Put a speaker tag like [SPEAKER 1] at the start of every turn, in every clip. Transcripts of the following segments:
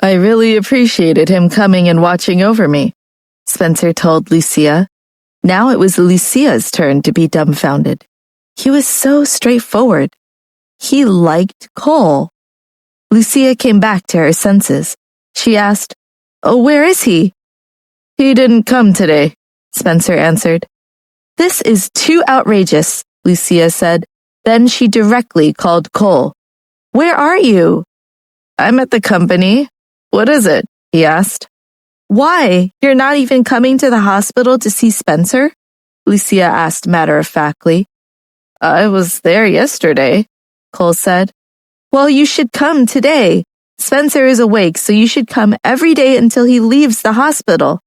[SPEAKER 1] I really appreciated him coming and watching over me, Spencer told Lucia. Now it was Lucia's turn to be dumbfounded. He was so straightforward. He liked Cole. Lucia came back to her senses. She asked, "Oh, where is he?" "He didn't come today," Spencer answered. "This is too outrageous," Lucia said. Then she directly called Cole. "Where are you?" "I'm at the company. What is it?" he asked. "Why? You're not even coming to the hospital to see Spencer?" Lucia asked matter-of-factly. "I was there yesterday," Cole said. "Well, you should come today. Spencer is awake, so you should come every day until he leaves the hospital."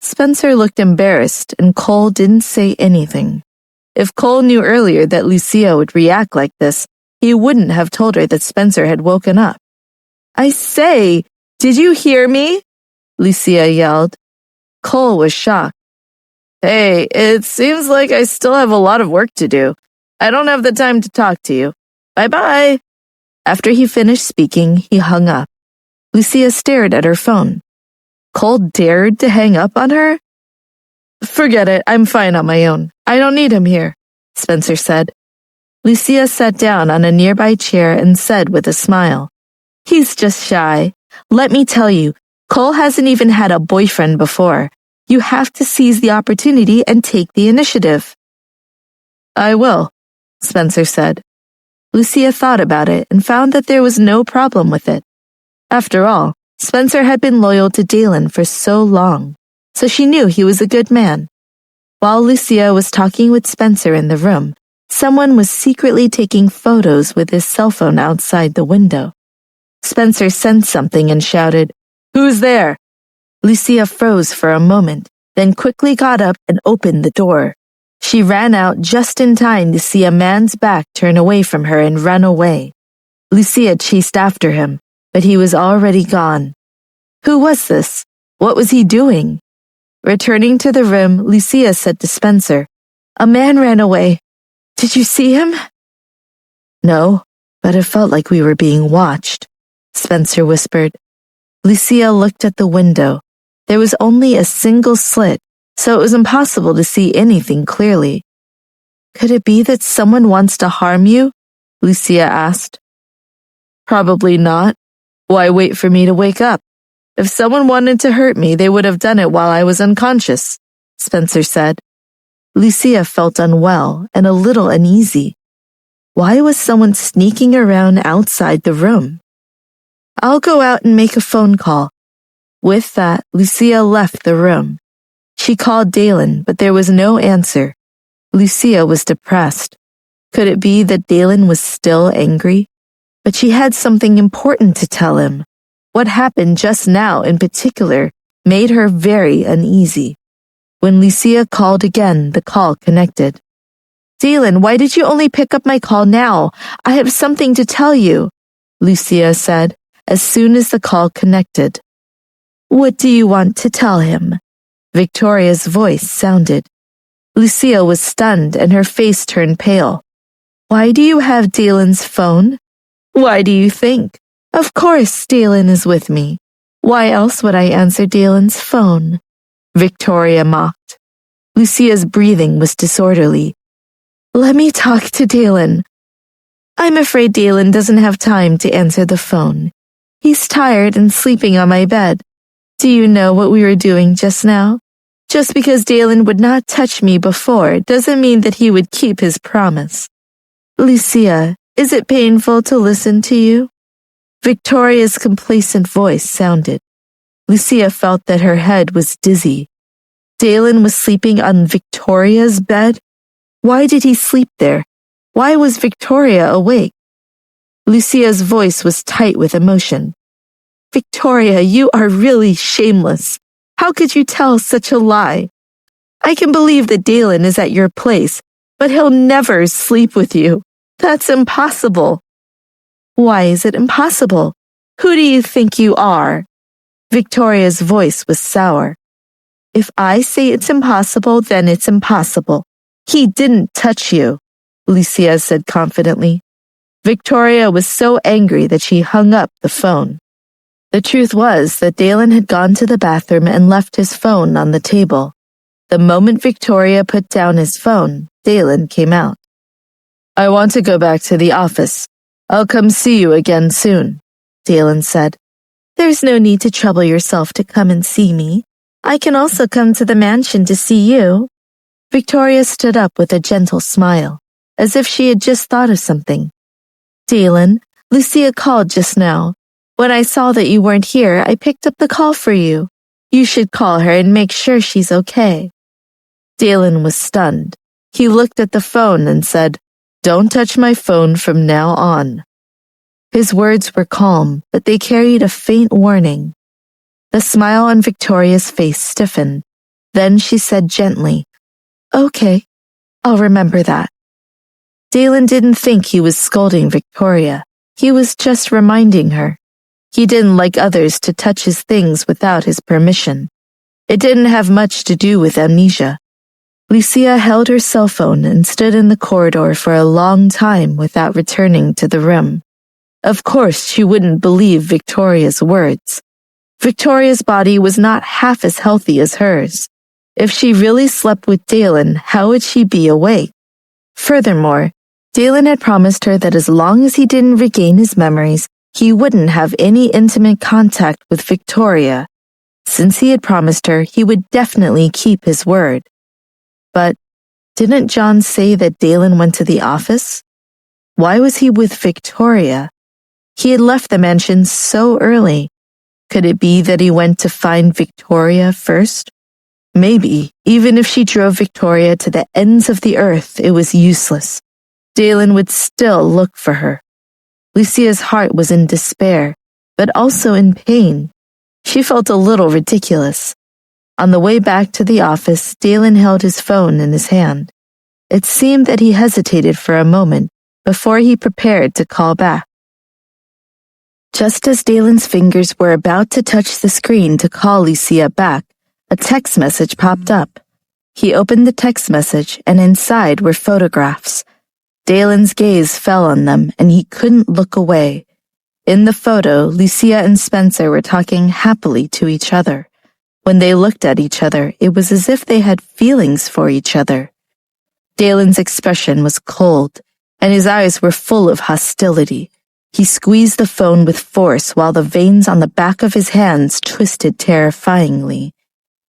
[SPEAKER 1] Spencer looked embarrassed, and Cole didn't say anything. If Cole knew earlier that Lucia would react like this, he wouldn't have told her that Spencer had woken up. "I say, did you hear me?" Lucia yelled. Cole was shocked. "Hey, it seems like I still have a lot of work to do. I don't have the time to talk to you. Bye-bye." After he finished speaking, he hung up. Lucia stared at her phone. Cole dared to hang up on her? "Forget it, I'm fine on my own. I don't need him here," Spencer said. Lucia sat down on a nearby chair and said with a smile, "He's just shy. Let me tell you, Cole hasn't even had a boyfriend before. You have to seize the opportunity and take the initiative." "I will," Spencer said. Lucia thought about it and found that there was no problem with it. After all, Spencer had been loyal to Dalen for so long, so she knew he was a good man. While Lucia was talking with Spencer in the room, someone was secretly taking photos with his cell phone outside the window. Spencer sensed something and shouted, "Who's there?" Lucia froze for a moment, then quickly got up and opened the door. She ran out just in time to see a man's back turn away from her and run away. Lucia chased after him, but he was already gone. Who was this? What was he doing? Returning to the room, Lucia said to Spencer, "A man ran away. Did you see him?" "No, but it felt like we were being watched," Spencer whispered. Lucia looked at the window. There was only a single slit, so it was impossible to see anything clearly. "Could it be that someone wants to harm you?" Lucia asked. "Probably not. Why wait for me to wake up? If someone wanted to hurt me, they would have done it while I was unconscious," Spencer said. Lucia felt unwell and a little uneasy. Why was someone sneaking around outside the room? "I'll go out and make a phone call." With that, Lucia left the room. She called Dalen, but there was no answer. Lucia was depressed. Could it be that Dalen was still angry? But she had something important to tell him. What happened just now in particular made her very uneasy. When Lucia called again, the call connected. "Dalen, why did you only pick up my call now? I have something to tell you," Lucia said as soon as the call connected. "What do you want to tell him?" Victoria's voice sounded. Lucia was stunned and her face turned pale. "Why do you have Dalen's phone?" "Why do you think? Of course Dalen is with me. Why else would I answer Dalen's phone?" Victoria mocked. Lucia's breathing was disorderly. "Let me talk to Dalen." "I'm afraid Dalen doesn't have time to answer the phone. He's tired and sleeping on my bed. Do you know what we were doing just now? Just because Dalen would not touch me before doesn't mean that he would keep his promise." "Lucia, is it painful to listen to you?" Victoria's complacent voice sounded. Lucia felt that her head was dizzy. Dalen was sleeping on Victoria's bed? Why did he sleep there? Why was Victoria awake? Lucia's voice was tight with emotion. "Victoria, you are really shameless. How could you tell such a lie? I can believe that Dalen is at your place, but he'll never sleep with you. That's impossible." "Why is it impossible? Who do you think you are?" Victoria's voice was sour. "If I say it's impossible, then it's impossible. He didn't touch you," Lucia said confidently. Victoria was so angry that she hung up the phone. The truth was that Dalen had gone to the bathroom and left his phone on the table. The moment Victoria put down his phone, Dalen came out. "I want to go back to the office. I'll come see you again soon," Dalen said. "There's no need to trouble yourself to come and see me. I can also come to the mansion to see you." Victoria stood up with a gentle smile, as if she had just thought of something. "Dalen, Lucia called just now. When I saw that you weren't here, I picked up the call for you. You should call her and make sure she's okay." Dalen was stunned. He looked at the phone and said, "Don't touch my phone from now on." His words were calm, but they carried a faint warning. The smile on Victoria's face stiffened. Then she said gently, "Okay, I'll remember that." Dalen didn't think he was scolding Victoria. He was just reminding her. He didn't like others to touch his things without his permission. It didn't have much to do with amnesia. Lucia held her cell phone and stood in the corridor for a long time without returning to the room. Of course, she wouldn't believe Victoria's words. Victoria's body was not half as healthy as hers. If she really slept with Dalen, how would she be awake? Furthermore, Dalen had promised her that as long as he didn't regain his memories, he wouldn't have any intimate contact with Victoria. Since he had promised her, he would definitely keep his word. But didn't John say that Dalen went to the office? Why was he with Victoria? He had left the mansion so early. Could it be that he went to find Victoria first? Maybe, even if she drove Victoria to the ends of the earth, it was useless. Dalen would still look for her. Lucia's heart was in despair, but also in pain. She felt a little ridiculous. On the way back to the office, Dalen held his phone in his hand. It seemed that he hesitated for a moment before he prepared to call back. Just as Dalen's fingers were about to touch the screen to call Lucia back, a text message popped up. He opened the text message, and inside were photographs. Dalen's gaze fell on them, and he couldn't look away. In the photo, Lucia and Spencer were talking happily to each other. When they looked at each other, it was as if they had feelings for each other. Dalen's expression was cold, and his eyes were full of hostility. He squeezed the phone with force while the veins on the back of his hands twisted terrifyingly.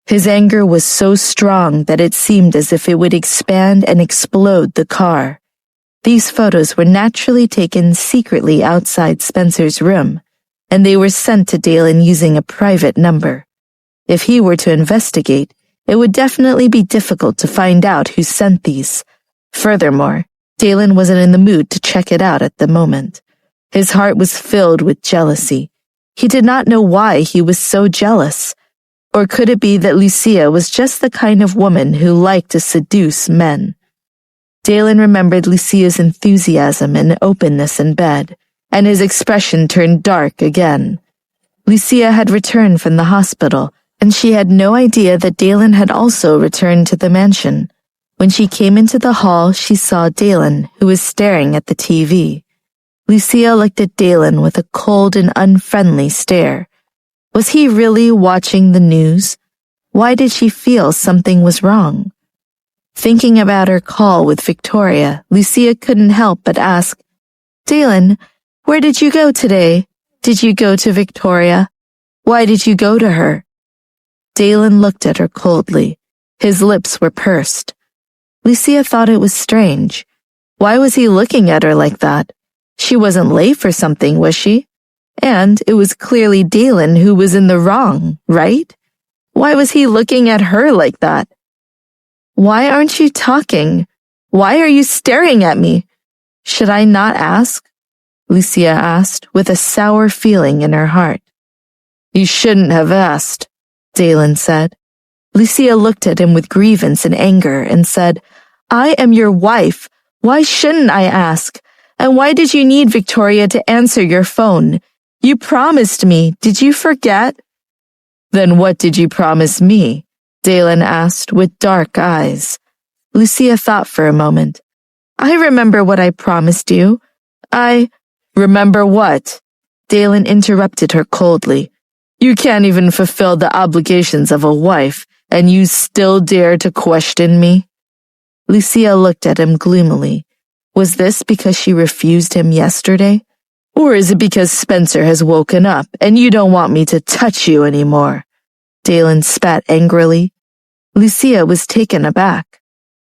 [SPEAKER 1] His anger was so strong that it seemed as if it would expand and explode the car. These photos were naturally taken secretly outside Spencer's room, and they were sent to Dalen using a private number. If he were to investigate, it would definitely be difficult to find out who sent these. Furthermore, Dalen wasn't in the mood to check it out at the moment. His heart was filled with jealousy. He did not know why he was so jealous. Or could it be that Lucia was just the kind of woman who liked to seduce men? Dalen remembered Lucia's enthusiasm and openness in bed, and his expression turned dark again. Lucia had returned from the hospital, and she had no idea that Dalen had also returned to the mansion. When she came into the hall, she saw Dalen, who was staring at the TV. Lucia looked at Dalen with a cold and unfriendly stare. Was he really watching the news? Why did she feel something was wrong? Thinking about her call with Victoria, Lucia couldn't help but ask, "Dalen, where did you go today? Did you go to Victoria? Why did you go to her?" Dalen looked at her coldly. His lips were pursed. Lucia thought it was strange. Why was he looking at her like that? She wasn't late for something, was she? And it was clearly Dalen who was in the wrong, right? Why was he looking at her like that? "Why aren't you talking? Why are you staring at me?" "Should I not ask?" Lucia asked with a sour feeling in her heart. "You shouldn't have asked," Dalen said. Lucia looked at him with grievance and anger and said, "I am your wife. Why shouldn't I ask? And why did you need Victoria to answer your phone? You promised me. Did you forget?" "Then what did you promise me?" Dalen asked with dark eyes. Lucia thought for a moment. "I remember what I promised you. Remember what?" Dalen interrupted her coldly. You can't even fulfill the obligations of a wife, and you still dare to question me?" Lucia looked at him gloomily. Was this because she refused him yesterday? Or is it because Spencer has woken up and you don't want me to touch you anymore? Dalen spat angrily. Lucia was taken aback.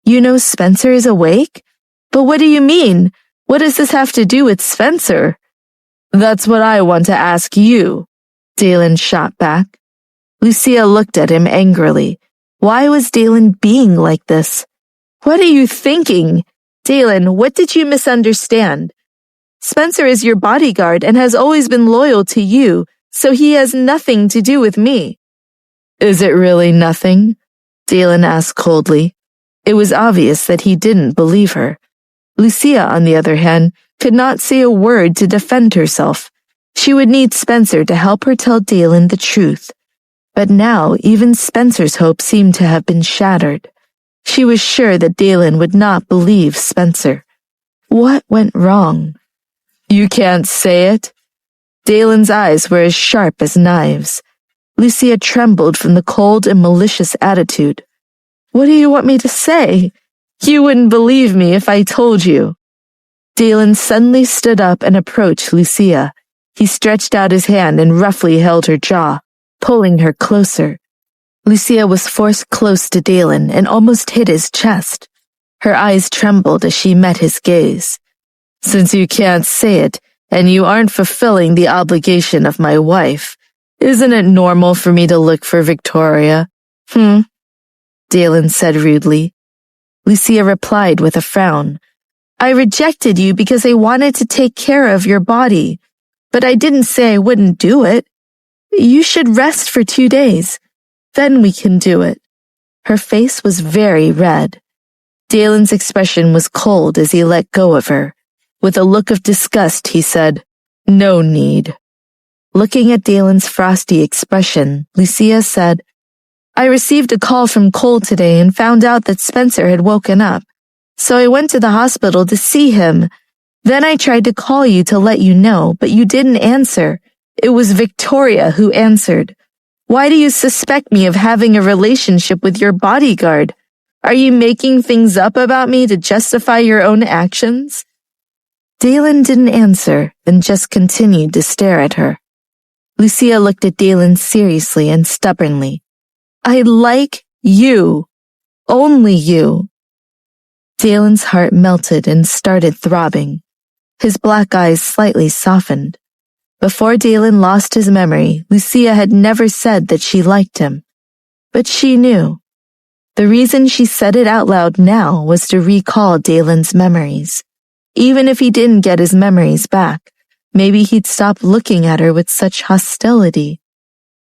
[SPEAKER 1] You know Spencer is awake? But what do you mean? What does this have to do with Spencer? That's what I want to ask you, Dalen shot back. Lucia looked at him angrily. Why was Dalen being like this? What are you thinking? Dalen, what did you misunderstand? Spencer is your bodyguard and has always been loyal to you, so he has nothing to do with me. Is it really nothing? Dalen asked coldly. It was obvious that he didn't believe her. Lucia, on the other hand, could not say a word to defend herself. She would need Spencer to help her tell Dalen the truth. But now even Spencer's hope seemed to have been shattered. She was sure that Dalen would not believe Spencer. What went wrong? You can't say it? Dalen's eyes were as sharp as knives. Lucia trembled from the cold and malicious attitude. What do you want me to say? You wouldn't believe me if I told you. Dalen suddenly stood up and approached Lucia. He stretched out his hand and roughly held her jaw, pulling her closer. Lucia was forced close to Dalen and almost hit his chest. Her eyes trembled as she met his gaze. Since you can't say it, and you aren't fulfilling the obligation of my wife, isn't it normal for me to look for Victoria? Dalen said rudely. Lucia replied with a frown. I rejected you because I wanted to take care of your body, but I didn't say I wouldn't do it. You should rest for 2 days. Then we can do it. Her face was very red. Dalen's expression was cold as he let go of her. With a look of disgust, he said, No need. Looking at Dalen's frosty expression, Lucia said, I received a call from Cole today and found out that Spencer had woken up. So I went to the hospital to see him. Then I tried to call you to let you know, but you didn't answer. It was Victoria who answered. Why do you suspect me of having a relationship with your bodyguard? Are you making things up about me to justify your own actions? Dalen didn't answer and just continued to stare at her. Lucia looked at Dalen seriously and stubbornly. I like you. Only you. Dalen's heart melted and started throbbing. His black eyes slightly softened. Before Dalen lost his memory, Lucia had never said that she liked him. But she knew. The reason she said it out loud now was to recall Dalen's memories. Even if he didn't get his memories back, maybe he'd stop looking at her with such hostility.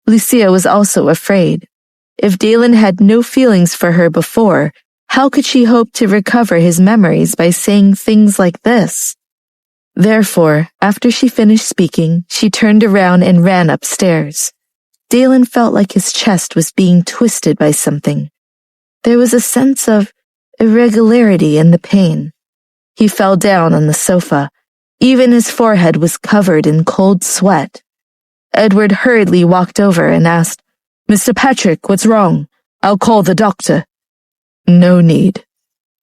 [SPEAKER 1] Lucia was also afraid. If Dalen had no feelings for her before, how could she hope to recover his memories by saying things like this? Therefore, after she finished speaking, she turned around and ran upstairs. Dalen felt like his chest was being twisted by something. There was a sense of irregularity in the pain. He fell down on the sofa. Even his forehead was covered in cold sweat. Edward hurriedly walked over and asked, Mr. Patrick, what's wrong? I'll call the doctor. No need.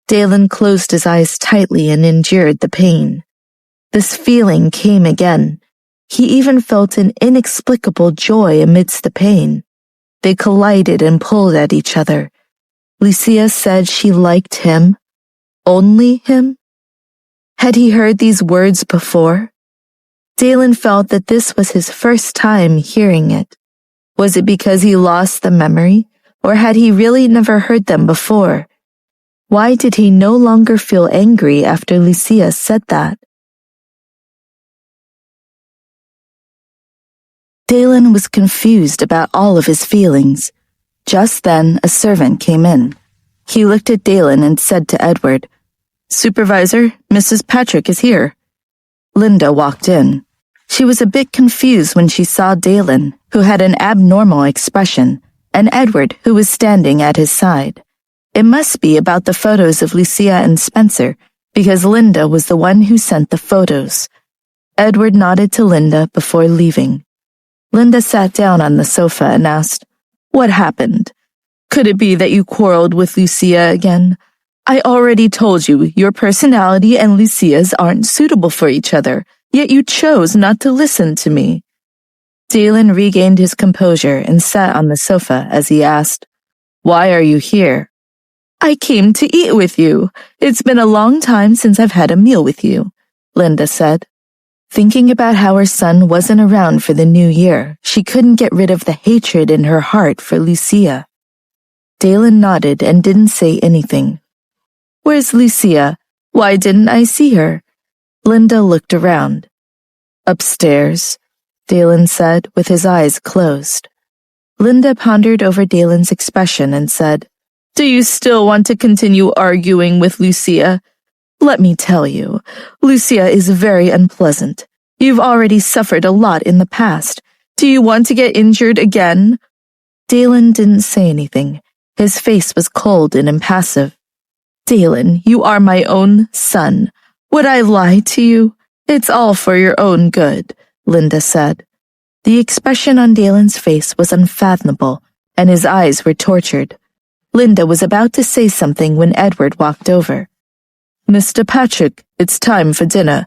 [SPEAKER 1] Dalen closed his eyes tightly and endured the pain. This feeling came again. He even felt an inexplicable joy amidst the pain. They collided and pulled at each other. Lucia said she liked him. Only him? Had he heard these words before? Dalen felt that this was his first time hearing it. Was it because he lost the memory, or had he really never heard them before? Why did he no longer feel angry after Lucia said that? Dalen was confused about all of his feelings. Just then, a servant came in. He looked at Dalen and said to Edward, Supervisor, Mrs. Patrick is here. Linda walked in. She was a bit confused when she saw Dalen, who had an abnormal expression, and Edward, who was standing at his side. It must be about the photos of Lucia and Spencer, because Linda was the one who sent the photos. Edward nodded to Linda before leaving. Linda sat down on the sofa and asked, "What happened? Could it be that you quarreled with Lucia again? I already told you your personality and Lucia's aren't suitable for each other, yet you chose not to listen to me." Dalen regained his composure and sat on the sofa as he asked, "Why are you here?" "I came to eat with you. It's been a long time since I've had a meal with you," Linda said. Thinking about how her son wasn't around for the new year, she couldn't get rid of the hatred in her heart for Lucia. Dalen nodded and didn't say anything. "Where's Lucia? Why didn't I see her?" Linda looked around. "Upstairs," Dalen said with his eyes closed. Linda pondered over Dalen's expression and said, "Do you still want to continue arguing with Lucia? Let me tell you, Lucia is very unpleasant. You've already suffered a lot in the past. Do you want to get injured again?" Dalen didn't say anything. His face was cold and impassive. "Dalen, you are my own son. Would I lie to you? It's all for your own good," Linda said. The expression on Dalen's face was unfathomable, and his eyes were tortured. Linda was about to say something when Edward walked over. "Mr. Patrick, it's time for dinner."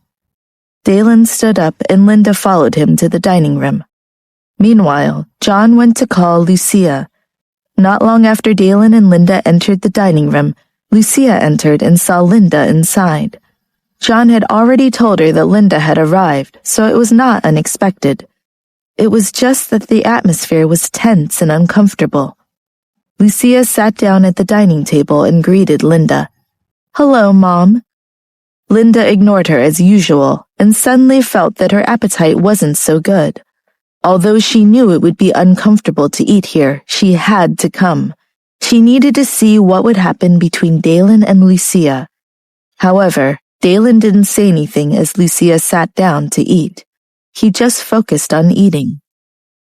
[SPEAKER 1] Dalen stood up and Linda followed him to the dining room. Meanwhile, John went to call Lucia. Not long after Dalen and Linda entered the dining room, Lucia entered and saw Linda inside. John had already told her that Linda had arrived, so it was not unexpected. It was just that the atmosphere was tense and uncomfortable. Lucia sat down at the dining table and greeted Linda. "Hello, Mom." Linda ignored her as usual and suddenly felt that her appetite wasn't so good. Although she knew it would be uncomfortable to eat here, she had to come. She needed to see what would happen between Dalen and Lucia. However, Dalen didn't say anything as Lucia sat down to eat. He just focused on eating.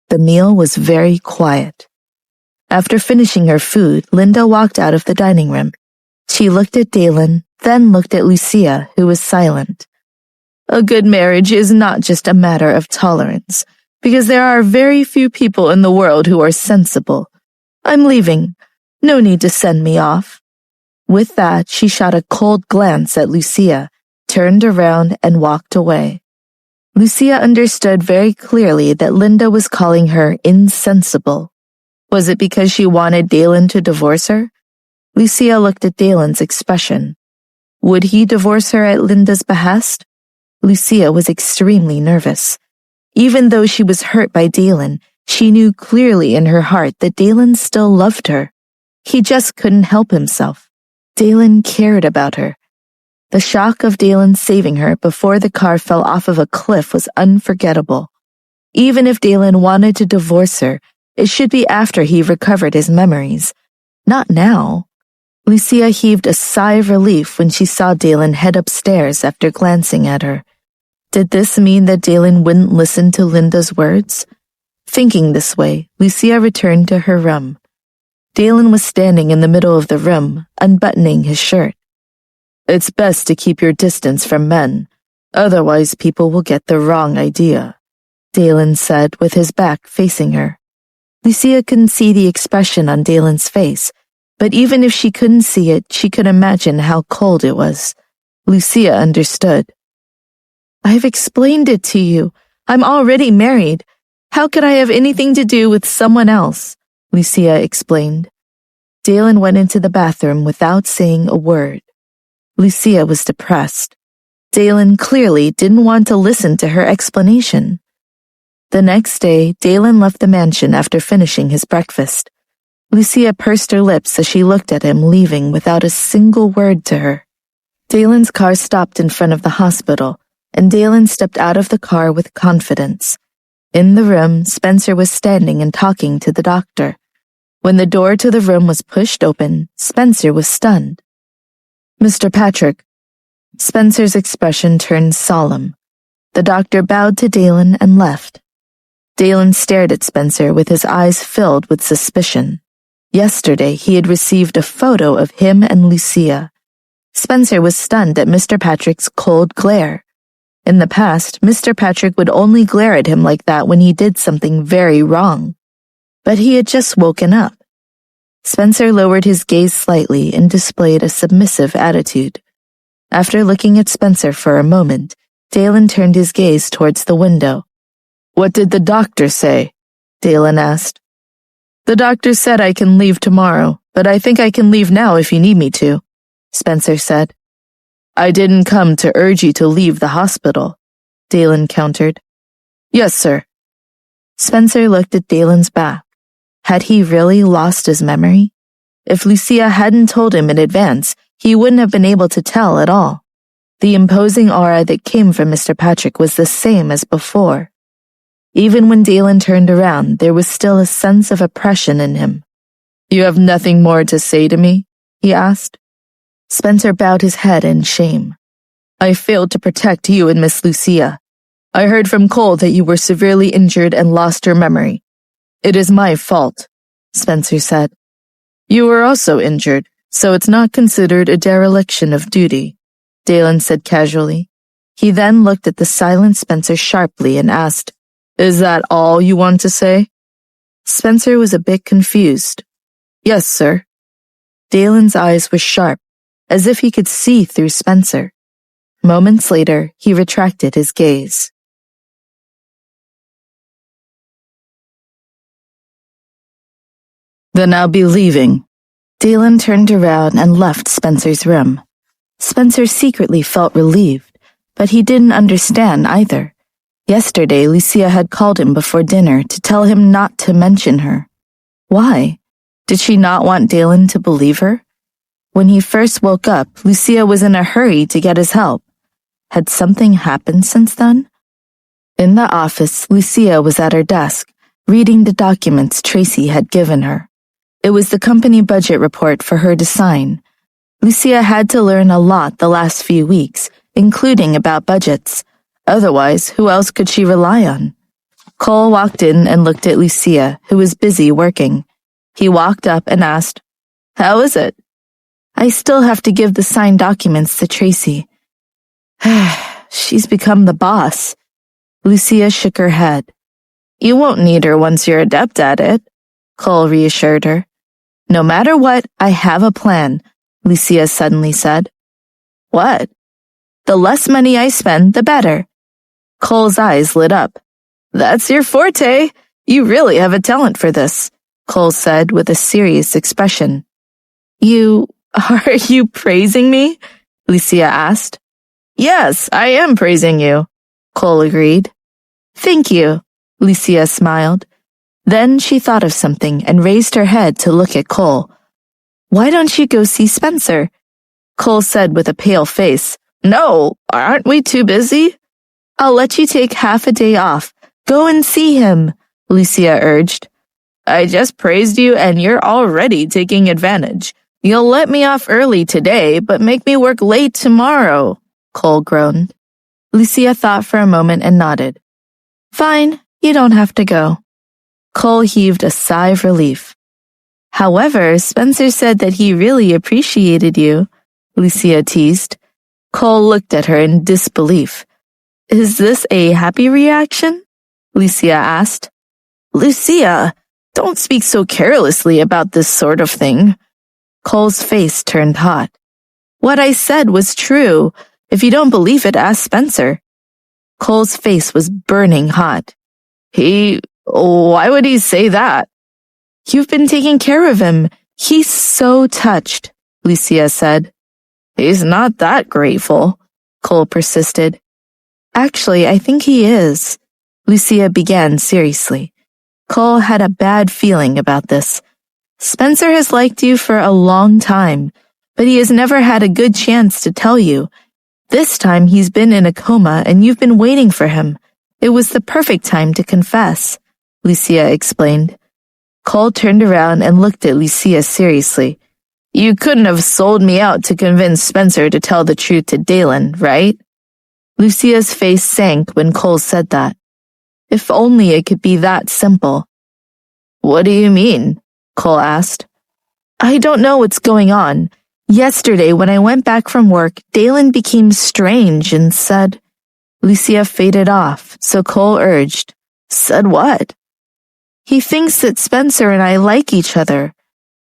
[SPEAKER 1] The meal was very quiet. After finishing her food, Linda walked out of the dining room. She looked at Dalen, then looked at Lucia, who was silent. "A good marriage is not just a matter of tolerance, because there are very few people in the world who are sensible. I'm leaving. No need to send me off." With that, she shot a cold glance at Lucia, turned around, and walked away. Lucia understood very clearly that Linda was calling her insensible. Was it because she wanted Dalen to divorce her? Lucia looked at Dalen's expression. Would he divorce her at Linda's behest? Lucia was extremely nervous. Even though she was hurt by Dalen, she knew clearly in her heart that Dalen still loved her. He just couldn't help himself. Dalen cared about her. The shock of Dalen saving her before the car fell off of a cliff was unforgettable. Even if Dalen wanted to divorce her, it should be after he recovered his memories. Not now. Lucia heaved a sigh of relief when she saw Dalen head upstairs after glancing at her. Did this mean that Dalen wouldn't listen to Linda's words? Thinking this way, Lucia returned to her room. Dalen was standing in the middle of the room, unbuttoning his shirt. "It's best to keep your distance from men, otherwise people will get the wrong idea," Dalen said with his back facing her. Lucia couldn't see the expression on Dalen's face, but even if she couldn't see it, she could imagine how cold it was. Lucia understood. "I've explained it to you. I'm already married. How could I have anything to do with someone else?" Lucia explained. Dalen went into the bathroom without saying a word. Lucia was depressed. Dalen clearly didn't want to listen to her explanation. The next day, Dalen left the mansion after finishing his breakfast. Lucia pursed her lips as she looked at him leaving without a single word to her. Dalen's car stopped in front of the hospital, and Dalen stepped out of the car with confidence. In the room, Spencer was standing and talking to the doctor. When the door to the room was pushed open, Spencer was stunned. "Mr. Patrick." Spencer's expression turned solemn. The doctor bowed to Dalen and left. Dalen stared at Spencer with his eyes filled with suspicion. Yesterday, he had received a photo of him and Lucia. Spencer was stunned at Mr. Patrick's cold glare. In the past, Mr. Patrick would only glare at him like that when he did something very wrong. But he had just woken up. Spencer lowered his gaze slightly and displayed a submissive attitude. After looking at Spencer for a moment, Dalen turned his gaze towards the window. "What did the doctor say?" Dalen asked. "The doctor said I can leave tomorrow, but I think I can leave now if you need me to," Spencer said. "I didn't come to urge you to leave the hospital," Dalen countered. "Yes, sir." Spencer looked at Dalen's back. Had he really lost his memory? If Lucia hadn't told him in advance, he wouldn't have been able to tell at all. The imposing aura that came from Mr. Patrick was the same as before. Even when Dalen turned around, there was still a sense of oppression in him. "You have nothing more to say to me?" he asked. Spencer bowed his head in shame. "I failed to protect you and Miss Lucia. I heard from Cole that you were severely injured and lost your memory. It is my fault," Spencer said. "You were also injured, so it's not considered a dereliction of duty," Dalen said casually. He then looked at the silent Spencer sharply and asked, "Is that all you want to say?" Spencer was a bit confused. "Yes, sir." Dalen's eyes were sharp, as if he could see through Spencer. Moments later, he retracted his gaze. "Then I'll be leaving." Dalen turned around and left Spencer's room. Spencer secretly felt relieved, but he didn't understand either. Yesterday, Lucia had called him before dinner to tell him not to mention her. Why? Did she not want Dalen to believe her? When he first woke up, Lucia was in a hurry to get his help. Had something happened since then? In the office, Lucia was at her desk, reading the documents Tracy had given her. It was the company budget report for her to sign. Lucia had to learn a lot the last few weeks, including about budgets. Otherwise, who else could she rely on? Cole walked in and looked at Lucia, who was busy working. He walked up and asked, "How is it?" "I still have to give the signed documents to Tracy." "She's become the boss." Lucia shook her head. "You won't need her once you're adept at it," Cole reassured her. "No matter what, I have a plan," Lucia suddenly said. "What?" "The less money I spend, the better." Cole's eyes lit up. "That's your forte. You really have a talent for this," Cole said with a serious expression. Are you praising me?" Lucia asked. "Yes, I am praising you," Cole agreed. "Thank you," Lucia smiled. Then she thought of something and raised her head to look at Cole. "Why don't you go see Spencer?" Cole said with a pale face. "No, aren't we too busy?" "I'll let you take half a day off. Go and see him," Lucia urged. "I just praised you and you're already taking advantage. You'll let me off early today, but make me work late tomorrow," Cole groaned. Lucia thought for a moment and nodded. "Fine, you don't have to go." Cole heaved a sigh of relief. "However, Spencer said that he really appreciated you," Lucia teased. Cole looked at her in disbelief. "Is this a happy reaction?" Lucia asked. "Lucia, don't speak so carelessly about this sort of thing." Cole's face turned hot. "What I said was true. If you don't believe it, ask Spencer." Cole's face was burning hot. Why would he say that?" "You've been taking care of him. He's so touched," Lucia said. "He's not that grateful," Cole persisted. "Actually, I think he is," Lucia began seriously. Cole had a bad feeling about this. "Spencer has liked you for a long time, but he has never had a good chance to tell you. This time he's been in a coma and you've been waiting for him. It was the perfect time to confess," Lucia explained. Cole turned around and looked at Lucia seriously. "You couldn't have sold me out to convince Spencer to tell the truth to Dalen, right?" Lucia's face sank when Cole said that. If only it could be that simple. "What do you mean?" Cole asked. "I don't know what's going on. Yesterday, when I went back from work, Dalen became strange and said..." Lucia faded off, so Cole urged, "Said what?" "He thinks that Spencer and I like each other."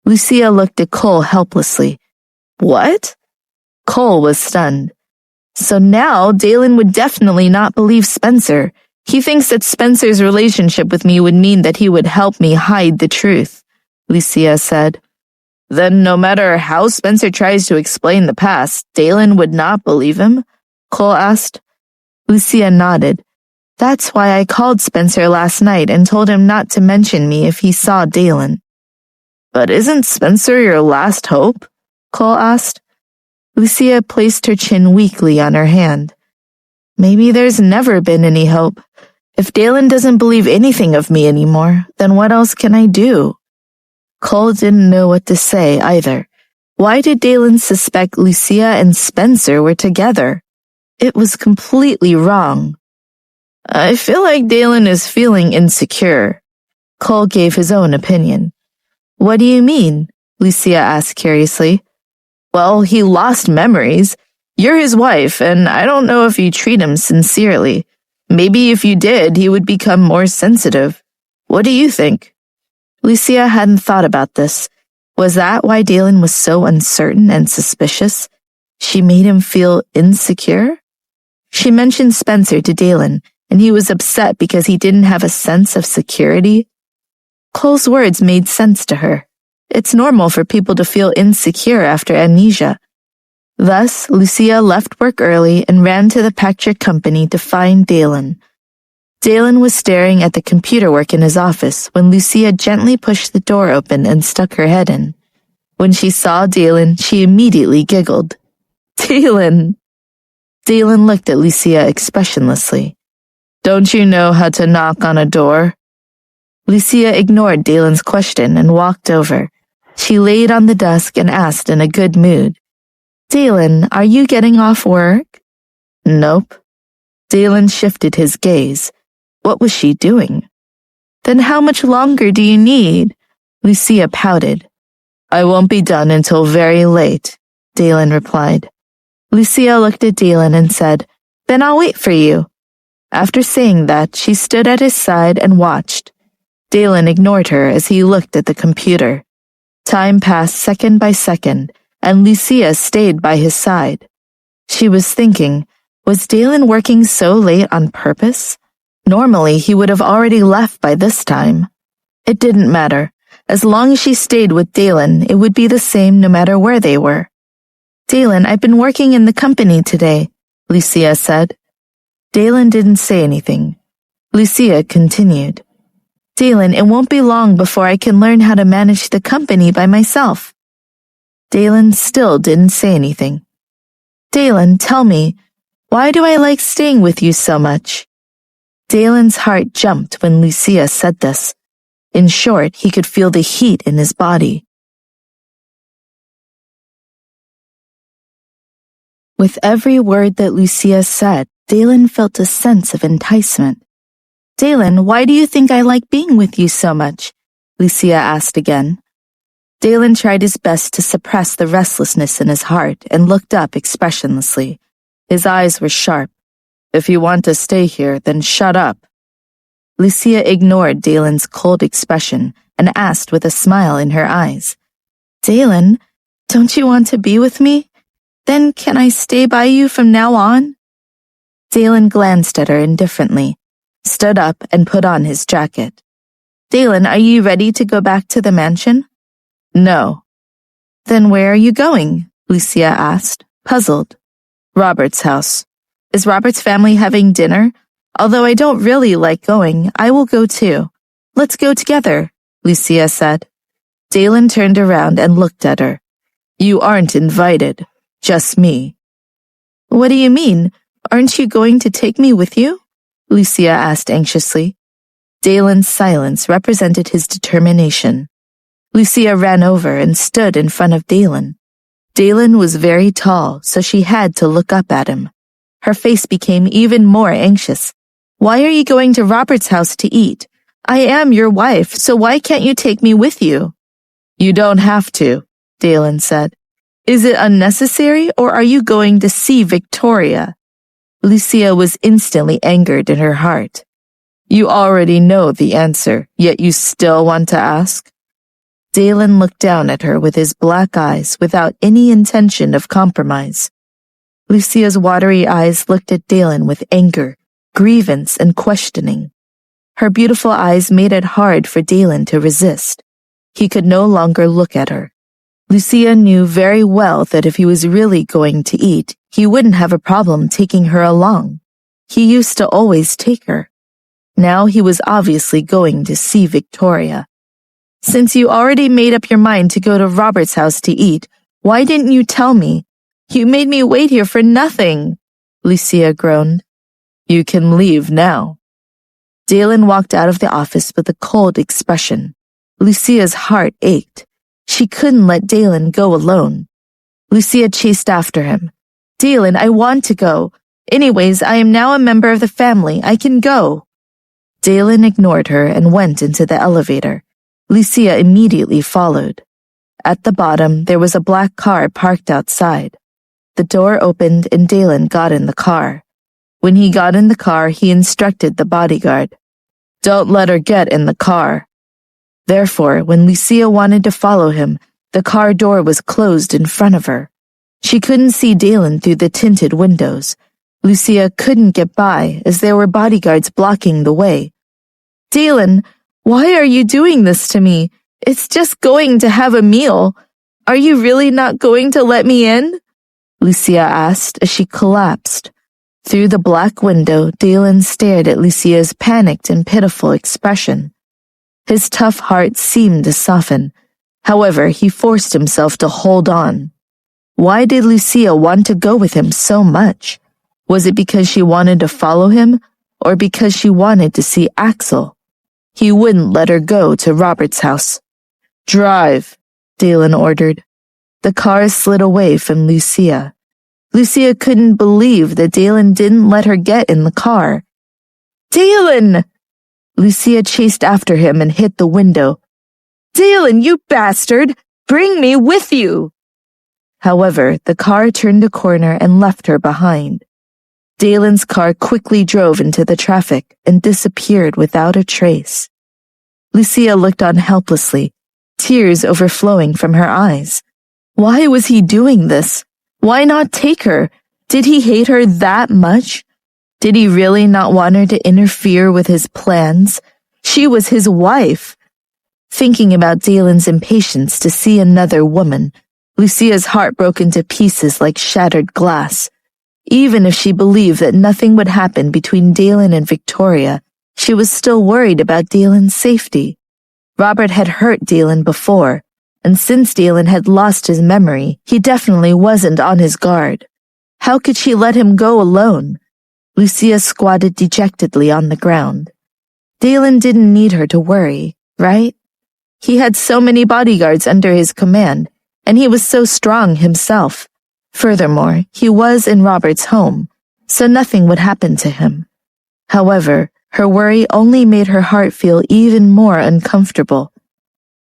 [SPEAKER 1] Lucia looked at Cole helplessly. "What?" Cole was stunned. "So now Dalen would definitely not believe Spencer. He thinks that Spencer's relationship with me would mean that he would help me hide the truth," Lucia said. "Then no matter how Spencer tries to explain the past, Dalen would not believe him?" Cole asked. Lucia nodded. "That's why I called Spencer last night and told him not to mention me if he saw Dalen." "But isn't Spencer your last hope?" Cole asked. Lucia placed her chin weakly on her hand. "Maybe there's never been any hope. If Dalen doesn't believe anything of me anymore, then what else can I do?" Cole didn't know what to say either. Why did Dalen suspect Lucia and Spencer were together? It was completely wrong. "I feel like Dalen is feeling insecure." Cole gave his own opinion. "What do you mean?" Lucia asked curiously. "Well, he lost memories. You're his wife, and I don't know if you treat him sincerely. Maybe if you did, he would become more sensitive. What do you think?" Lucia hadn't thought about this. Was that why Dalen was so uncertain and suspicious? She made him feel insecure? She mentioned Spencer to Dalen, and he was upset because he didn't have a sense of security. Cole's words made sense to her. It's normal for people to feel insecure after amnesia. Thus, Lucia left work early and ran to the Patrick company to find Dalen. Dalen was staring at the computer work in his office when Lucia gently pushed the door open and stuck her head in. When she saw Dalen, she immediately giggled. "Dalen!" Dalen looked at Lucia expressionlessly. "Don't you know how to knock on a door?" Lucia ignored Dalen's question and walked over. She laid on the desk and asked in a good mood, "Dalen, are you getting off work?" "Nope." Dalen shifted his gaze. What was she doing? "Then how much longer do you need?" Lucia pouted. "I won't be done until very late," Dalen replied. Lucia looked at Dalen and said, "Then I'll wait for you." After saying that, she stood at his side and watched. Dalen ignored her as he looked at the computer. Time passed second by second, and Lucia stayed by his side. She was thinking, was Dalen working so late on purpose? Normally, he would have already left by this time. It didn't matter. As long as she stayed with Dalen, it would be the same no matter where they were. "Dalen, I've been working in the company today," Lucia said. Dalen didn't say anything. Lucia continued. "Dalen, it won't be long before I can learn how to manage the company by myself." Dalen still didn't say anything. "Dalen, tell me, why do I like staying with you so much?" Dalen's heart jumped when Lucia said this. In short, he could feel the heat in his body. With every word that Lucia said, Dalen felt a sense of enticement. "Dalen, why do you think I like being with you so much?" Lucia asked again. Dalen tried his best to suppress the restlessness in his heart and looked up expressionlessly. His eyes were sharp. "If you want to stay here, then shut up." Lucia ignored Dalen's cold expression and asked with a smile in her eyes, "Dalen, don't you want to be with me? Then can I stay by you from now on?" Dalen glanced at her indifferently, stood up and put on his jacket. "Dalen, are you ready to go back to the mansion?" "No." "Then where are you going?" Lucia asked, puzzled. "Robert's house. Is Robert's family having dinner? Although I don't really like going, I will go too. Let's go together," Lucia said. Dalen turned around and looked at her. "You aren't invited. Just me." "What do you mean? Aren't you going to take me with you?" Lucia asked anxiously. Dalen's silence represented his determination. Lucia ran over and stood in front of Dalen. Dalen was very tall, so she had to look up at him. Her face became even more anxious. "Why are you going to Robert's house to eat? I am your wife, so why can't you take me with you?" "You don't have to," Dalen said. "Is it unnecessary, or are you going to see Victoria?" Lucia was instantly angered in her heart. You already know the answer, yet you still want to ask? Dalen looked down at her with his black eyes without any intention of compromise. Lucia's watery eyes looked at Dalen with anger, grievance, and questioning. Her beautiful eyes made it hard for Dalen to resist. He could no longer look at her. Lucia knew very well that if he was really going to eat, he wouldn't have a problem taking her along. He used to always take her. Now he was obviously going to see Victoria. Since you already made up your mind to go to Robert's house to eat, why didn't you tell me? You made me wait here for nothing, Lucia groaned. You can leave now. Dalen walked out of the office with a cold expression. Lucia's heart ached. She couldn't let Dalen go alone. Lucia chased after him. Dalen, I want to go. Anyways, I am now a member of the family. I can go. Dalen ignored her and went into the elevator. Lucia immediately followed. At the bottom, there was a black car parked outside. The door opened and Dalen got in the car. When he got in the car, he instructed the bodyguard, Don't let her get in the car. Therefore, when Lucia wanted to follow him, the car door was closed in front of her. She couldn't see Dalen through the tinted windows. Lucia couldn't get by as there were bodyguards blocking the way. Dalen, why are you doing this to me? It's just going to have a meal. Are you really not going to let me in? Lucia asked as she collapsed. Through the black window, Dalen stared at Lucia's panicked and pitiful expression. His tough heart seemed to soften. However, he forced himself to hold on. Why did Lucia want to go with him so much? Was it because she wanted to follow him, or because she wanted to see Axel? He wouldn't let her go to Robert's house. Drive, Dalen ordered. The car slid away from Lucia. Lucia couldn't believe that Dalen didn't let her get in the car. Dalen! Lucia chased after him and hit the window. Dalen, you bastard! Bring me with you! However, the car turned a corner and left her behind. Dalen's car quickly drove into the traffic and disappeared without a trace. Lucia looked on helplessly, tears overflowing from her eyes. Why was he doing this? Why not take her? Did he hate her that much? Did he really not want her to interfere with his plans? She was his wife. Thinking about Dalen's impatience to see another woman, Lucia's heart broke into pieces like shattered glass. Even if she believed that nothing would happen between Dalen and Victoria, she was still worried about Dalen's safety. Robert had hurt Dalen before, and since Dalen had lost his memory, he definitely wasn't on his guard. How could she let him go alone? Lucia squatted dejectedly on the ground. Dalen didn't need her to worry, right? He had so many bodyguards under his command, and he was so strong himself. Furthermore, he was in Robert's home, so nothing would happen to him. However, her worry only made her heart feel even more uncomfortable.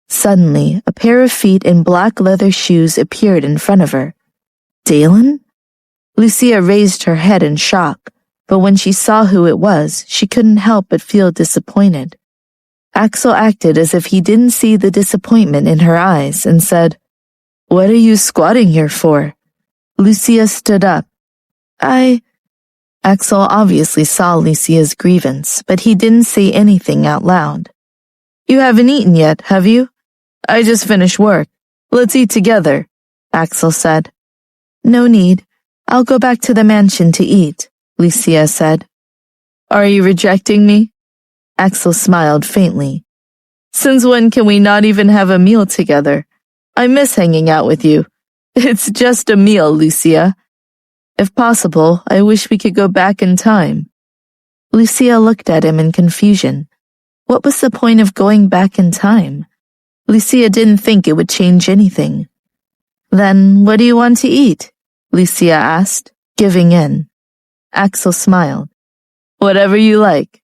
[SPEAKER 1] Suddenly, a pair of feet in black leather shoes appeared in front of her. Dalen? Lucia raised her head in shock, but when she saw who it was, she couldn't help but feel disappointed. Axel acted as if he didn't see the disappointment in her eyes and said, What are you squatting here for? Lucia stood up. Axel obviously saw Lucia's grievance, but he didn't say anything out loud. You haven't eaten yet, have you? I just finished work. Let's eat together, Axel said. No need. I'll go back to the mansion to eat, Lucia said. Are you rejecting me? Axel smiled faintly. Since when can we not even have a meal together? I miss hanging out with you. It's just a meal, Lucia. If possible, I wish we could go back in time. Lucia looked at him in confusion. What was the point of going back in time? Lucia didn't think it would change anything. Then what do you want to eat? Lucia asked, giving in. Axel smiled. Whatever you like.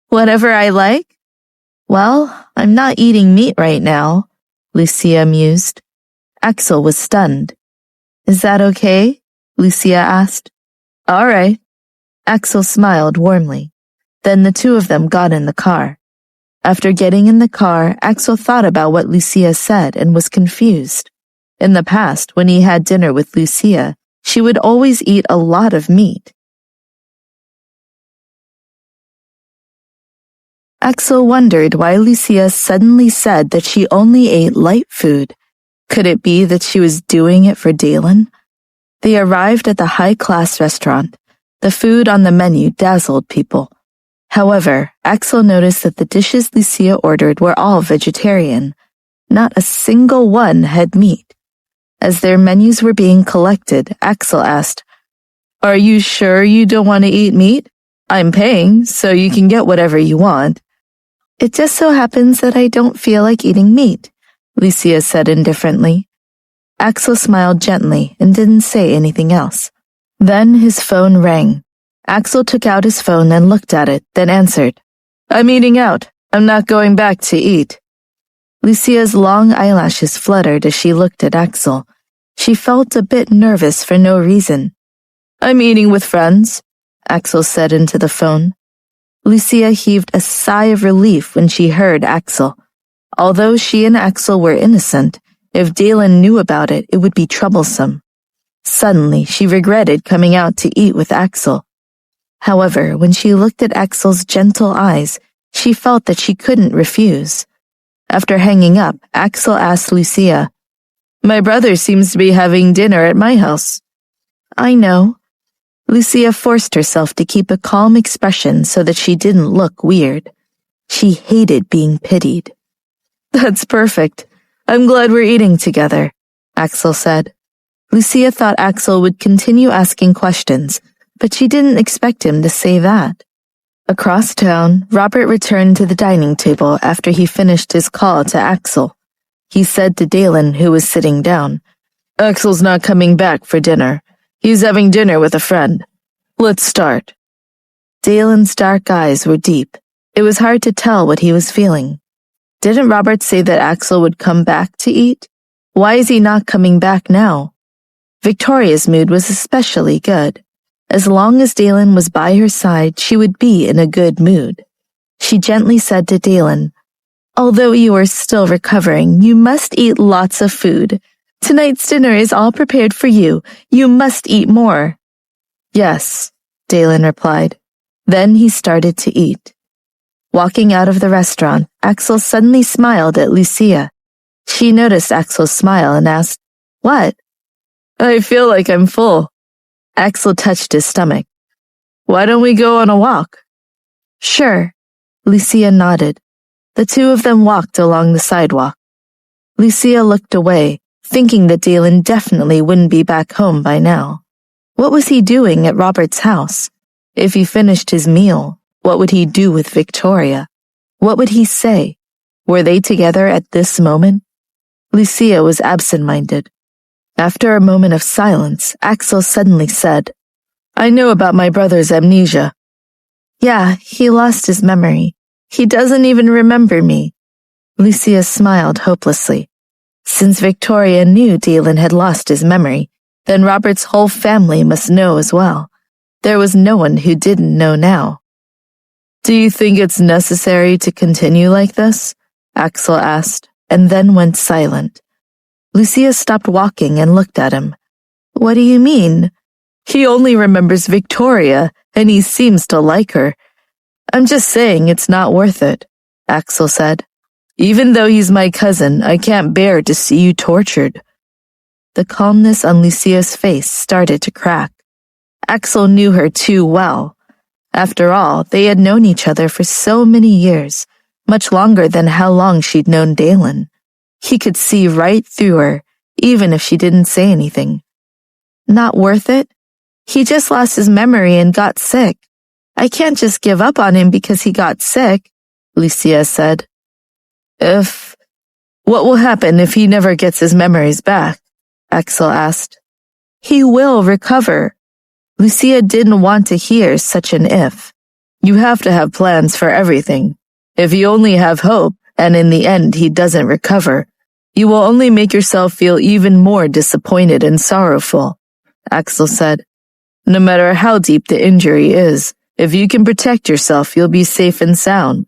[SPEAKER 1] Whatever I like? Well, I'm not eating meat right now, Lucia mused. Axel was stunned. Is that okay? Lucia asked. All right. Axel smiled warmly. Then the two of them got in the car. After getting in the car, Axel thought about what Lucia said and was confused. In the past, when he had dinner with Lucia, she would always eat a lot of meat. Axel wondered why Lucia suddenly said that she only ate light food. Could it be that she was doing it for Dalen? They arrived at the high-class restaurant. The food on the menu dazzled people. However, Axel noticed that the dishes Lucia ordered were all vegetarian. Not a single one had meat. As their menus were being collected, Axel asked, "Are you sure you don't want to eat meat? I'm paying, so you can get whatever you want." "It just so happens that I don't feel like eating meat," Lucia said indifferently. Axel smiled gently and didn't say anything else. Then his phone rang. Axel took out his phone and looked at it, then answered, "I'm eating out. I'm not going back to eat." Lucia's long eyelashes fluttered as she looked at Axel. She felt a bit nervous for no reason. "I'm eating with friends," Axel said into the phone. Lucia heaved a sigh of relief when she heard Axel. Although she and Axel were innocent, if Dalen knew about it, it would be troublesome. Suddenly, she regretted coming out to eat with Axel. However, when she looked at Axel's gentle eyes, she felt that she couldn't refuse. After hanging up, Axel asked Lucia, "My brother seems to be having dinner at my house." "I know." Lucia forced herself to keep a calm expression so that she didn't look weird. She hated being pitied. "That's perfect. I'm glad we're eating together," Axel said. Lucia thought Axel would continue asking questions, but she didn't expect him to say that. Across town, Robert returned to the dining table after he finished his call to Axel. He said to Dalen, who was sitting down, "Axel's not coming back for dinner. He's having dinner with a friend. Let's start." Dalen's dark eyes were deep. It was hard to tell what he was feeling. Didn't Robert say that Axel would come back to eat? Why is he not coming back now? Victoria's mood was especially good. As long as Dalen was by her side, she would be in a good mood. She gently said to Dalen, "Although you are still recovering, you must eat lots of food. Tonight's dinner is all prepared for you. You must eat more." "Yes," Dalen replied. Then he started to eat. Walking out of the restaurant, Axel suddenly smiled at Lucia. She noticed Axel's smile and asked, "What?" "I feel like I'm full." Axel touched his stomach. "Why don't we go on a walk?" "Sure." Lucia nodded. The two of them walked along the sidewalk. Lucia looked away, thinking that Dalen definitely wouldn't be back home by now. What was he doing at Robert's house? If he finished his meal, what would he do with Victoria? What would he say? Were they together at this moment? Lucia was absent-minded. After a moment of silence, Axel suddenly said, "I know about my brother's amnesia." "Yeah, he lost his memory. He doesn't even remember me." Lucia smiled hopelessly. Since Victoria knew Dalen had lost his memory, then Robert's whole family must know as well. There was no one who didn't know now. "Do you think it's necessary to continue like this?" Axel asked, and then went silent. Lucia stopped walking and looked at him. "What do you mean?" "He only remembers Victoria, and he seems to like her." "I'm just saying it's not worth it," Axel said. "Even though he's my cousin, I can't bear to see you tortured." The calmness on Lucia's face started to crack. Axel knew her too well. After all, they had known each other for so many years, much longer than how long she'd known Dalen. He could see right through her, even if she didn't say anything. "Not worth it? He just lost his memory and got sick. I can't just give up on him because he got sick," Lucia said. What will happen if he never gets his memories back?" Axel asked. "He will recover." Lucia didn't want to hear such an if. You have to have plans for everything. If you only have hope, and in the end he doesn't recover, you will only make yourself feel even more disappointed and sorrowful, Axel said. No matter how deep the injury is, if you can protect yourself, you'll be safe and sound.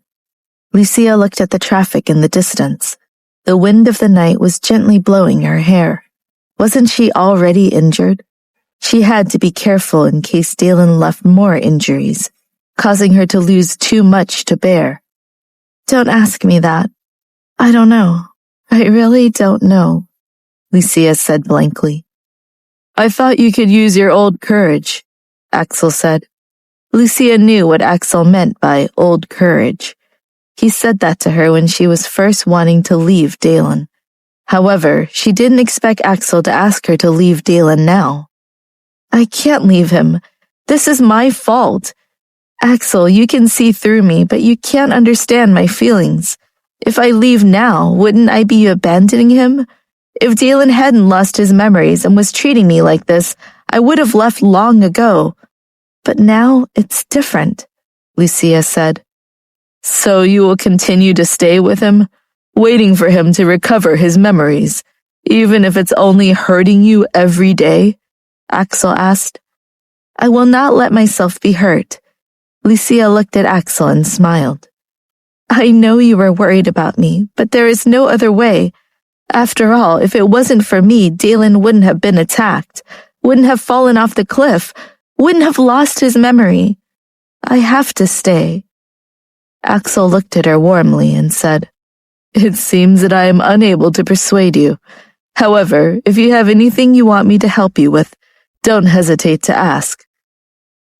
[SPEAKER 1] Lucia looked at the traffic in the distance. The wind of the night was gently blowing her hair. Wasn't she already injured? She had to be careful in case Dalen left more injuries, causing her to lose too much to bear. Don't ask me that. I don't know. I really don't know, Lucia said blankly. I thought you could use your old courage, Axel said. Lucia knew what Axel meant by old courage. He said that to her when she was first wanting to leave Dalen. However, she didn't expect Axel to ask her to leave Dalen now. I can't leave him. This is my fault. Axel, you can see through me, but you can't understand my feelings. If I leave now, wouldn't I be abandoning him? If Dalen hadn't lost his memories and was treating me like this, I would have left long ago. But now it's different, Lucia said. So you will continue to stay with him, waiting for him to recover his memories, even if it's only hurting you every day? Axel asked. I will not let myself be hurt. Lucia looked at Axel and smiled. I know you were worried about me, but there is no other way. After all, if it wasn't for me, Dalen wouldn't have been attacked, wouldn't have fallen off the cliff, wouldn't have lost his memory. I have to stay. Axel looked at her warmly and said, It seems that I am unable to persuade you. However, if you have anything you want me to help you with, don't hesitate to ask.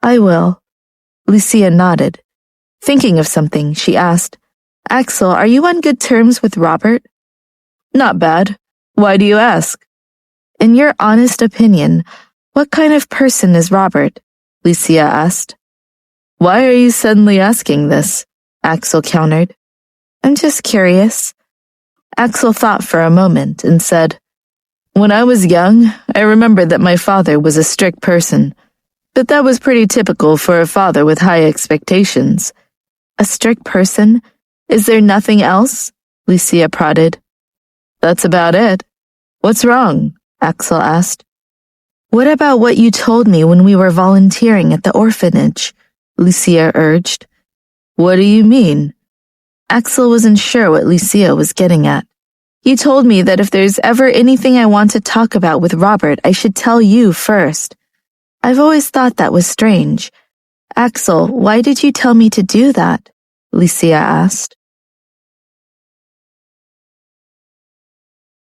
[SPEAKER 1] I will. Lucia nodded. Thinking of something, she asked, Axel, are you on good terms with Robert? Not bad. Why do you ask? In your honest opinion, what kind of person is Robert? Lucia asked. Why are you suddenly asking this? Axel countered. I'm just curious. Axel thought for a moment and said, When I was young, I remember that my father was a strict person, but that was pretty typical for a father with high expectations. A strict person? Is there nothing else? Lucia prodded. That's about it. What's wrong? Axel asked. What about what you told me when we were volunteering at the orphanage? Lucia urged. What do you mean? Axel wasn't sure what Lucia was getting at. You told me that if there's ever anything I want to talk about with Robert, I should tell you first. I've always thought that was strange. Axel, why did you tell me to do that? Lucia asked.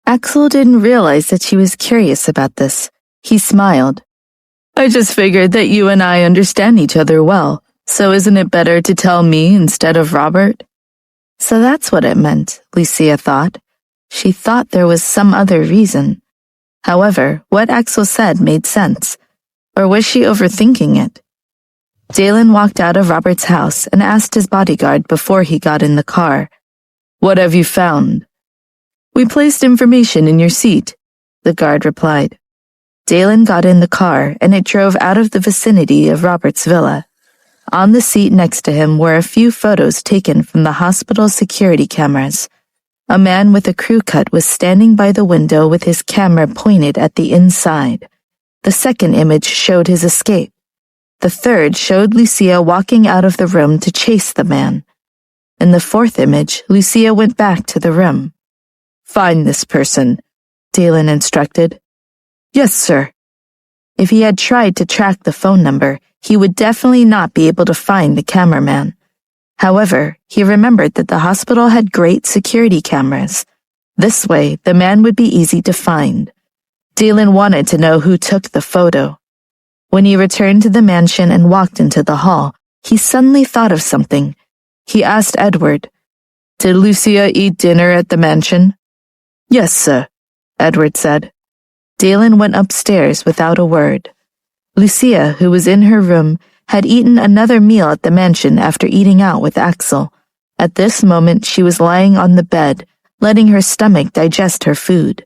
[SPEAKER 1] Axel didn't realize that she was curious about this. He smiled. I just figured that you and I understand each other well, so isn't it better to tell me instead of Robert? So that's what it meant, Lucia thought. She thought there was some other reason. However, what Axel said made sense. Or was she overthinking it? Dalen walked out of Robert's house and asked his bodyguard before he got in the car. What have you found? We placed information in your seat, the guard replied. Dalen got in the car and it drove out of the vicinity of Robert's villa. On the seat next to him were a few photos taken from the hospital security cameras. A man with a crew cut was standing by the window with his camera pointed at the inside. The second image showed his escape. The third showed Lucia walking out of the room to chase the man. In the fourth image, Lucia went back to the room. Find this person, Dalen instructed. Yes, sir. If he had tried to track the phone number, he would definitely not be able to find the cameraman. However, he remembered that the hospital had great security cameras. This way, the man would be easy to find. Dalen wanted to know who took the photo. When he returned to the mansion and walked into the hall, he suddenly thought of something. He asked Edward, Did Lucia eat dinner at the mansion? Yes, sir, Edward said. Dalen went upstairs without a word. Lucia, who was in her room, had eaten another meal at the mansion after eating out with Axel. At this moment, she was lying on the bed, letting her stomach digest her food.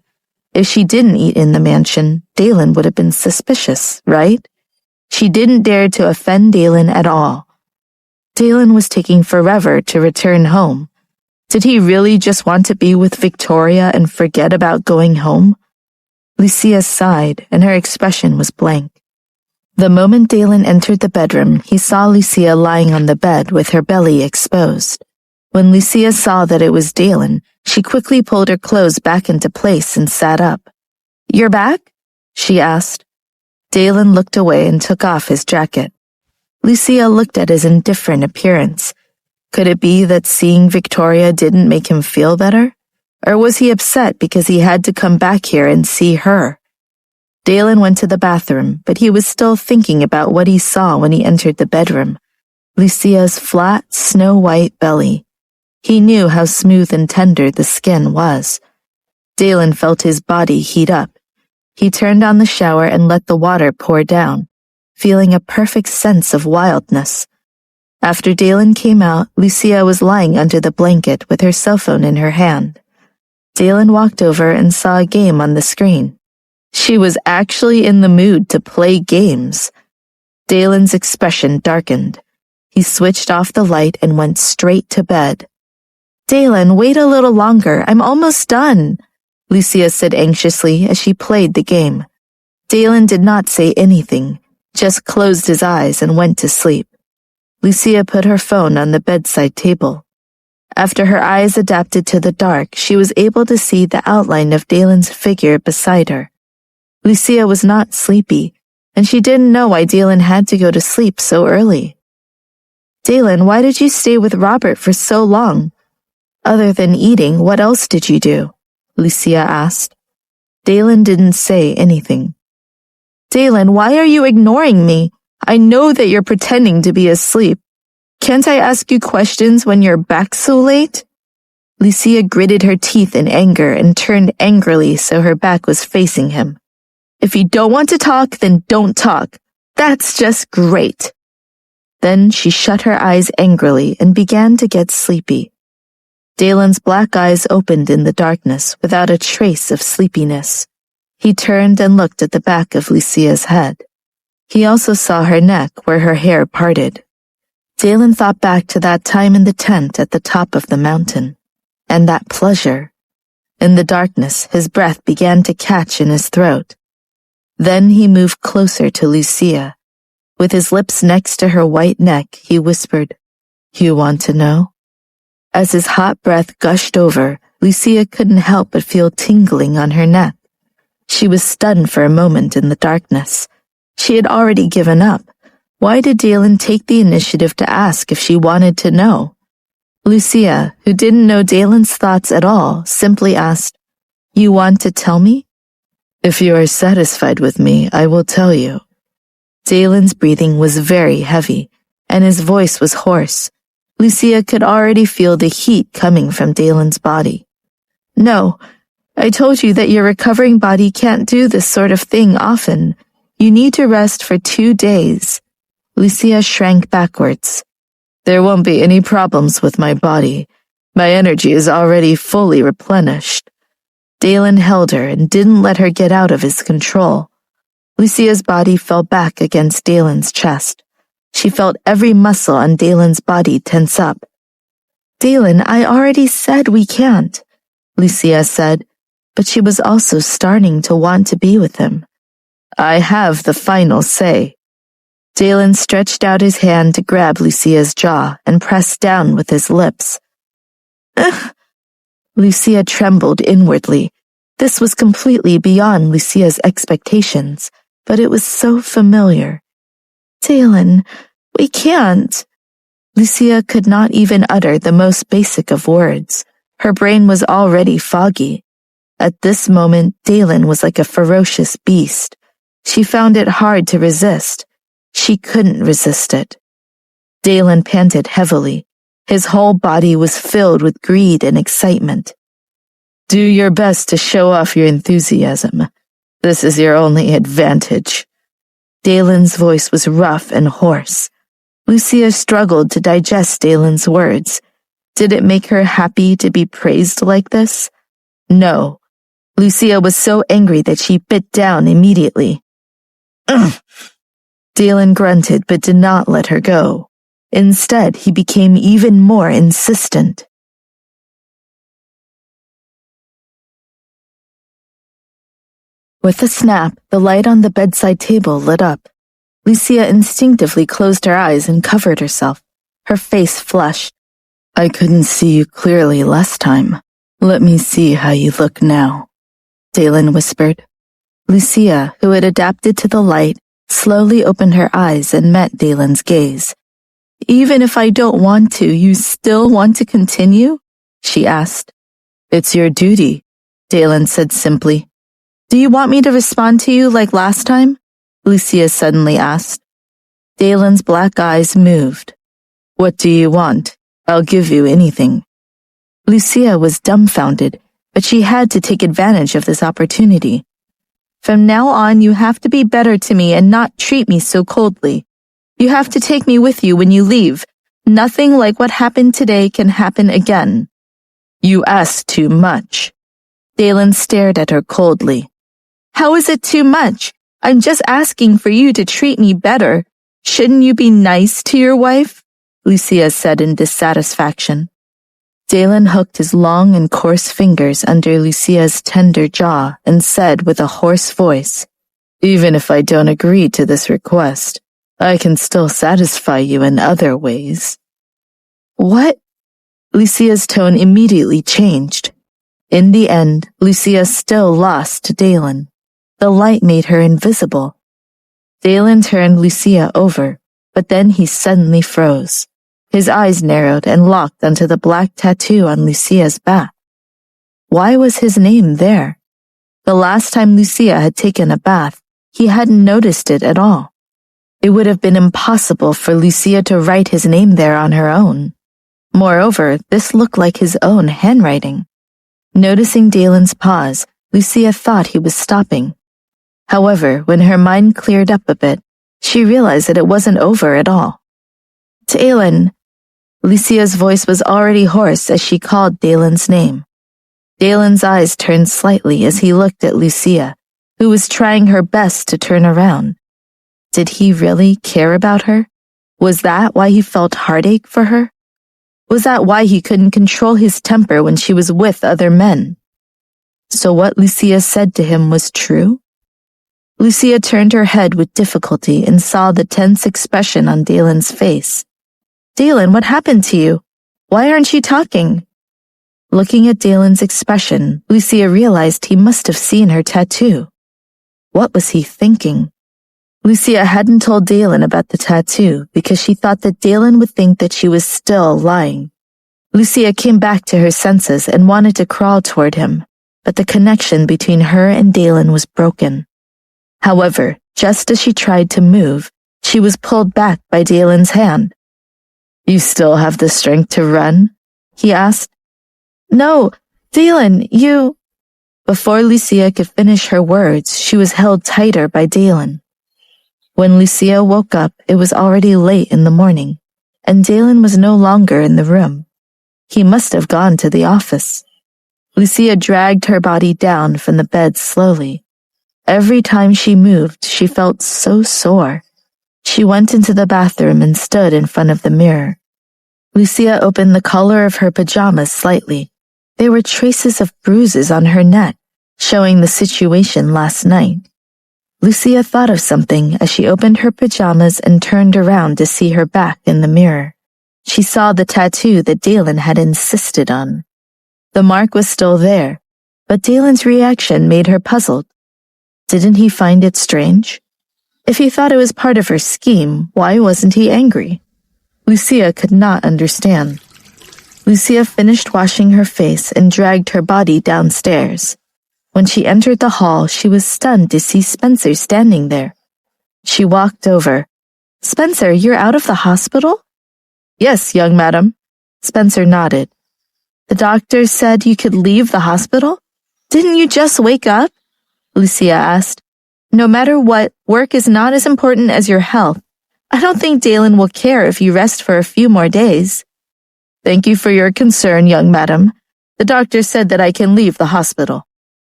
[SPEAKER 1] If she didn't eat in the mansion, Dalen would have been suspicious, right? She didn't dare to offend Dalen at all. Dalen was taking forever to return home. Did he really just want to be with Victoria and forget about going home? Lucia sighed, and her expression was blank. The moment Dalen entered the bedroom, he saw Lucia lying on the bed with her belly exposed. When Lucia saw that it was Dalen, she quickly pulled her clothes back into place and sat up. "You're back?" she asked. Dalen looked away and took off his jacket. Lucia looked at his indifferent appearance. Could it be that seeing Victoria didn't make him feel better? Or was he upset because he had to come back here and see her? Dalen went to the bathroom, but he was still thinking about what he saw when he entered the bedroom. Lucia's flat, snow-white belly. He knew how smooth and tender the skin was. Dalen felt his body heat up. He turned on the shower and let the water pour down, feeling a perfect sense of wildness. After Dalen came out, Lucia was lying under the blanket with her cell phone in her hand. Dalen walked over and saw a game on the screen. She was actually in the mood to play games. Dalen's expression darkened. He switched off the light and went straight to bed. "Dalen, wait a little longer. I'm almost done," Lucia said anxiously as she played the game. Dalen did not say anything, just closed his eyes and went to sleep. Lucia put her phone on the bedside table. After her eyes adapted to the dark, she was able to see the outline of Dalen's figure beside her. Lucia was not sleepy, and she didn't know why Dalen had to go to sleep so early. "Dalen, why did you stay with Robert for so long? Other than eating, what else did you do?" Lucia asked. Dalen didn't say anything. "Dalen, why are you ignoring me? I know that you're pretending to be asleep. Can't I ask you questions when you're back so late?" Lucia gritted her teeth in anger and turned angrily so her back was facing him. "If you don't want to talk, then don't talk. That's just great." Then she shut her eyes angrily and began to get sleepy. Dalen's black eyes opened in the darkness without a trace of sleepiness. He turned and looked at the back of Lucia's head. He also saw her neck where her hair parted. Dalen thought back to that time in the tent at the top of the mountain, and that pleasure. In the darkness, his breath began to catch in his throat. Then he moved closer to Lucia. With his lips next to her white neck, he whispered, "You want to know?" As his hot breath gushed over, Lucia couldn't help but feel tingling on her neck. She was stunned for a moment in the darkness. She had already given up. Why did Dalen take the initiative to ask if she wanted to know? Lucia, who didn't know Dalen's thoughts at all, simply asked, "You want to tell me?" "If you are satisfied with me, I will tell you." Dalen's breathing was very heavy, and his voice was hoarse. Lucia could already feel the heat coming from Dalen's body. "No, I told you that your recovering body can't do this sort of thing often. You need to rest for 2 days. Lucia shrank backwards. "There won't be any problems with my body. My energy is already fully replenished." Dalen held her and didn't let her get out of his control. Lucia's body fell back against Dalen's chest. She felt every muscle on Dalen's body tense up. "Dalen, I already said we can't," Lucia said, but she was also starting to want to be with him. "I have the final say." Dalen stretched out his hand to grab Lucia's jaw and pressed down with his lips. "Ugh!" Lucia trembled inwardly. This was completely beyond Lucia's expectations, but it was so familiar. "Dalen, we can't." Lucia could not even utter the most basic of words. Her brain was already foggy. At this moment, Dalen was like a ferocious beast. She found it hard to resist. She couldn't resist it. Dalen panted heavily. His whole body was filled with greed and excitement. "Do your best to show off your enthusiasm. This is your only advantage." Dalen's voice was rough and hoarse. Lucia struggled to digest Dalen's words. Did it make her happy to be praised like this? No. Lucia was so angry that she bit down immediately. "Ugh!" Dalen grunted but did not let her go. Instead, he became even more insistent. With a snap, the light on the bedside table lit up. Lucia instinctively closed her eyes and covered herself. Her face flushed. I couldn't see you clearly last time. Let me see how you look now, Dalen whispered. Lucia, who had adapted to the light, slowly opened her eyes and met Dalen's gaze. Even if I don't want to, you still want to continue? She asked. It's your duty, Dalen said simply. Do you want me to respond to you like last time? Lucia suddenly asked. Dalen's black eyes moved. What do you want? I'll give you anything. Lucia was dumbfounded, but she had to take advantage of this opportunity. From now on, you have to be better to me and not treat me so coldly. You have to take me with you when you leave. Nothing like what happened today can happen again. You ask too much. Dalen stared at her coldly. How is it too much? I'm just asking for you to treat me better. Shouldn't you be nice to your wife? Lucia said in dissatisfaction. Dalen hooked his long and coarse fingers under Lucia's tender jaw and said with a hoarse voice, Even if I don't agree to this request, I can still satisfy you in other ways. What? Lucia's tone immediately changed. In the end, Lucia still lost to Dalen. The light made her invisible. Dalen turned Lucia over, but then he suddenly froze. His eyes narrowed and locked onto the black tattoo on Lucia's back. Why was his name there? The last time Lucia had taken a bath, he hadn't noticed it at all. It would have been impossible for Lucia to write his name there on her own. Moreover, this looked like his own handwriting. Noticing Dalen's pause, Lucia thought he was stopping. However, when her mind cleared up a bit, she realized that it wasn't over at all. Dalen. Lucia's voice was already hoarse as she called Dalen's name. Dalen's eyes turned slightly as he looked at Lucia, who was trying her best to turn around. Did he really care about her? Was that why he felt heartache for her? Was that why he couldn't control his temper when she was with other men? So what Lucia said to him was true? Lucia turned her head with difficulty and saw the tense expression on Dalen's face. Dalen, what happened to you? Why aren't you talking? Looking at Dalen's expression, Lucia realized he must have seen her tattoo. What was he thinking? Lucia hadn't told Dalen about the tattoo because she thought that Dalen would think that she was still lying. Lucia came back to her senses and wanted to crawl toward him, but the connection between her and Dalen was broken. However, just as she tried to move, she was pulled back by Dalen's hand. You still have the strength to run? He asked. No, Dalen, you... Before Lucia could finish her words, she was held tighter by Dalen. When Lucia woke up, it was already late in the morning, and Dalen was no longer in the room. He must have gone to the office. Lucia dragged her body down from the bed slowly. Every time she moved, she felt so sore. She went into the bathroom and stood in front of the mirror. Lucia opened the collar of her pajamas slightly. There were traces of bruises on her neck, showing the situation last night. Lucia thought of something as she opened her pajamas and turned around to see her back in the mirror. She saw the tattoo that Dalen had insisted on. The mark was still there, but Dalen's reaction made her puzzled. Didn't he find it strange? If he thought it was part of her scheme, why wasn't he angry? Lucia could not understand. Lucia finished washing her face and dragged her body downstairs. When she entered the hall, she was stunned to see Spencer standing there. She walked over. Spencer, you're out of the hospital? Yes, young madam. Spencer nodded. The doctor said you could leave the hospital? Didn't you just wake up? Lucia asked. No matter what, work is not as important as your health. I don't think Dalen will care if you rest for a few more days. Thank you for your concern, young madam. The doctor said that I can leave the hospital,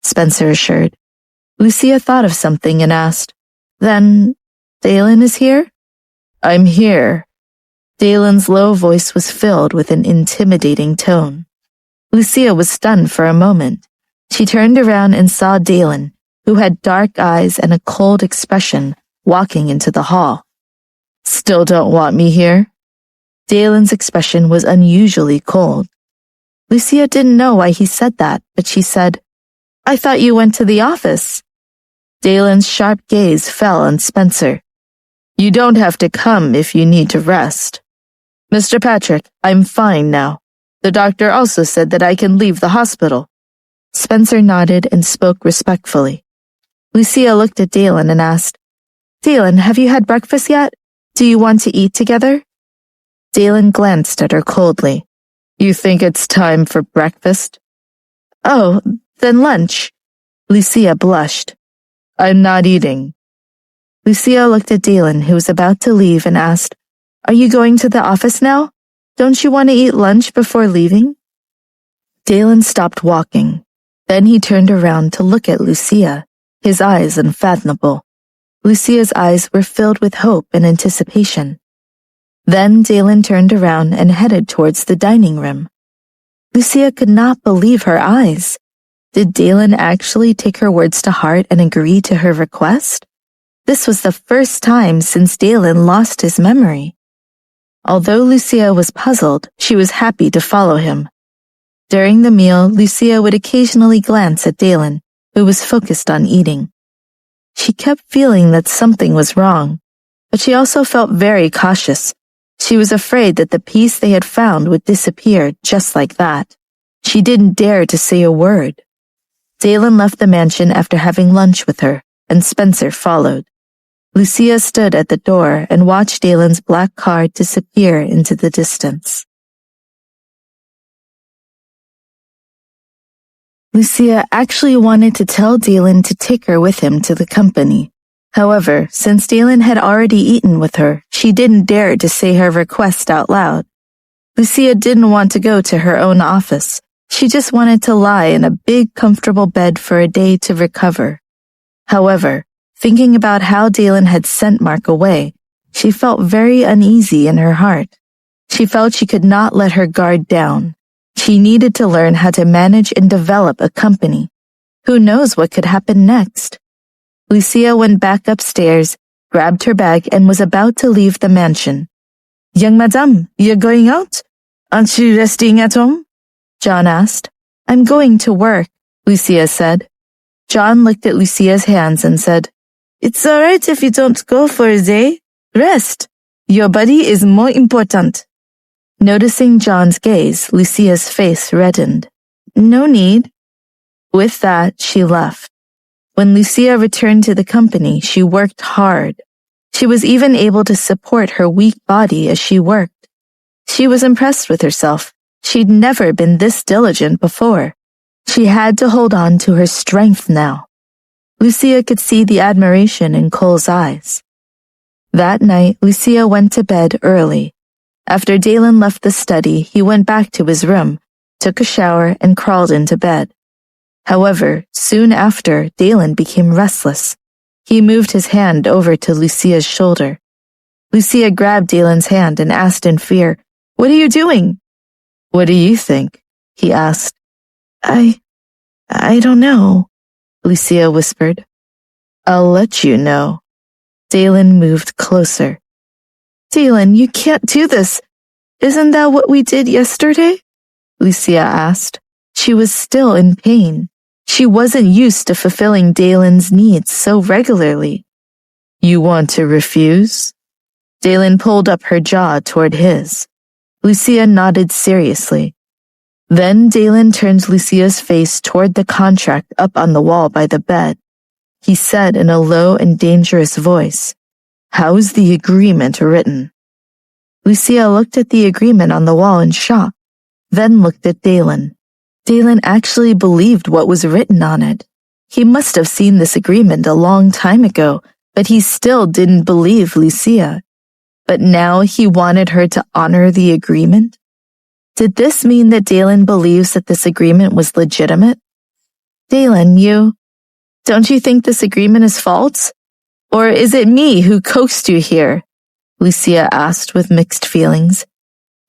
[SPEAKER 1] Spencer assured. Lucia thought of something and asked, Then, Dalen is here? I'm here. Dalen's low voice was filled with an intimidating tone. Lucia was stunned for a moment. She turned around and saw Dalen, who had dark eyes and a cold expression, walking into the hall. Still don't want me here? Dalen's expression was unusually cold. Lucia didn't know why he said that, but she said, I thought you went to the office. Dalen's sharp gaze fell on Spencer. You don't have to come if you need to rest. Mr. Patrick, I'm fine now. The doctor also said that I can leave the hospital. Spencer nodded and spoke respectfully. Lucia looked at Dalen and asked, Dalen, have you had breakfast yet? Do you want to eat together? Dalen glanced at her coldly. You think it's time for breakfast? Oh, then lunch. Lucia blushed. I'm not eating. Lucia looked at Dalen, who was about to leave, and asked, Are you going to the office now? Don't you want to eat lunch before leaving? Dalen stopped walking. Then he turned around to look at Lucia, his eyes unfathomable. Lucia's eyes were filled with hope and anticipation. Then Dalen turned around and headed towards the dining room. Lucia could not believe her eyes. Did Dalen actually take her words to heart and agree to her request? This was the first time since Dalen lost his memory. Although Lucia was puzzled, she was happy to follow him. During the meal, Lucia would occasionally glance at Dalen, who was focused on eating. She kept feeling that something was wrong, but she also felt very cautious. She was afraid that the peace they had found would disappear just like that. She didn't dare to say a word. Dalen left the mansion after having lunch with her, and Spencer followed. Lucia stood at the door and watched Dalen's black car disappear into the distance. Lucia actually wanted to tell Dalen to take her with him to the company. However, since Dalen had already eaten with her, she didn't dare to say her request out loud. Lucia didn't want to go to her own office. She just wanted to lie in a big, comfortable bed for a day to recover. However, thinking about how Dalen had sent Mark away, she felt very uneasy in her heart. She felt she could not let her guard down. She needed to learn how to manage and develop a company. Who knows what could happen next? Lucia went back upstairs, grabbed her bag, and was about to leave the mansion. Young madame, you're going out? Aren't you resting at home? John asked. I'm going to work, Lucia said. John looked at Lucia's hands and said, It's all right if you don't go for a day. Rest. Your body is more important. Noticing John's gaze, Lucia's face reddened. No need. With that, she left. When Lucia returned to the company, she worked hard. She was even able to support her weak body as she worked. She was impressed with herself. She'd never been this diligent before. She had to hold on to her strength now. Lucia could see the admiration in Cole's eyes. That night, Lucia went to bed early. After Dalen left the study, he went back to his room, took a shower, and crawled into bed. However, soon after, Dalen became restless. He moved his hand over to Lucia's shoulder. Lucia grabbed Dalen's hand and asked in fear, What are you doing? What do you think? He asked. I don't know, Lucia whispered. I'll let you know. Dalen moved closer. Dalen, you can't do this. Isn't that what we did yesterday? Lucia asked. She was still in pain. She wasn't used to fulfilling Dalen's needs so regularly. You want to refuse? Dalen pulled up her jaw toward his. Lucia nodded seriously. Then Dalen turned Lucia's face toward the contract up on the wall by the bed. He said in a low and dangerous voice, How's the agreement written? Lucia looked at the agreement on the wall in shock, then looked at Dalen. Dalen actually believed what was written on it. He must have seen this agreement a long time ago, but he still didn't believe Lucia. But now he wanted her to honor the agreement? Did this mean that Dalen believes that this agreement was legitimate? Dalen, don't you think this agreement is false? Or is it me who coaxed you here? Lucia asked with mixed feelings.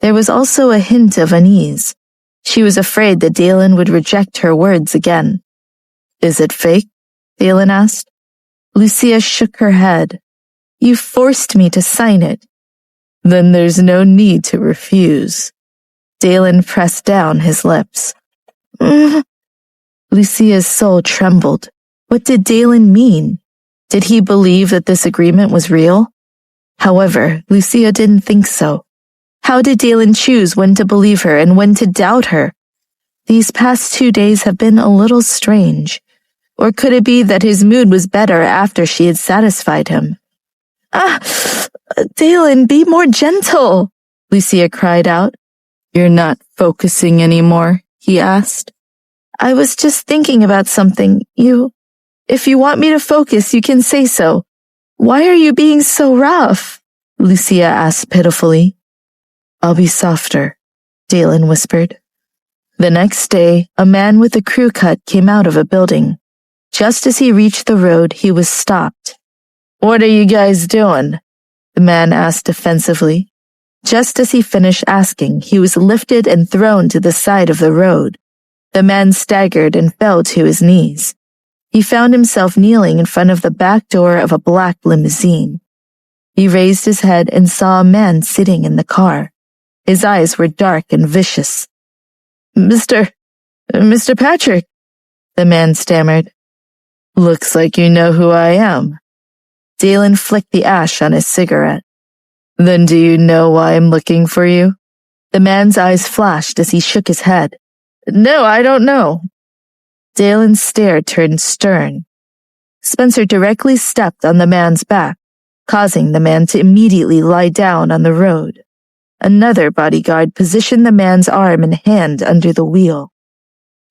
[SPEAKER 1] There was also a hint of unease. She was afraid that Dalen would reject her words again. Is it fake? Dalen asked. Lucia shook her head. You forced me to sign it." "Then there's no need to refuse." Dalen pressed down his lips. Lucia's soul trembled. What did Dalen mean? Did he believe that this agreement was real? However, Lucia didn't think so. How did Dalen choose when to believe her and when to doubt her? These past 2 days have been a little strange. Or could it be that his mood was better after she had satisfied him? Dalen, be more gentle," Lucia cried out. "You're not focusing anymore?" he asked. "I was just thinking about something. If you want me to focus, you can say so. Why are you being so rough?" Lucia asked pitifully. "I'll be softer," Dalen whispered. The next day, a man with a crew cut came out of a building. Just as he reached the road, he was stopped. "What are you guys doing?" the man asked defensively. Just as he finished asking, he was lifted and thrown to the side of the road. The man staggered and fell to his knees. He found himself kneeling in front of the back door of a black limousine. He raised his head and saw a man sitting in the car. His eyes were dark and vicious. Mr. Patrick," the man stammered. "Looks like you know who I am." Dalen flicked the ash on his cigarette. "Then do you know why I'm looking for you?" The man's eyes flashed as he shook his head. "No, I don't know." Dalen's stare turned stern. Spencer directly stepped on the man's back, causing the man to immediately lie down on the road. Another bodyguard positioned the man's arm and hand under the wheel.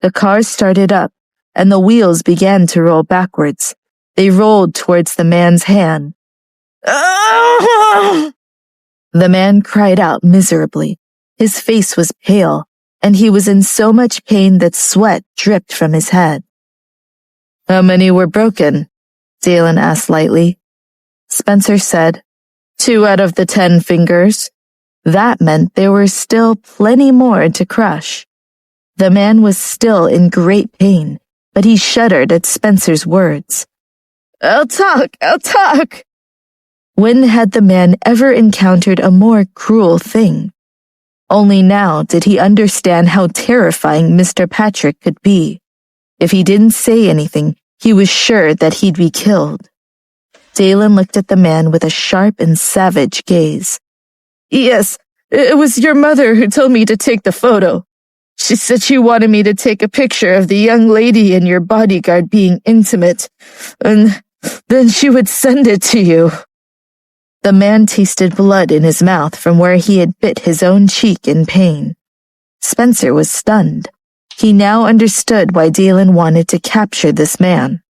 [SPEAKER 1] The car started up, and the wheels began to roll backwards. They rolled towards the man's hand. "Ah!" The man cried out miserably. His face was pale, and he was in so much pain that sweat dripped from his head. "How many were broken?" Dalen asked lightly. Spencer said, 2 out of the 10 fingers. That meant there were still plenty more to crush. The man was still in great pain, but he shuddered at Spencer's words. I'll talk. When had the man ever encountered a more cruel thing? Only now did he understand how terrifying Mr. Patrick could be. If he didn't say anything, he was sure that he'd be killed. Dalen looked at the man with a sharp and savage gaze. Yes, it was your mother who told me to take the photo. She said she wanted me to take a picture of the young lady and your bodyguard being intimate, and then she would send it to you. The man tasted blood in his mouth from where he had bit his own cheek in pain. Spencer was stunned. He now understood why Dalen wanted to capture this man.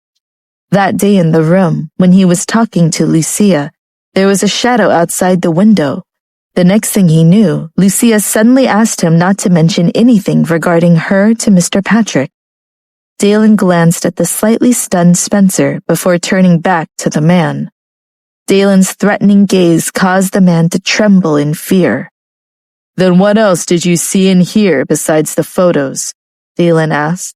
[SPEAKER 1] That day in the room, when he was talking to Lucia, there was a shadow outside the window. The next thing he knew, Lucia suddenly asked him not to mention anything regarding her to Mr. Patrick. Dalen glanced at the slightly stunned Spencer before turning back to the man. Dalen's threatening gaze caused the man to tremble in fear. Then what else did you see and hear besides the photos? Dalen asked.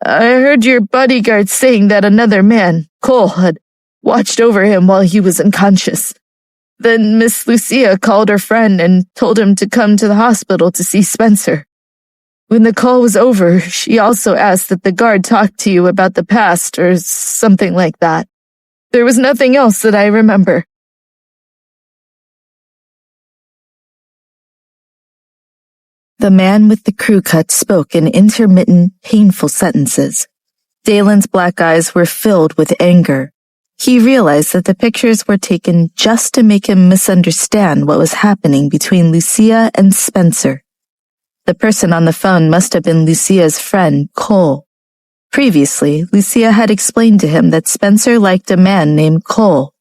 [SPEAKER 1] I heard your bodyguard saying that another man, Cole, had watched over him while he was unconscious. Then Miss Lucia called her friend and told him to come to the hospital to see Spencer. When the call was over, she also asked that the guard talk to you about the past or something like that. There was nothing else that I remember. The man with the crew cut spoke in intermittent, painful sentences. Dalen's black eyes were filled with anger. He realized that the pictures were taken just to make him misunderstand what was happening between Lucia and Spencer. The person on the phone must have been Lucia's friend, Cole. Previously, Lucia had explained to him that Spencer liked a man named Cole.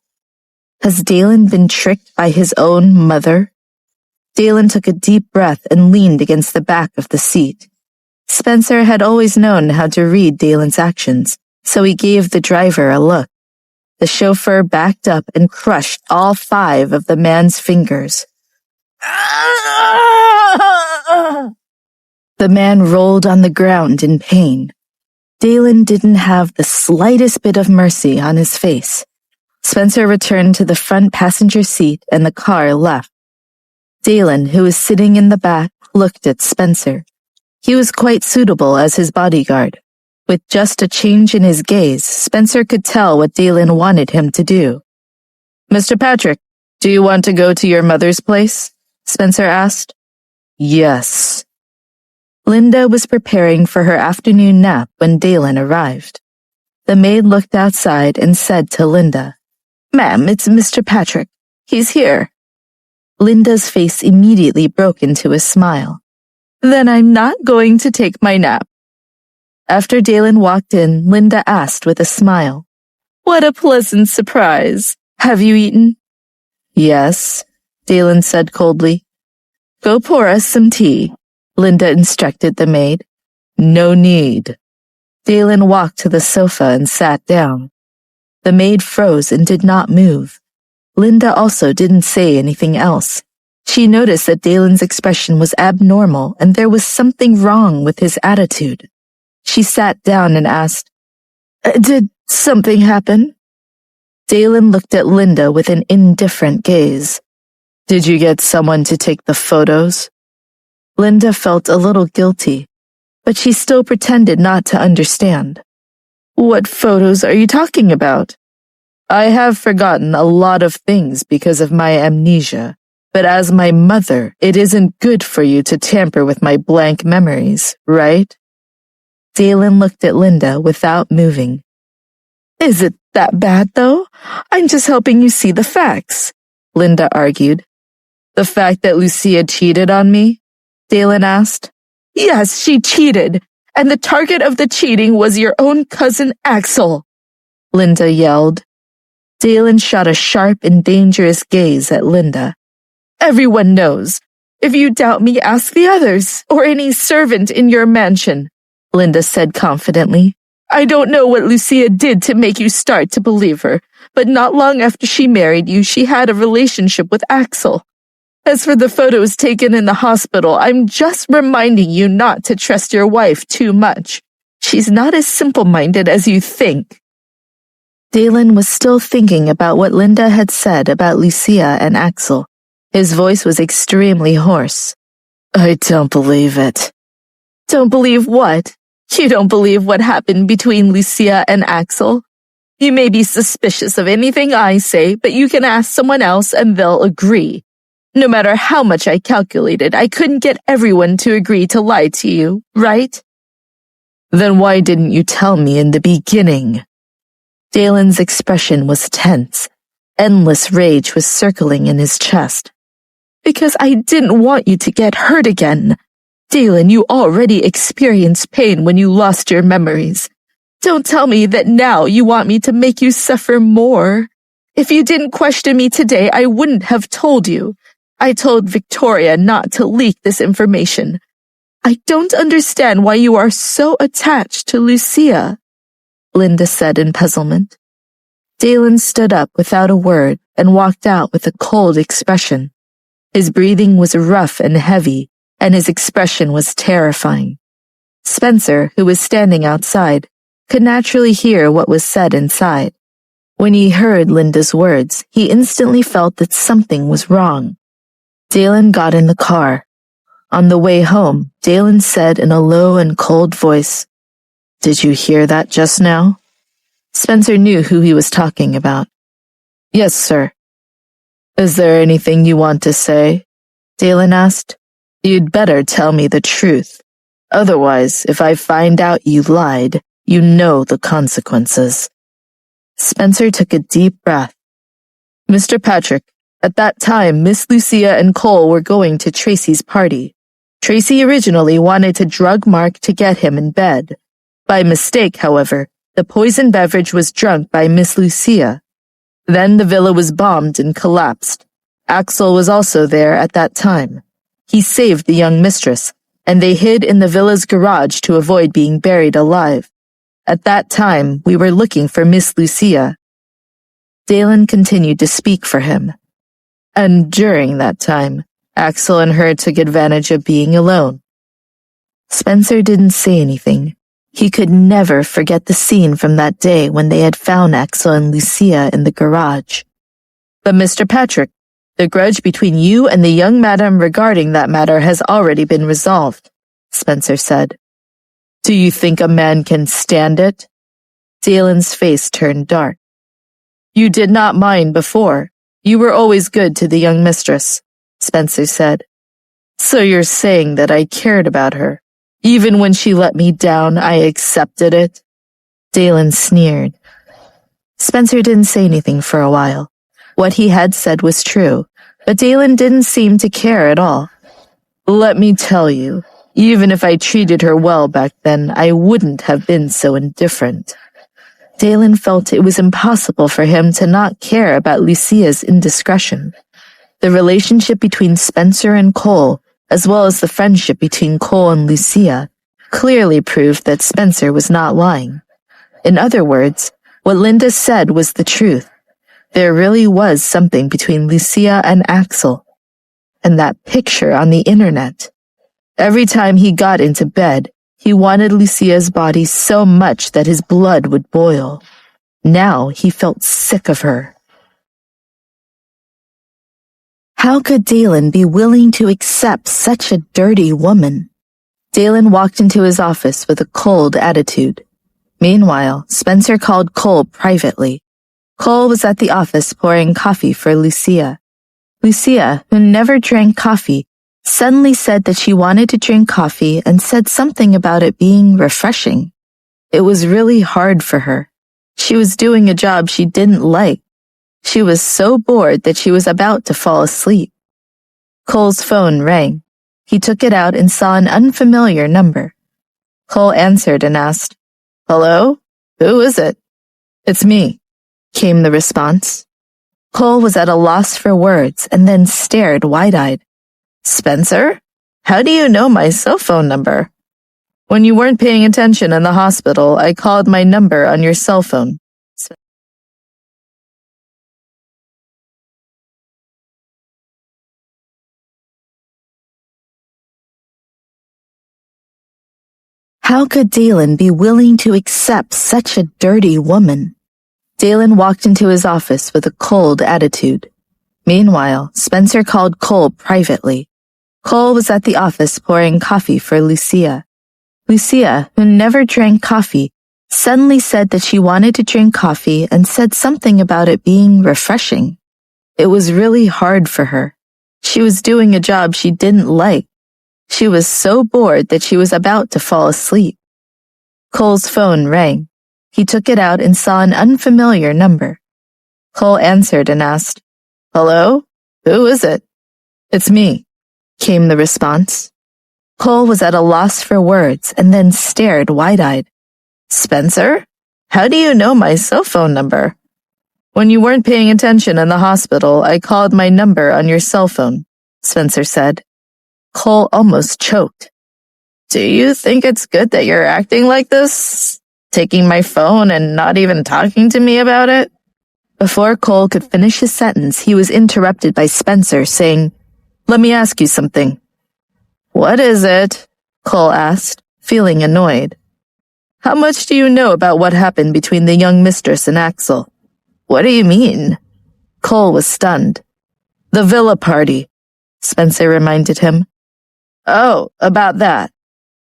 [SPEAKER 1] Has Dalen been tricked by his own mother? Dalen took a deep breath and leaned against the back of the seat. Spencer had always known how to read Dalen's actions, so he gave the driver a look. The chauffeur backed up and crushed all 5 of the man's fingers. The man rolled on the ground in pain. Dalen didn't have the slightest bit of mercy on his face. Spencer returned to the front passenger seat and the car left. Dalen, who was sitting in the back, looked at Spencer. He was quite suitable as his bodyguard. With just a change in his gaze, Spencer could tell what Dalen wanted him to do. "Mr. Patrick, do you want to go to your mother's place?" Spencer asked. "Yes." Linda was preparing for her afternoon nap when Dalen arrived. The maid looked outside and said to Linda, "Ma'am, it's Mr. Patrick. He's here." Linda's face immediately broke into a smile. "Then I'm not going to take my nap." After Dalen walked in, Linda asked with a smile, "What a pleasant surprise. Have you eaten?" "Yes," Dalen said coldly. "Go pour us some tea," Linda instructed the maid. "No need." Dalen walked to the sofa and sat down. The maid froze and did not move. Linda also didn't say anything else. She noticed that Dalen's expression was abnormal and there was something wrong with his attitude. She sat down and asked, "Did something happen?" Dalen looked at Linda with an indifferent gaze. "Did you get someone to take the photos?" Linda felt a little guilty, but she still pretended not to understand. "What photos are you talking about?" "I have forgotten a lot of things because of my amnesia, but as my mother, it isn't good for you to tamper with my blank memories, right?" Dalen looked at Linda without moving. "Is it that bad, though? I'm just helping you see the facts," Linda argued. "The fact that Lucia cheated on me?" Dalen asked. "Yes, she cheated, and the target of the cheating was your own cousin Axel," Linda yelled. Dalen shot a sharp and dangerous gaze at Linda. "Everyone knows. If you doubt me, ask the others, or any servant in your mansion," Linda said confidently. "I don't know what Lucia did to make you start to believe her, but not long after she married you, she had a relationship with Axel. As for the photos taken in the hospital, I'm just reminding you not to trust your wife too much. She's not as simple-minded as you think." Dalen was still thinking about what Linda had said about Lucia and Axel. His voice was extremely hoarse. "I don't believe it." "Don't believe what? You don't believe what happened between Lucia and Axel? You may be suspicious of anything I say, but you can ask someone else and they'll agree. No matter how much I calculated, I couldn't get everyone to agree to lie to you, right?" "Then why didn't you tell me in the beginning?" Dalen's expression was tense. Endless rage was circling in his chest. "Because I didn't want you to get hurt again. Dalen, you already experienced pain when you lost your memories. Don't tell me that now you want me to make you suffer more. If you didn't question me today, I wouldn't have told you. I told Victoria not to leak this information. I don't understand why you are so attached to Lucia," Linda said in puzzlement. Dalen stood up without a word and walked out with a cold expression. His breathing was rough and heavy, and his expression was terrifying. Spencer, who was standing outside, could naturally hear what was said inside. When he heard Linda's words, he instantly felt that something was wrong. Dalen got in the car. On the way home, Dalen said in a low and cold voice, "Did you hear that just now?" Spencer knew who he was talking about. "Yes, sir." "Is there anything you want to say?" Dalen asked. "You'd better tell me the truth. Otherwise, if I find out you lied, you know the consequences." Spencer took a deep breath. "Mr. Patrick, at that time, Miss Lucia and Cole were going to Tracy's party. Tracy originally wanted to drug Mark to get him in bed. By mistake, however, the poison beverage was drunk by Miss Lucia. Then the villa was bombed and collapsed. Axel was also there at that time. He saved the young mistress, and they hid in the villa's garage to avoid being buried alive. At that time, we were looking for Miss Lucia." Dalen continued to speak for him. "And during that time, Axel and her took advantage of being alone." Spencer didn't say anything. He could never forget the scene from that day when they had found Axel and Lucia in the garage. But Mr. Patrick, the grudge between you and the young madam regarding that matter has already been resolved, Spencer said. Do you think a man can stand it? Dalen's face turned dark. You did not mind before. You were always good to the young mistress, Spencer said. So you're saying that I cared about her. Even when she let me down, I accepted it? Dalen sneered. Spencer didn't say anything for a while. What he had said was true, but Dalen didn't seem to care at all. Let me tell you, even if I treated her well back then, I wouldn't have been so indifferent. Dalen felt it was impossible for him to not care about Lucia's indiscretion. The relationship between Spencer and Cole, as well as the friendship between Cole and Lucia, clearly proved that Spencer was not lying. In other words, what Linda said was the truth. There really was something between Lucia and Axel. And that picture on the internet. Every time he got into bed, he wanted Lucia's body so much that his blood would boil. Now he felt sick of her. How could Dalen be willing to accept such a dirty woman? Dalen walked into his office with a cold attitude. Meanwhile, Spencer called Cole privately. Cole was at the office pouring coffee for Lucia. Lucia, who never drank coffee, suddenly said that she wanted to drink coffee and said something about it being refreshing. It was really hard for her. She was doing a job she didn't like. She was so bored that she was about to fall asleep. Cole's phone rang. He took it out and saw an unfamiliar number. Cole answered and asked, Hello? Who is it? It's me, came the response. Cole was at a loss for words and then stared wide-eyed. Spencer? How do you know my cell phone number? When you weren't paying attention in the hospital, I called my number on your cell phone. How could Dalen be willing to accept such a dirty woman? Dalen walked into his office with a cold attitude. Meanwhile, Spencer called Cole privately. Cole was at the office pouring coffee for Lucia. Lucia, who never drank coffee, suddenly said that she wanted to drink coffee and said something about it being refreshing. It was really hard for her. She was doing a job she didn't like. She was so bored that she was about to fall asleep. Cole's phone rang. He took it out and saw an unfamiliar number. Cole answered and asked, Hello? Who is it? It's me, came the response. Cole was at a loss for words and then stared wide-eyed. Spencer? How do you know my cell phone number? When you weren't paying attention in the hospital, I called my number on your cell phone, Spencer said. Cole almost choked. Do you think it's good that you're acting like this? Taking my phone and not even talking to me about it? Before Cole could finish his sentence, he was interrupted by Spencer saying, Let me ask you something. What is it? Cole asked, feeling annoyed. How much do you know about what happened between the young mistress and Axel? What do you mean? Cole was stunned. The villa party, Spencer reminded him. Oh, about that.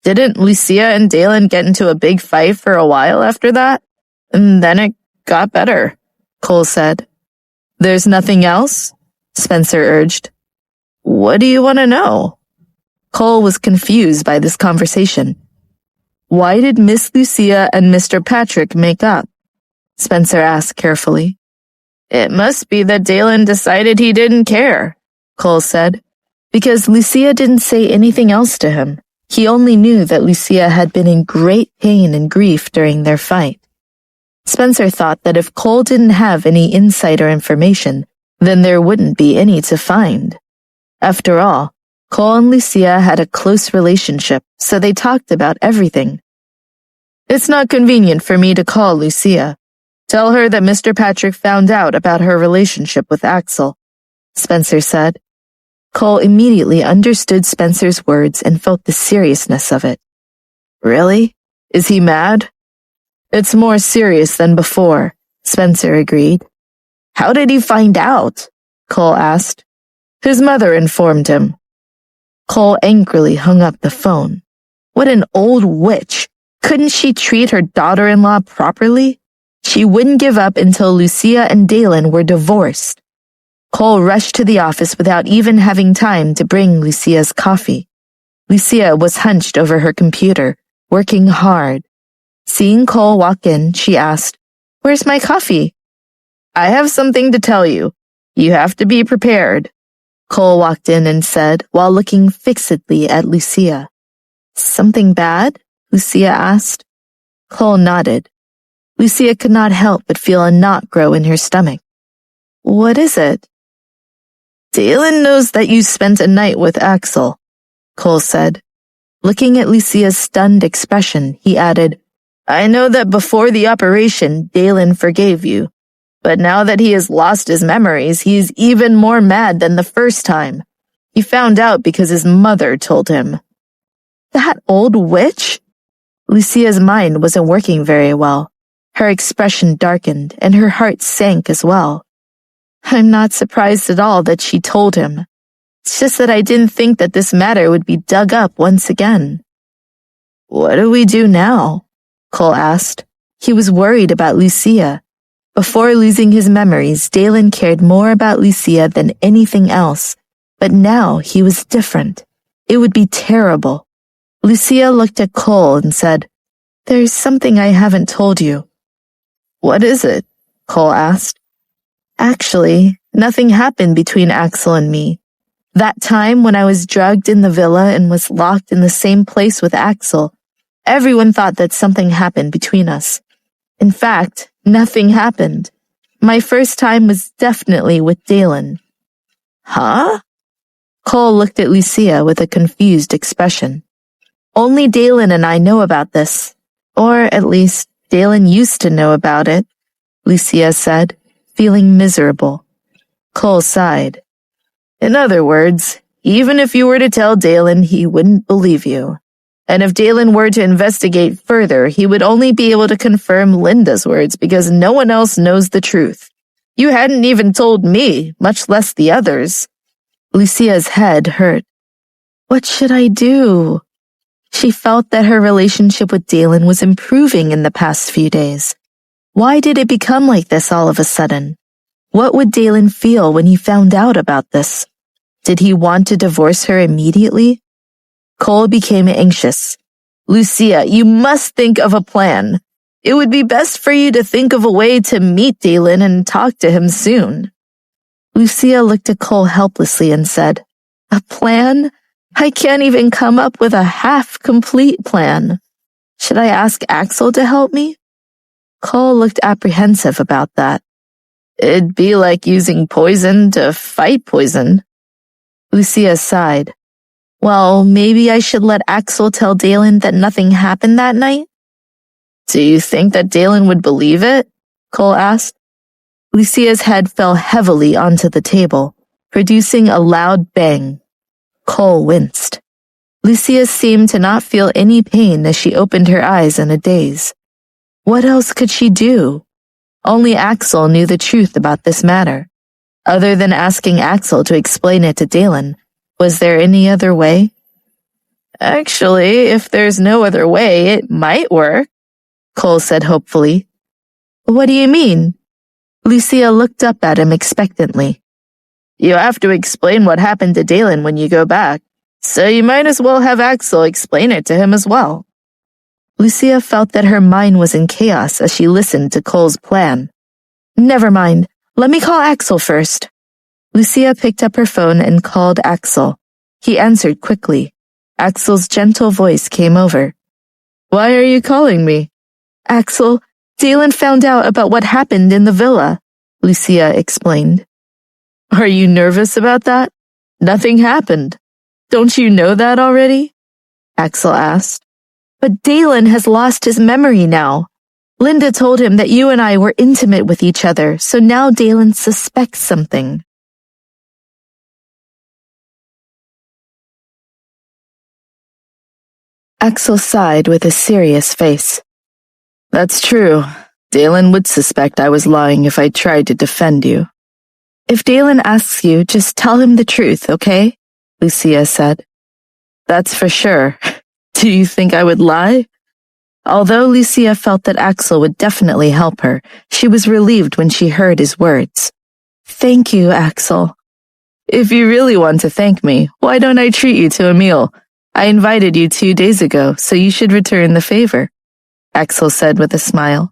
[SPEAKER 1] Didn't Lucia and Dalen get into a big fight for a while after that? And then it got better, Cole said. There's nothing else? Spencer urged. What do you want to know? Cole was confused by this conversation. Why did Miss Lucia and Mr. Patrick make up? Spencer asked carefully. It must be that Dalen decided he didn't care, Cole said, because Lucia didn't say anything else to him. He only knew that Lucia had been in great pain and grief during their fight. Spencer thought that if Cole didn't have any insider information, then there wouldn't be any to find. After all, Cole and Lucia had a close relationship, so they talked about everything. It's not convenient for me to call Lucia. Tell her that Mr. Patrick found out about her relationship with Axel, Spencer said. Cole immediately understood Spencer's words and felt the seriousness of it. Really? Is he mad? It's more serious than before, Spencer agreed. How did he find out? Cole asked. His mother informed him. Cole angrily hung up the phone. What an old witch! Couldn't she treat her daughter-in-law properly? She wouldn't give up until Lucia and Dalen were divorced. Cole rushed to the office without even having time to bring Lucia's coffee. Lucia was hunched over her computer, working hard. Seeing Cole walk in, she asked, Where's my coffee? I have something to tell you. You have to be prepared, Cole walked in and said while looking fixedly at Lucia. Something bad? Lucia asked. Cole nodded. Lucia could not help but feel a knot grow in her stomach. What is it? Dalen knows that you spent a night with Axel, Cole said. Looking at Lucia's stunned expression, he added, I know that before the operation, Dalen forgave you. But now that he has lost his memories, he is even more mad than the first time. He found out because his mother told him. That old witch? Lucia's mind wasn't working very well. Her expression darkened, and her heart sank as well. I'm not surprised at all that she told him. It's just that I didn't think that this matter would be dug up once again. What do we do now? Cole asked. He was worried about Lucia. Before losing his memories, Dalen cared more about Lucia than anything else. But now he was different. It would be terrible. Lucia looked at Cole and said, There's something I haven't told you. What is it? Cole asked. Actually, nothing happened between Axel and me. That time when I was drugged in the villa and was locked in the same place with Axel, everyone thought that something happened between us. In fact, nothing happened. My first time was definitely with Dalen. Huh? Cole looked at Lucia with a confused expression. Only Dalen and I know about this. Or at least, Dalen used to know about it, Lucia said, feeling miserable. Cole sighed. In other words, even if you were to tell Dalen, he wouldn't believe you. And if Dalen were to investigate further, he would only be able to confirm Linda's words because no one else knows the truth. You hadn't even told me, much less the others. Lucia's head hurt. What should I do? She felt that her relationship with Dalen was improving in the past few days. Why did it become like this all of a sudden? What would Dalen feel when he found out about this? Did he want to divorce her immediately? Cole became anxious. Lucia, you must think of a plan. It would be best for you to think of a way to meet Dalen and talk to him soon. Lucia looked at Cole helplessly and said, A plan? I can't even come up with a half-complete plan. Should I ask Axel to help me? Cole looked apprehensive about that. It'd be like using poison to fight poison. Lucia sighed. Well, maybe I should let Axel tell Dalen that nothing happened that night? Do you think that Dalen would believe it? Cole asked. Lucia's head fell heavily onto the table, producing a loud bang. Cole winced. Lucia seemed to not feel any pain as she opened her eyes in a daze. What else could she do? Only Axel knew the truth about this matter. Other than asking Axel to explain it to Dalen, was there any other way? Actually, if there's no other way, it might work, Cole said hopefully. What do you mean? Lucia looked up at him expectantly. You have to explain what happened to Dalen when you go back, so you might as well have Axel explain it to him as well. Lucia felt that her mind was in chaos as she listened to Cole's plan. Never mind, let me call Axel first. Lucia picked up her phone and called Axel. He answered quickly. Axel's gentle voice came over. Why are you calling me? Axel, Dalen found out about what happened in the villa, Lucia explained. Are you nervous about that? Nothing happened. Don't you know that already? Axel asked. But Dalen has lost his memory now. Linda told him that you and I were intimate with each other, so now Dalen suspects something. Axel sighed with a serious face. That's true. Dalen would suspect I was lying if I tried to defend you. If Dalen asks you, just tell him the truth, okay? Lucia said. That's for sure. Do you think I would lie? Although Lucia felt that Axel would definitely help her, she was relieved when she heard his words. Thank you, Axel. If you really want to thank me, why don't I treat you to a meal? I invited you 2 days ago, so you should return the favor, Axel said with a smile.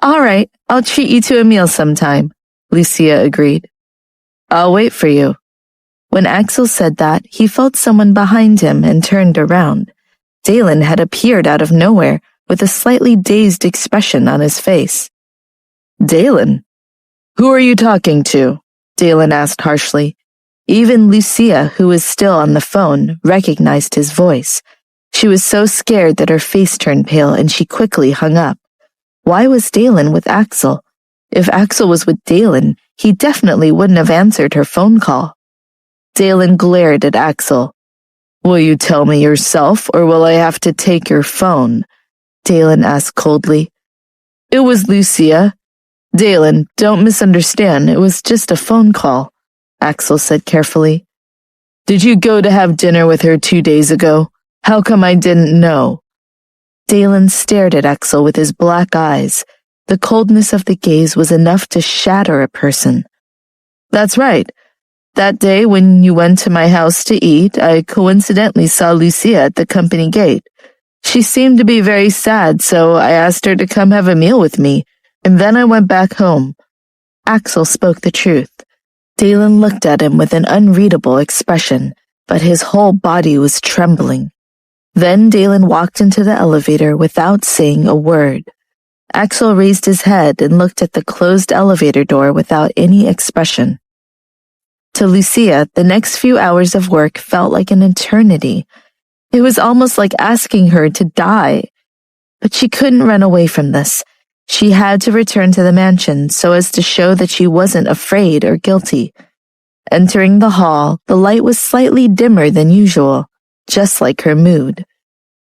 [SPEAKER 1] All right, I'll treat you to a meal sometime, Lucia agreed. I'll wait for you. When Axel said that, he felt someone behind him and turned around. Dalen had appeared out of nowhere with a slightly dazed expression on his face. Dalen? Who are you talking to? Dalen asked harshly. Even Lucia, who was still on the phone, recognized his voice. She was so scared that her face turned pale and she quickly hung up. Why was Dalen with Axel? If Axel was with Dalen, he definitely wouldn't have answered her phone call. Dalen glared at Axel. Will you tell me yourself, or will I have to take your phone? Dalen asked coldly. It was Lucia. Dalen, don't misunderstand. It was just a phone call, Axel said carefully. Did you go to have dinner with her 2 days ago? How come I didn't know? Dalen stared at Axel with his black eyes. The coldness of the gaze was enough to shatter a person. That's right. That day when you went to my house to eat, I coincidentally saw Lucia at the company gate. She seemed to be very sad, so I asked her to come have a meal with me, and then I went back home. Axel spoke the truth. Dalen looked at him with an unreadable expression, but his whole body was trembling. Then Dalen walked into the elevator without saying a word. Axel raised his head and looked at the closed elevator door without any expression. To Lucia, the next few hours of work felt like an eternity. It was almost like asking her to die. But she couldn't run away from this. She had to return to the mansion so as to show that she wasn't afraid or guilty. Entering the hall, the light was slightly dimmer than usual, just like her mood.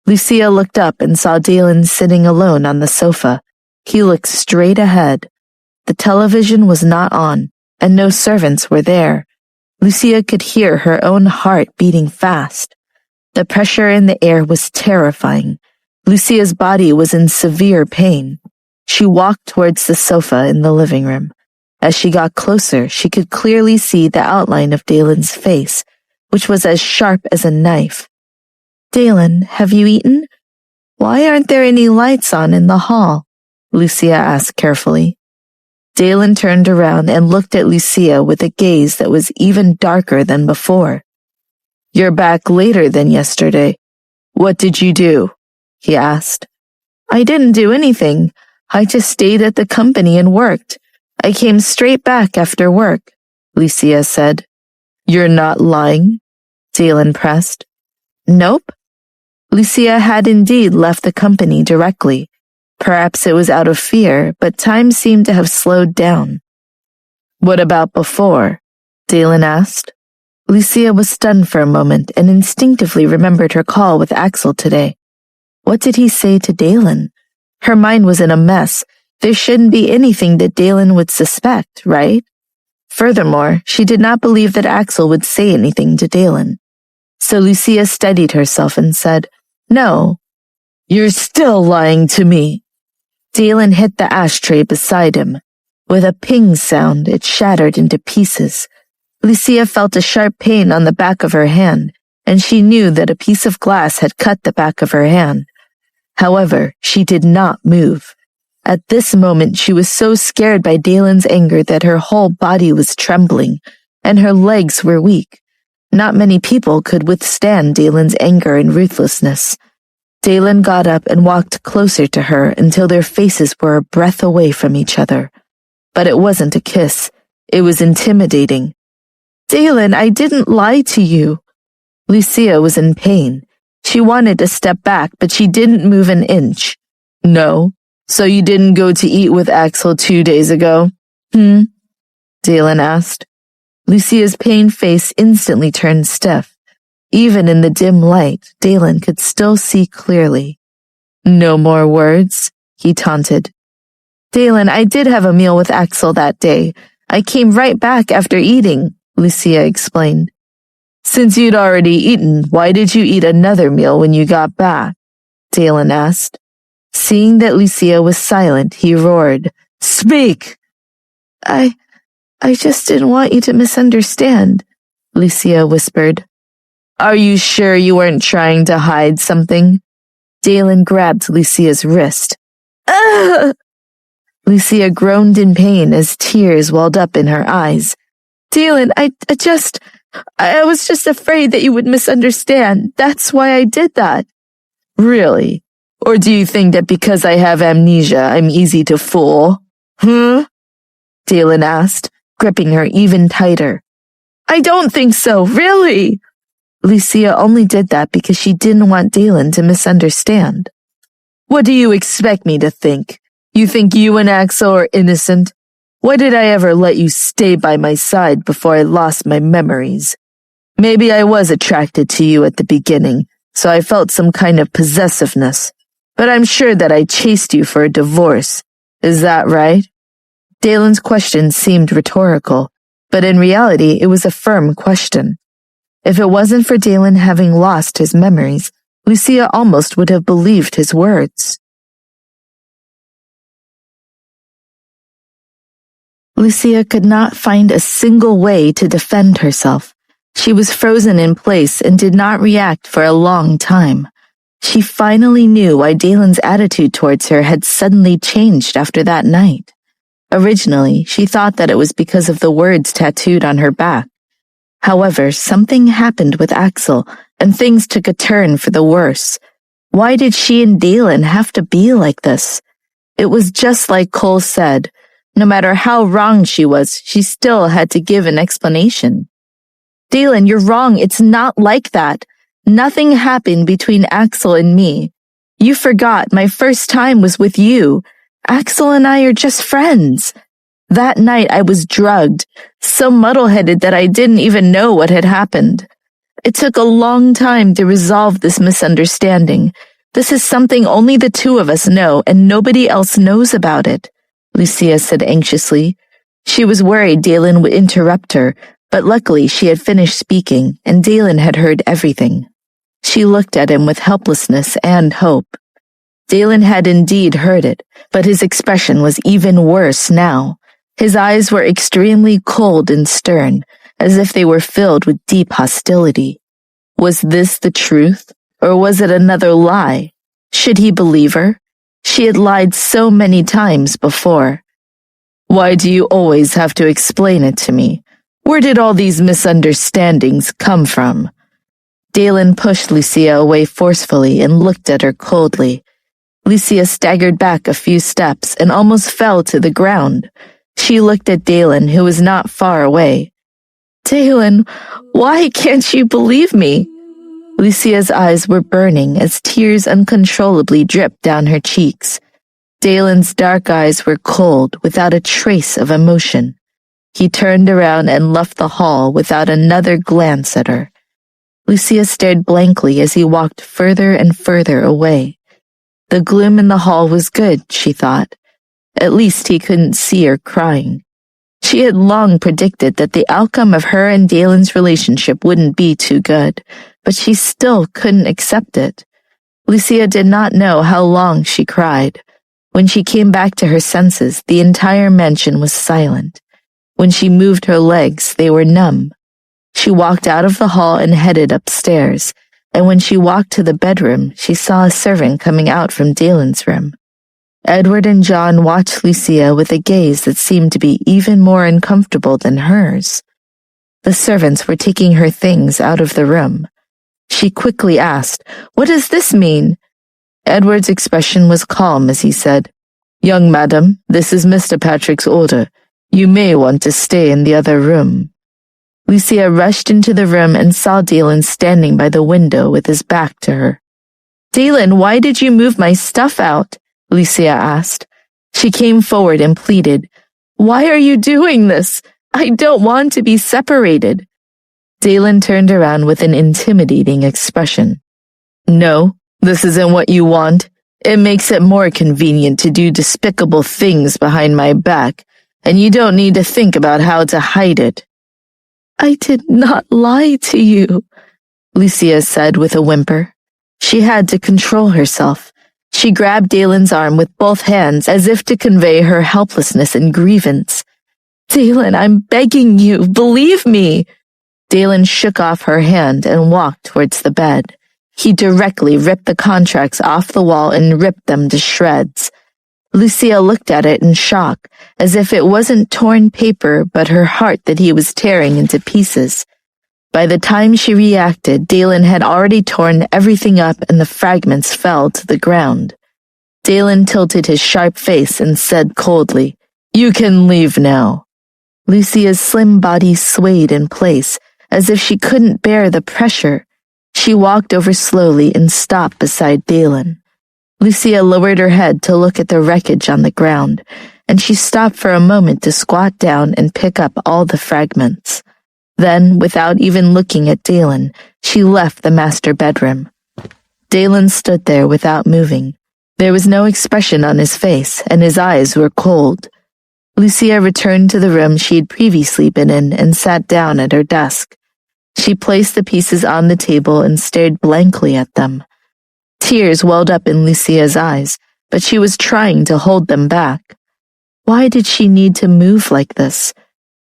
[SPEAKER 1] Lucia looked up and saw Dalen sitting alone on the sofa. He looked straight ahead. The television was not on, and no servants were there. Lucia could hear her own heart beating fast. The pressure in the air was terrifying. Lucia's body was in severe pain. She walked towards the sofa in the living room. As she got closer, she could clearly see the outline of Dalen's face, which was as sharp as a knife. Dalen, have you eaten? Why aren't there any lights on in the hall? Lucia asked carefully. Dalen turned around and looked at Lucia with a gaze that was even darker than before. You're back later than yesterday. What did you do? He asked. I didn't do anything. I just stayed at the company and worked. I came straight back after work, Lucia said. You're not lying? Dalen pressed. Nope. Lucia had indeed left the company directly. Perhaps it was out of fear, but time seemed to have slowed down. What about before? Dalen asked. Lucia was stunned for a moment and instinctively remembered her call with Axel today. What did he say to Dalen? Her mind was in a mess. There shouldn't be anything that Dalen would suspect, right? Furthermore, she did not believe that Axel would say anything to Dalen. So Lucia steadied herself and said, No. You're still lying to me. Dalen hit the ashtray beside him. With a ping sound, it shattered into pieces. Lucia felt a sharp pain on the back of her hand, and she knew that a piece of glass had cut the back of her hand. However, she did not move. At this moment, she was so scared by Dalen's anger that her whole body was trembling, and her legs were weak. Not many people could withstand Dalen's anger and ruthlessness. Dalen got up and walked closer to her until their faces were a breath away from each other. But it wasn't a kiss. It was intimidating. Dalen, I didn't lie to you. Lucia was in pain. She wanted to step back, but she didn't move an inch. No. So you didn't go to eat with Axel 2 days ago? Dalen asked. Lucia's pained face instantly turned stiff. Even in the dim light, Dalen could still see clearly. "No more words?" he taunted. "Dalen, I did have a meal with Axel that day. I came right back after eating," Lucia explained. "Since you'd already eaten, why did you eat another meal when you got back?" Dalen asked. Seeing that Lucia was silent, he roared, "Speak!" I just didn't want you to misunderstand," Lucia whispered. "Are you sure you weren't trying to hide something?" Dalen grabbed Lucia's wrist. "Ugh!" Lucia groaned in pain as tears welled up in her eyes. "Dalen, I was just afraid that you would misunderstand. That's why I did that." "Really? Or do you think that because I have amnesia, I'm easy to fool?" Dalen asked, gripping her even tighter. "I don't think so, really!" Lucia only did that because she didn't want Dalen to misunderstand. "What do you expect me to think? You think you and Axel are innocent? Why did I ever let you stay by my side before I lost my memories? Maybe I was attracted to you at the beginning, so I felt some kind of possessiveness. But I'm sure that I chased you for a divorce. Is that right?" Dalen's question seemed rhetorical, but in reality it was a firm question. If it wasn't for Dalen having lost his memories, Lucia almost would have believed his words. Lucia could not find a single way to defend herself. She was frozen in place and did not react for a long time. She finally knew why Dalen's attitude towards her had suddenly changed after that night. Originally, she thought that it was because of the words tattooed on her back. However, something happened with Axel, and things took a turn for the worse. Why did she and Dalen have to be like this? It was just like Cole said. No matter how wrong she was, she still had to give an explanation. "Dalen, you're wrong. It's not like that. Nothing happened between Axel and me. You forgot my first time was with you. Axel and I are just friends. That night I was drugged, so muddle-headed that I didn't even know what had happened. It took a long time to resolve this misunderstanding. This is something only the two of us know, and nobody else knows about it," Lucia said anxiously. She was worried Dalen would interrupt her, but luckily she had finished speaking, and Dalen had heard everything. She looked at him with helplessness and hope. Dalen had indeed heard it, but his expression was even worse now. His eyes were extremely cold and stern, as if they were filled with deep hostility. Was this the truth, or was it another lie? Should he believe her? She had lied so many times before. "Why do you always have to explain it to me? Where did all these misunderstandings come from?" Dalen pushed Lucia away forcefully and looked at her coldly. Lucia staggered back a few steps and almost fell to the ground. She looked at Dalen, who was not far away. "Dalen, why can't you believe me?" Lucia's eyes were burning as tears uncontrollably dripped down her cheeks. Dalen's dark eyes were cold, without a trace of emotion. He turned around and left the hall without another glance at her. Lucia stared blankly as he walked further and further away. The gloom in the hall was good, she thought. At least he couldn't see her crying. She had long predicted that the outcome of her and Dalen's relationship wouldn't be too good, but she still couldn't accept it. Lucia did not know how long she cried. When she came back to her senses, the entire mansion was silent. When she moved her legs, they were numb. She walked out of the hall and headed upstairs, and when she walked to the bedroom, she saw a servant coming out from Dalen's room. Edward and John watched Lucia with a gaze that seemed to be even more uncomfortable than hers. The servants were taking her things out of the room. She quickly asked, "What does this mean?" Edward's expression was calm as he said, "Young madam, this is Mr. Patrick's order. You may want to stay in the other room." Lucia rushed into the room and saw Dalen standing by the window with his back to her. "Dalen, why did you move my stuff out?" Lucia asked. She came forward and pleaded, "Why are you doing this? I don't want to be separated." Dalen turned around with an intimidating expression. No, this isn't what you want. It makes it more convenient to do despicable things behind my back, and you don't need to think about how to hide it. I did not lie to you, Lucia said with a whimper. She had to control herself. She grabbed Dalen's arm with both hands as if to convey her helplessness and grievance. Dalen, I'm begging you, believe me. Dalen shook off her hand and walked towards the bed. He directly ripped the contracts off the wall and ripped them to shreds. Lucia looked at it in shock, as if it wasn't torn paper but her heart that he was tearing into pieces. By the time she reacted, Dalen had already torn everything up and the fragments fell to the ground. Dalen tilted his sharp face and said coldly, You can leave now. Lucia's slim body swayed in place, as if she couldn't bear the pressure. She walked over slowly and stopped beside Dalen. Lucia lowered her head to look at the wreckage on the ground, and she stopped for a moment to squat down and pick up all the fragments. Then, without even looking at Dalen, she left the master bedroom. Dalen stood there without moving. There was no expression on his face, and his eyes were cold. Lucia returned to the room she had previously been in and sat down at her desk. She placed the pieces on the table and stared blankly at them. Tears welled up in Lucia's eyes, but she was trying to hold them back. Why did she need to move like this?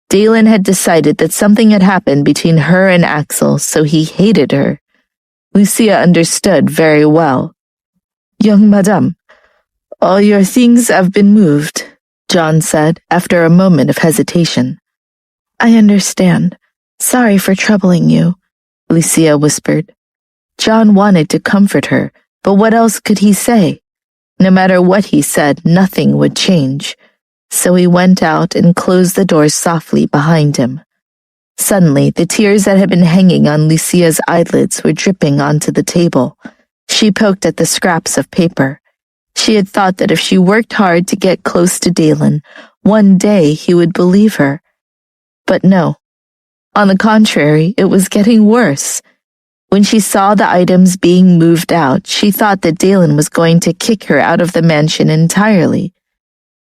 [SPEAKER 1] Dalen had decided that something had happened between her and Axel, so he hated her. Lucia understood very well. Young madame, all your things have been moved, John said after a moment of hesitation. I understand. Sorry for troubling you, Lucia whispered. John wanted to comfort her, but what else could he say? No matter what he said, nothing would change. So he went out and closed the door softly behind him. Suddenly, the tears that had been hanging on Lucia's eyelids were dripping onto the table. She poked at the scraps of paper. She had thought that if she worked hard to get close to Dalen, one day he would believe her. But no. On the contrary, it was getting worse. When she saw the items being moved out, she thought that Dalen was going to kick her out of the mansion entirely.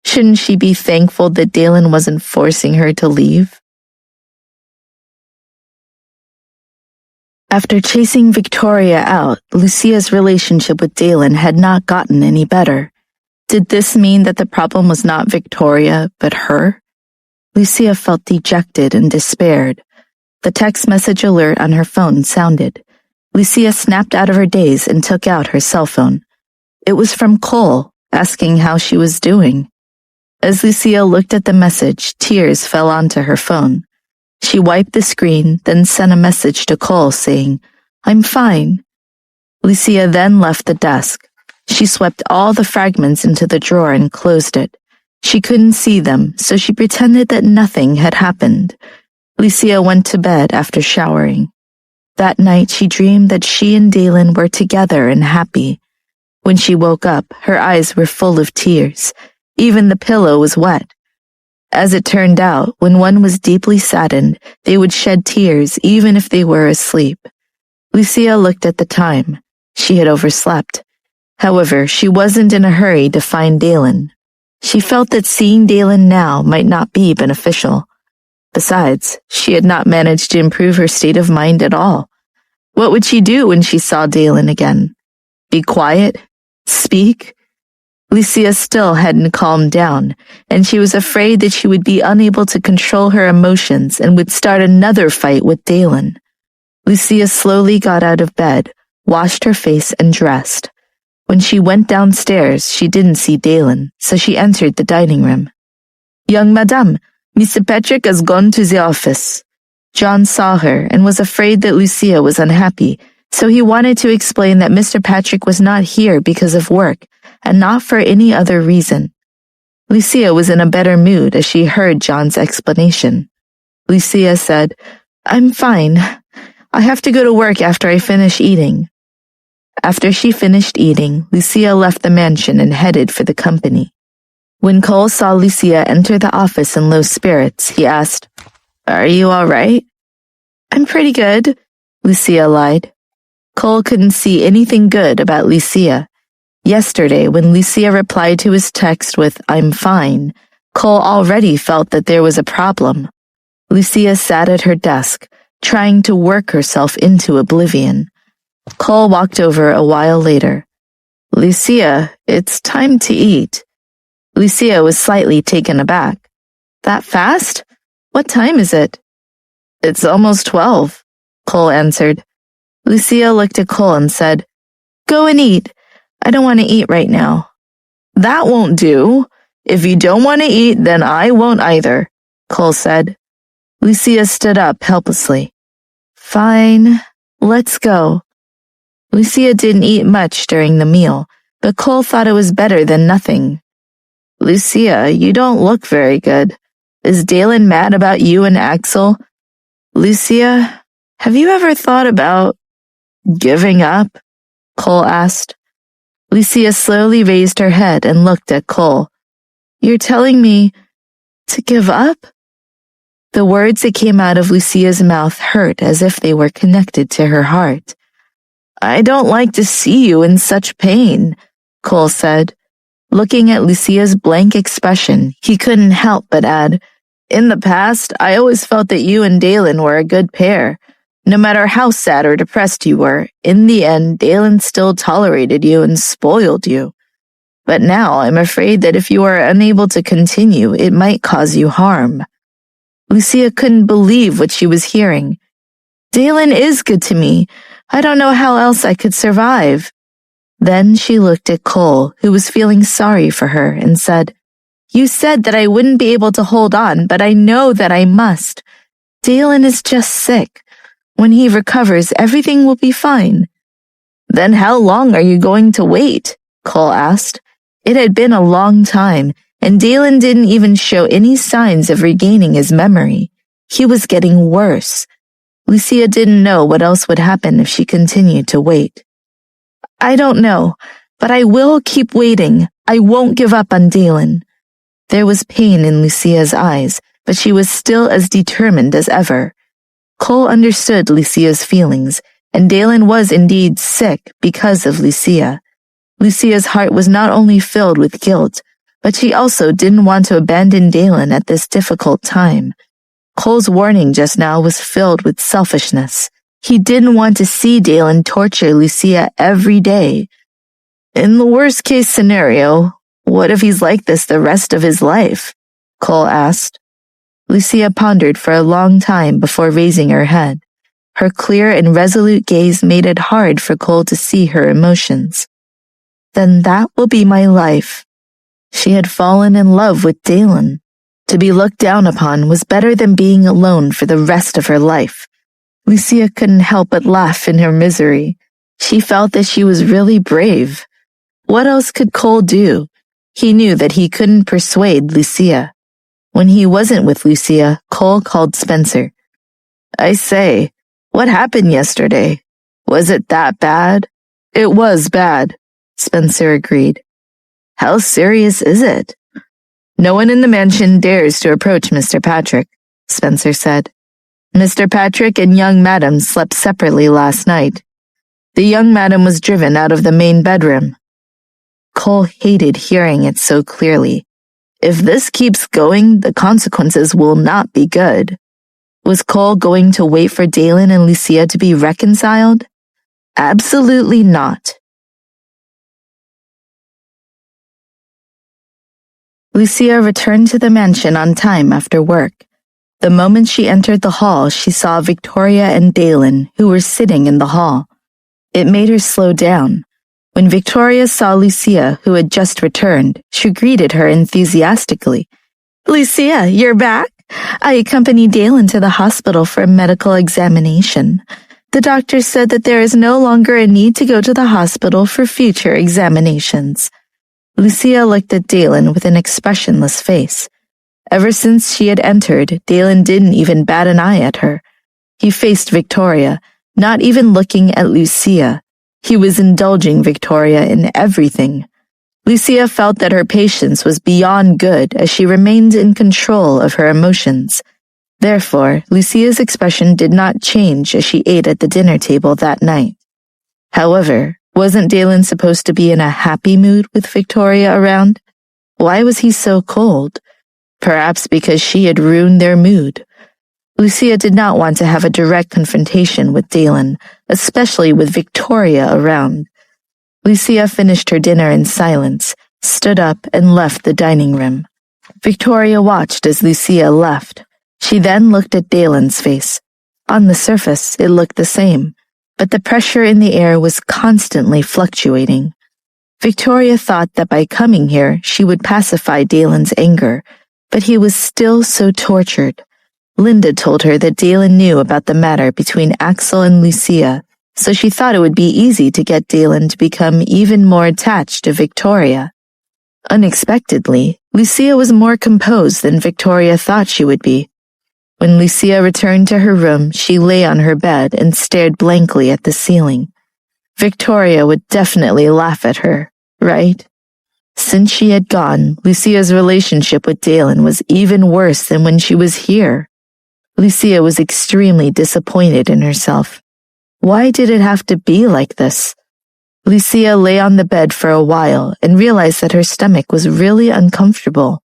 [SPEAKER 1] Shouldn't she be thankful that Dalen wasn't forcing her to leave? After chasing Victoria out, Lucia's relationship with Dalen had not gotten any better. Did this mean that the problem was not Victoria, but her? Lucia felt dejected and despaired. The text message alert on her phone sounded. Lucia snapped out of her daze and took out her cell phone. It was from Cole, asking how she was doing. As Lucia looked at the message, tears fell onto her phone. She wiped the screen, then sent a message to Cole saying, I'm fine. Lucia then left the desk. She swept all the fragments into the drawer and closed it. She couldn't see them, so she pretended that nothing had happened. Lucia went to bed after showering. That night she dreamed that she and Dalen were together and happy. When she woke up, her eyes were full of tears. Even the pillow was wet. As it turned out, when one was deeply saddened, they would shed tears even if they were asleep. Lucia looked at the time. She had overslept. However, she wasn't in a hurry to find Dalen. She felt that seeing Dalen now might not be beneficial. Besides, she had not managed to improve her state of mind at all. What would she do when she saw Dalen again? Be quiet? Speak? Lucia still hadn't calmed down, and she was afraid that she would be unable to control her emotions and would start another fight with Dalen. Lucia slowly got out of bed, washed her face, and dressed. When she went downstairs, she didn't see Dalen, so she entered the dining room. Young madame, Mr. Patrick has gone to the office. John saw her and was afraid that Lucia was unhappy, so he wanted to explain that Mr. Patrick was not here because of work, and not for any other reason. Lucia was in a better mood as she heard John's explanation. Lucia said, I'm fine. I have to go to work after I finish eating. After she finished eating, Lucia left the mansion and headed for the company. When Cole saw Lucia enter the office in low spirits, he asked, Are you all right? I'm pretty good, Lucia lied. Cole couldn't see anything good about Lucia. Yesterday, when Lucia replied to his text with, "I'm fine," Cole already felt that there was a problem. Lucia sat at her desk, trying to work herself into oblivion. Cole walked over a while later. "Lucia, it's time to eat." Lucia was slightly taken aback. "That fast? What time is it?" "It's almost 12, Cole answered. Lucia looked at Cole and said, "Go and eat. I don't want to eat right now." "That won't do. If you don't want to eat, then I won't either," Cole said. Lucia stood up helplessly. "Fine, let's go." Lucia didn't eat much during the meal, but Cole thought it was better than nothing. "Lucia, you don't look very good. Is Dalen mad about you and Axel?" "Lucia, have you ever thought about giving up?" Cole asked. Lucia slowly raised her head and looked at Cole. "You're telling me to give up?" The words that came out of Lucia's mouth hurt as if they were connected to her heart. "I don't like to see you in such pain," Cole said. Looking at Lucia's blank expression, he couldn't help but add, "In the past, I always felt that you and Dalen were a good pair. No matter how sad or depressed you were, in the end, Dalen still tolerated you and spoiled you. But now I'm afraid that if you are unable to continue, it might cause you harm." Lucia couldn't believe what she was hearing. "Dalen is good to me. I don't know how else I could survive." Then she looked at Cole, who was feeling sorry for her, and said, "You said that I wouldn't be able to hold on, but I know that I must. Dalen is just sick. When he recovers, everything will be fine." "Then how long are you going to wait?" Cole asked. It had been a long time, and Dalen didn't even show any signs of regaining his memory. He was getting worse. Lucia didn't know what else would happen if she continued to wait. "I don't know, but I will keep waiting. I won't give up on Dalen." There was pain in Lucia's eyes, but she was still as determined as ever. Cole understood Lucia's feelings, and Dalen was indeed sick because of Lucia. Lucia's heart was not only filled with guilt, but she also didn't want to abandon Dalen at this difficult time. Cole's warning just now was filled with selfishness. He didn't want to see Dalen torture Lucia every day. "In the worst-case scenario, what if he's like this the rest of his life?" Cole asked. Lucia pondered for a long time before raising her head. Her clear and resolute gaze made it hard for Cole to see her emotions. "Then that will be my life." She had fallen in love with Dalen. To be looked down upon was better than being alone for the rest of her life. Lucia couldn't help but laugh in her misery. She felt that she was really brave. What else could Cole do? He knew that he couldn't persuade Lucia. When he wasn't with Lucia, Cole called Spencer. "I say, what happened yesterday? Was it that bad?" "It was bad," Spencer agreed. "How serious is it?" "No one in the mansion dares to approach Mr. Patrick," Spencer said. "Mr. Patrick and young Madam slept separately last night. The young Madam was driven out of the main bedroom." Cole hated hearing it so clearly. If this keeps going, the consequences will not be good. Was Cole going to wait for Dalen and Lucia to be reconciled? Absolutely not. Lucia returned to the mansion on time after work. The moment she entered the hall, she saw Victoria and Dalen, who were sitting in the hall. It made her slow down. When Victoria saw Lucia, who had just returned, she greeted her enthusiastically. "Lucia, you're back? I accompanied Dalen to the hospital for a medical examination. The doctor said that there is no longer a need to go to the hospital for future examinations." Lucia looked at Dalen with an expressionless face. Ever since she had entered, Dalen didn't even bat an eye at her. He faced Victoria, not even looking at Lucia. He was indulging Victoria in everything. Lucia felt that her patience was beyond good as she remained in control of her emotions. Therefore, Lucia's expression did not change as she ate at the dinner table that night. However, wasn't Dalen supposed to be in a happy mood with Victoria around? Why was he so cold? Perhaps because she had ruined their mood. Lucia did not want to have a direct confrontation with Dalen, especially with Victoria around. Lucia finished her dinner in silence, stood up, and left the dining room. Victoria watched as Lucia left. She then looked at Dalen's face. On the surface, it looked the same, but the pressure in the air was constantly fluctuating. Victoria thought that by coming here, she would pacify Dalen's anger, but he was still so tortured. Linda told her that Dalen knew about the matter between Axel and Lucia, so she thought it would be easy to get Dalen to become even more attached to Victoria. Unexpectedly, Lucia was more composed than Victoria thought she would be. When Lucia returned to her room, she lay on her bed and stared blankly at the ceiling. Victoria would definitely laugh at her, right? Since she had gone, Lucia's relationship with Dalen was even worse than when she was here. Lucia was extremely disappointed in herself. Why did it have to be like this? Lucia lay on the bed for a while and realized that her stomach was really uncomfortable.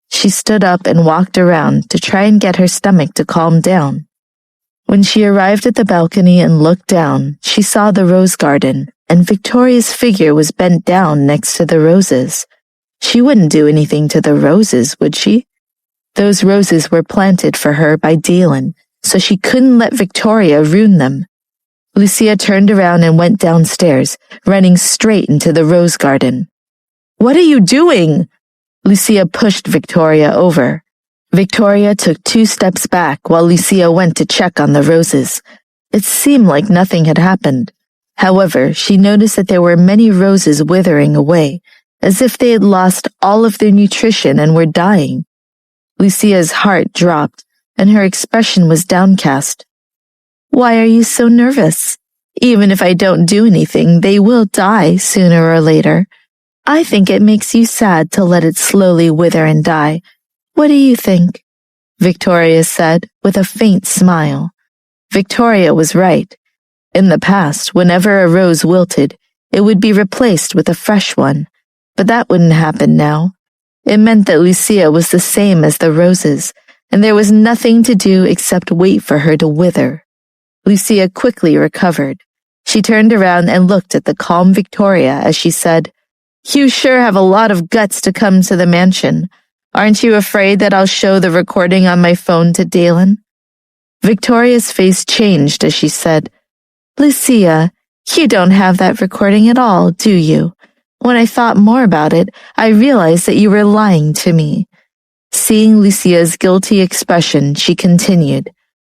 [SPEAKER 1] She stood up and walked around to try and get her stomach to calm down. When she arrived at the balcony and looked down, she saw the rose garden, and Victoria's figure was bent down next to the roses. She wouldn't do anything to the roses, would she? Those roses were planted for her by Dalen, so she couldn't let Victoria ruin them. Lucia turned around and went downstairs, running straight into the rose garden. "What are you doing?" Lucia pushed Victoria over. Victoria took 2 steps back while Lucia went to check on the roses. It seemed like nothing had happened. However, she noticed that there were many roses withering away, as if they had lost all of their nutrition and were dying. Lucia's heart dropped, and her expression was downcast. "Why are you so nervous? Even if I don't do anything, they will die sooner or later. I think it makes you sad to let it slowly wither and die. What do you think?" Victoria said, with a faint smile. Victoria was right. In the past, whenever a rose wilted, it would be replaced with a fresh one. But that wouldn't happen now. It meant that Lucia was the same as the roses, and there was nothing to do except wait for her to wither. Lucia quickly recovered. She turned around and looked at the calm Victoria as she said, "You sure have a lot of guts to come to the mansion. Aren't you afraid that I'll show the recording on my phone to Dalen?" Victoria's face changed as she said, "Lucia, you don't have that recording at all, do you? When I thought more about it, I realized that you were lying to me." Seeing Lucia's guilty expression, she continued,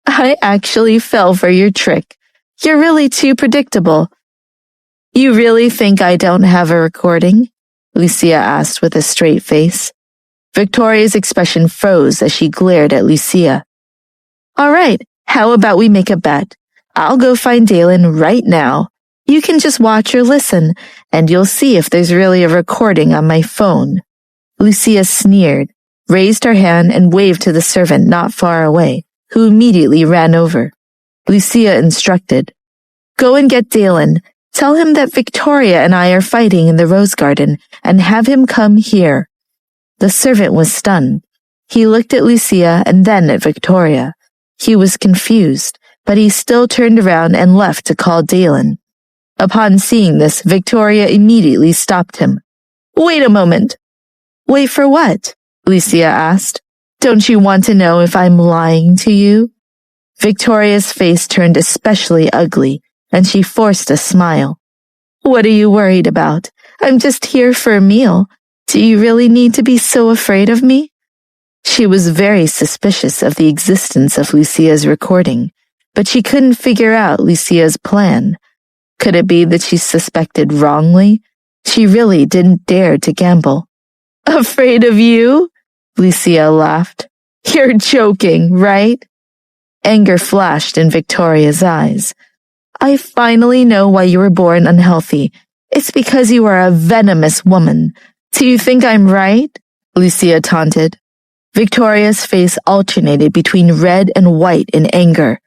[SPEAKER 1] "I actually fell for your trick. You're really too predictable." "You really think I don't have a recording?" Lucia asked with a straight face. Victoria's expression froze as she glared at Lucia. "All right, how about we make a bet? I'll go find Dalen right now. You can just watch or listen, and you'll see if there's really a recording on my phone." Lucia sneered, raised her hand, and waved to the servant not far away, who immediately ran over. Lucia instructed, "Go and get Dalen. Tell him that Victoria and I are fighting in the rose garden, and have him come here." The servant was stunned. He looked at Lucia and then at Victoria. He was confused, but he still turned around and left to call Dalen. Upon seeing this, Victoria immediately stopped him. "Wait a moment." "Wait for what?" Lucia asked. "Don't you want to know if I'm lying to you?" Victoria's face turned especially ugly, and she forced a smile. "What are you worried about? I'm just here for a meal. Do you really need to be so afraid of me?" She was very suspicious of the existence of Lucia's recording, but she couldn't figure out Lucia's plan. Could it be that she suspected wrongly? She really didn't dare to gamble. "Afraid of you?" Lucia laughed. "You're joking, right?" Anger flashed in Victoria's eyes. "I finally know why you were born unhealthy. It's because you are a venomous woman. Do you think I'm right?" Lucia taunted. Victoria's face alternated between red and white in anger.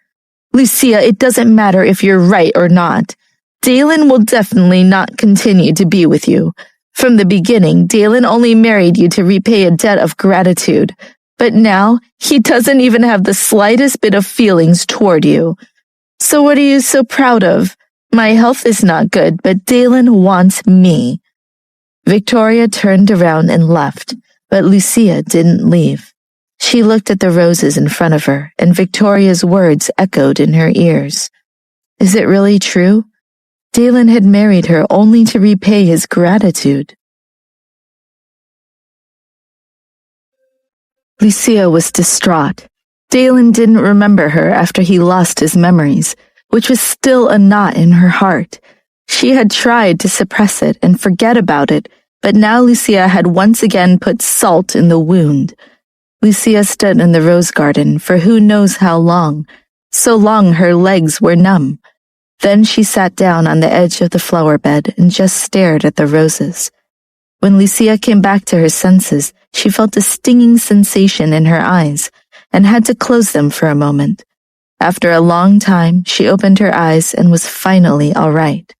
[SPEAKER 1] Lucia, it doesn't matter if you're right or not. Dalen will definitely not continue to be with you. From the beginning, Dalen only married you to repay a debt of gratitude. But now, he doesn't even have the slightest bit of feelings toward you. So what are you so proud of? My health is not good, but Dalen wants me. Victoria turned around and left, but Lucia didn't leave. She looked at the roses in front of her, and Victoria's words echoed in her ears. Is it really true? Dalen had married her only to repay his gratitude. Lucia was distraught. Dalen didn't remember her after he lost his memories, which was still a knot in her heart. She had tried to suppress it and forget about it, but now Lucia had once again put salt in the wound. Lucia stood in the rose garden for who knows how long, so long her legs were numb. Then she sat down on the edge of the flower bed and just stared at the roses. When Lucia came back to her senses, she felt a stinging sensation in her eyes and had to close them for a moment. After a long time, she opened her eyes and was finally all right.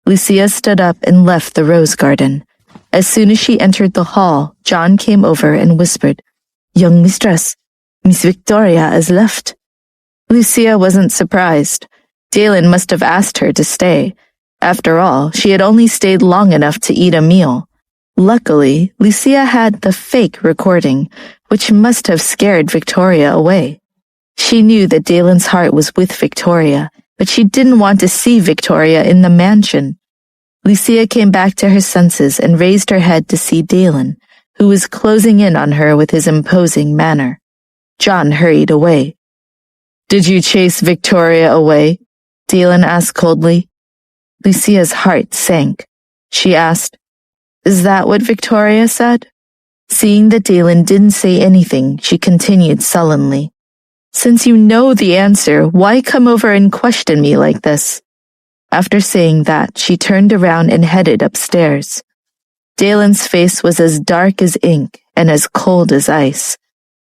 [SPEAKER 1] Lucia stood up and left the rose garden. As soon as she entered the hall, John came over and whispered, "Young mistress, Miss Victoria has left." Lucia wasn't surprised. Dalen must have asked her to stay. After all, she had only stayed long enough to eat a meal. Luckily, Lucia had the fake recording, which must have scared Victoria away. She knew that Dalen's heart was with Victoria, but she didn't want to see Victoria in the mansion. Lucia came back to her senses and raised her head to see Dalen, who was closing in on her with his imposing manner. John hurried away. "Did you chase Victoria away?" Dalen asked coldly. Lucia's heart sank. She asked, "Is that what Victoria said?" Seeing that Dalen didn't say anything, she continued sullenly. "Since you know the answer, why come over and question me like this?" After saying that, she turned around and headed upstairs. Dalen's face was as dark as ink and as cold as ice.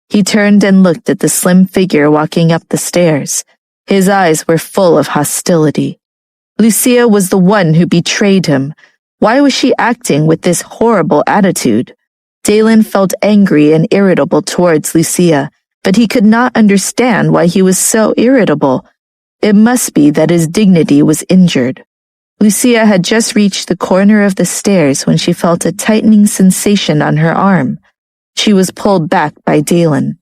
[SPEAKER 1] He turned and looked at the slim figure walking up the stairs. His eyes were full of hostility. Lucia was the one who betrayed him. Why was she acting with this horrible attitude? Dalen felt angry and irritable towards Lucia, but he could not understand why he was so irritable. It must be that his dignity was injured. Lucia had just reached the corner of the stairs when she felt a tightening sensation on her arm. She was pulled back by Dalen.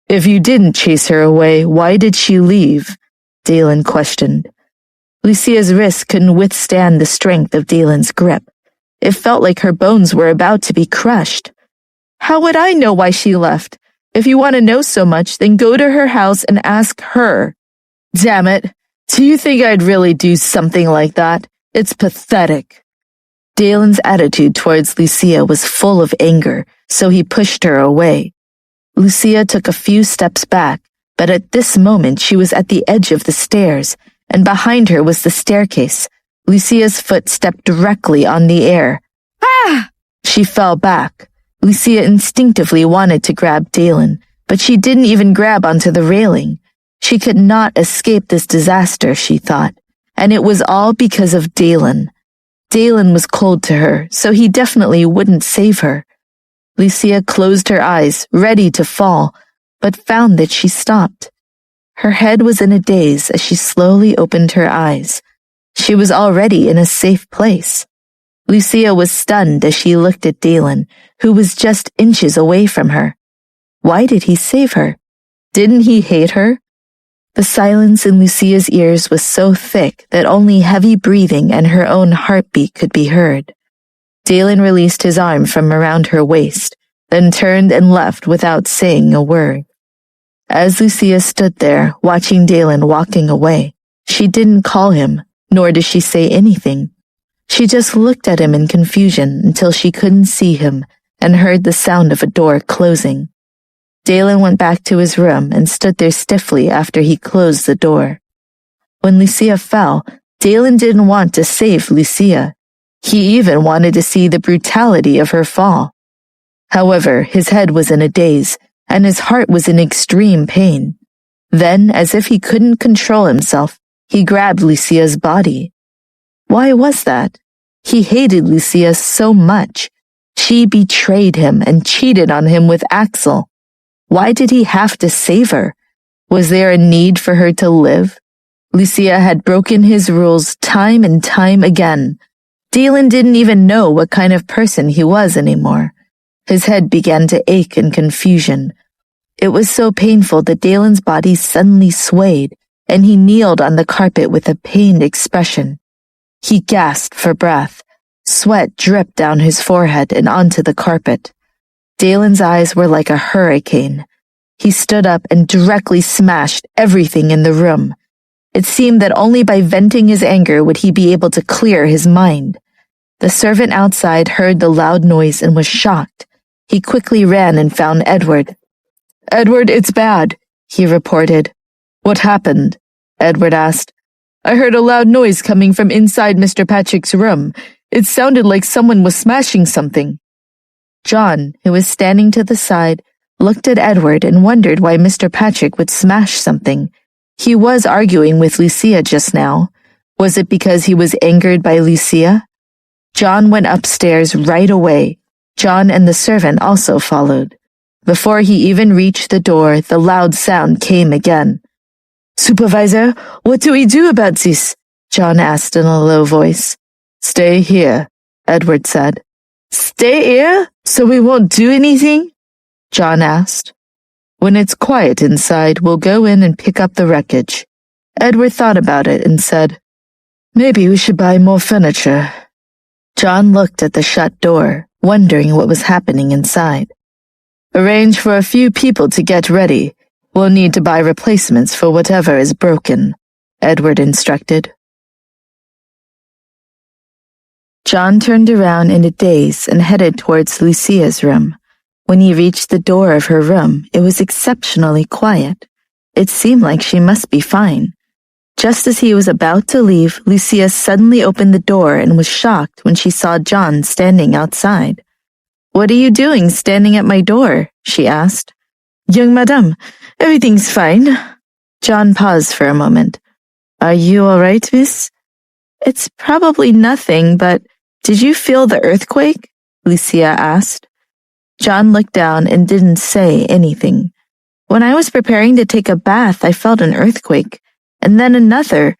[SPEAKER 1] "If you didn't chase her away, why did she leave?" Dalen questioned. Lucia's wrist couldn't withstand the strength of Dalen's grip. It felt like her bones were about to be crushed. "How would I know why she left? If you want to know so much, then go to her house and ask her." "Damn it! Do you think I'd really do something like that? It's pathetic." Dalen's attitude towards Lucia was full of anger, so he pushed her away. Lucia took a few steps back, but at this moment she was at the edge of the stairs, and behind her was the staircase. Lucia's foot stepped directly on the air. "Ah!" She fell back. Lucia instinctively wanted to grab Dalen, but she didn't even grab onto the railing. She could not escape this disaster, she thought, and it was all because of Dalen. Dalen was cold to her, so he definitely wouldn't save her. Lucia closed her eyes, ready to fall, but found that she stopped. Her head was in a daze as she slowly opened her eyes. She was already in a safe place. Lucia was stunned as she looked at Dalen, who was just inches away from her. Why did he save her? Didn't he hate her? The silence in Lucia's ears was so thick that only heavy breathing and her own heartbeat could be heard. Dalen released his arm from around her waist, then turned and left without saying a word. As Lucia stood there, watching Dalen walking away, she didn't call him, nor did she say anything. She just looked at him in confusion until she couldn't see him and heard the sound of a door closing. Dalen went back to his room and stood there stiffly after he closed the door. When Lucia fell, Dalen didn't want to save Lucia. He even wanted to see the brutality of her fall. However, his head was in a daze, and his heart was in extreme pain. Then, as if he couldn't control himself, he grabbed Lucia's body. Why was that? He hated Lucia so much. She betrayed him and cheated on him with Axel. Why did he have to save her? Was there a need for her to live? Lucia had broken his rules time and time again. Dalen didn't even know what kind of person he was anymore. His head began to ache in confusion. It was so painful that Dalen's body suddenly swayed, and he kneeled on the carpet with a pained expression. He gasped for breath. Sweat dripped down his forehead and onto the carpet. Dalen's eyes were like a hurricane. He stood up and directly smashed everything in the room. It seemed that only by venting his anger would he be able to clear his mind. The servant outside heard the loud noise and was shocked. He quickly ran and found Edward. "Edward, it's bad," he reported. "What happened?" Edward asked. "I heard a loud noise coming from inside Mr. Patrick's room. It sounded like someone was smashing something." John, who was standing to the side, looked at Edward and wondered why Mr. Patrick would smash something. He was arguing with Lucia just now. Was it because he was angered by Lucia? John went upstairs right away. John and the servant also followed. Before he even reached the door, the loud sound came again. "Supervisor, what do we do about this?" John asked in a low voice. "Stay here," Edward said. "Stay here? So we won't do anything?" John asked. "When it's quiet inside, we'll go in and pick up the wreckage." Edward thought about it and said, "Maybe we should buy more furniture." John looked at the shut door, wondering what was happening inside. "Arrange for a few people to get ready. We'll need to buy replacements for whatever is broken," Edward instructed. John turned around in a daze and headed towards Lucia's room. When he reached the door of her room, it was exceptionally quiet. It seemed like she must be fine. Just as he was about to leave, Lucia suddenly opened the door and was shocked when she saw John standing outside. "What are you doing standing at my door?" she asked. "Young madame, everything's fine." John paused for a moment. "Are you all right, miss?" "It's probably nothing, but did you feel the earthquake?" Lucia asked. John looked down and didn't say anything. "When I was preparing to take a bath, I felt an earthquake, and then another.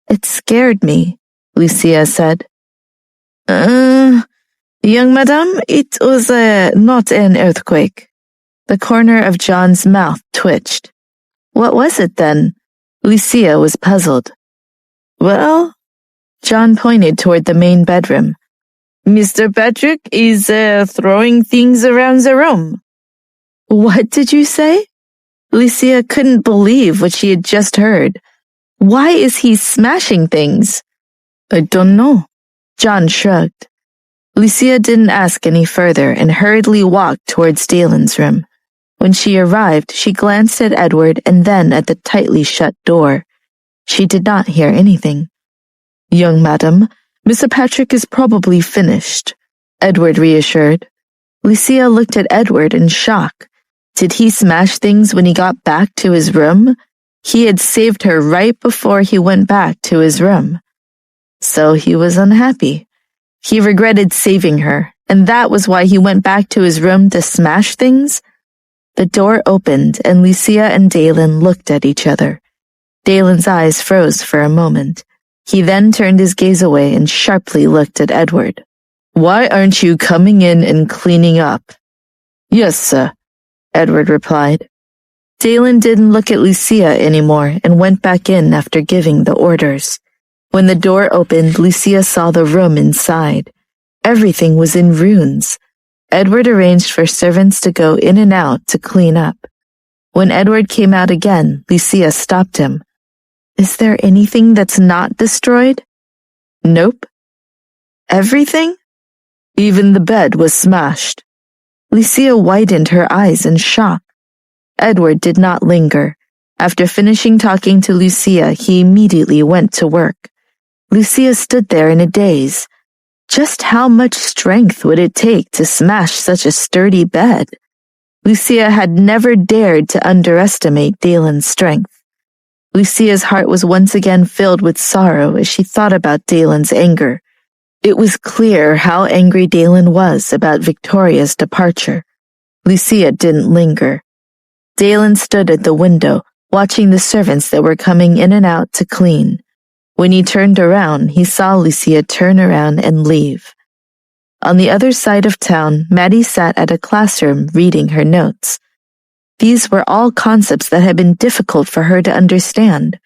[SPEAKER 1] It scared me," Lucia said. Young madame, it was not an earthquake." The corner of John's mouth twitched. "What was it then?" Lucia was puzzled. "Well," John pointed toward the main bedroom. "Mr. Patrick is throwing things around the room." "What did you say?" Lucia couldn't believe what she had just heard. "Why is he smashing things?" "I don't know." John shrugged. Lucia didn't ask any further and hurriedly walked towards Dalen's room. When she arrived, she glanced at Edward and then at the tightly shut door. She did not hear anything. "Young madam, Mr. Patrick is probably finished," Edward reassured. Lucia looked at Edward in shock. Did he smash things when he got back to his room? He had saved her right before he went back to his room. So he was unhappy. He regretted saving her, and that was why he went back to his room to smash things? The door opened, and Lucia and Dalen looked at each other. Dalen's eyes froze for a moment. He then turned his gaze away and sharply looked at Edward. "Why aren't you coming in and cleaning up?" "Yes, sir," Edward replied. Dalen didn't look at Lucia anymore and went back in after giving the orders. When the door opened, Lucia saw the room inside. Everything was in ruins. Edward arranged for servants to go in and out to clean up. When Edward came out again, Lucia stopped him. "Is there anything that's not destroyed?" "Nope." "Everything?" "Even the bed was smashed." Lucia widened her eyes in shock. Edward did not linger. After finishing talking to Lucia, he immediately went to work. Lucia stood there in a daze. Just how much strength would it take to smash such a sturdy bed? Lucia had never dared to underestimate Dalen's strength. Lucia's heart was once again filled with sorrow as she thought about Dalen's anger. It was clear how angry Dalen was about Victoria's departure. Lucia didn't linger. Dalen stood at the window, watching the servants that were coming in and out to clean. When he turned around, he saw Lucia turn around and leave. On the other side of town, Maddie sat at a classroom reading her notes. These were all concepts that had been difficult for her to understand.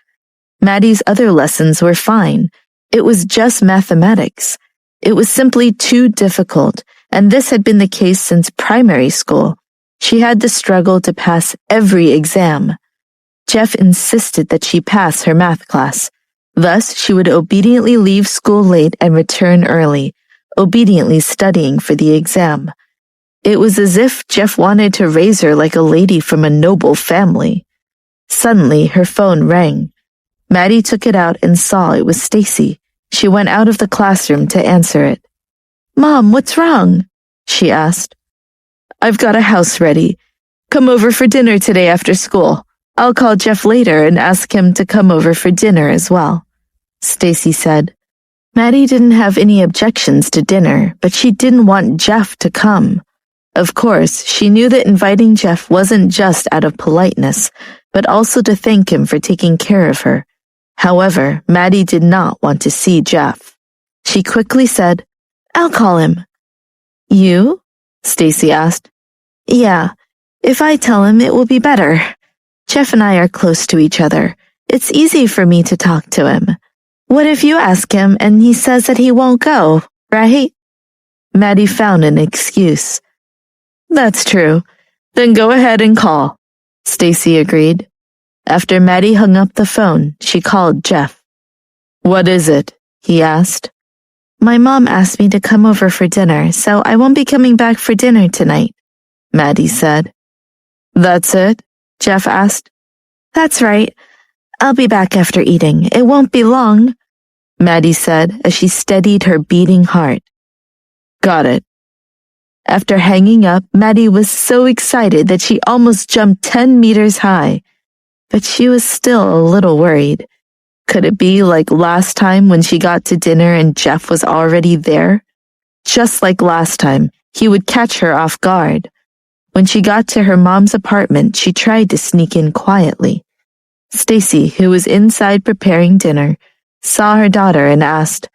[SPEAKER 1] Maddie's other lessons were fine. It was just mathematics. It was simply too difficult, and this had been the case since primary school. She had to struggle to pass every exam. Jeff insisted that she pass her math class. Thus, she would obediently leave school late and return early, obediently studying for the exam. It was as if Jeff wanted to raise her like a lady from a noble family. Suddenly, her phone rang. Maddie took it out and saw it was Stacy. She went out of the classroom to answer it. "Mom, what's wrong?" she asked. "I've got a house ready. Come over for dinner today after school. I'll call Jeff later and ask him to come over for dinner as well," Stacy said. Maddie didn't have any objections to dinner, but she didn't want Jeff to come. Of course, she knew that inviting Jeff wasn't just out of politeness, but also to thank him for taking care of her. However, Maddie did not want to see Jeff. She quickly said, "I'll call him." "You?" Stacy asked. "Yeah, if I tell him it will be better. Jeff and I are close to each other. It's easy for me to talk to him. What if you ask him and he says that he won't go, right?" Maddie found an excuse. "That's true. Then go ahead and call," Stacy agreed. After Maddie hung up the phone, she called Jeff. "What is it?" he asked. "My mom asked me to come over for dinner, so I won't be coming back for dinner tonight," Maddie said. "That's it?" Jeff asked. "That's right. I'll be back after eating. It won't be long," Maddie said as she steadied her beating heart. "Got it." After hanging up, Maddie was so excited that she almost jumped 10 meters high. But she was still a little worried. Could it be like last time when she got to dinner and Jeff was already there? Just like last time, he would catch her off guard. When she got to her mom's apartment, she tried to sneak in quietly. Stacy, who was inside preparing dinner, saw her daughter and asked,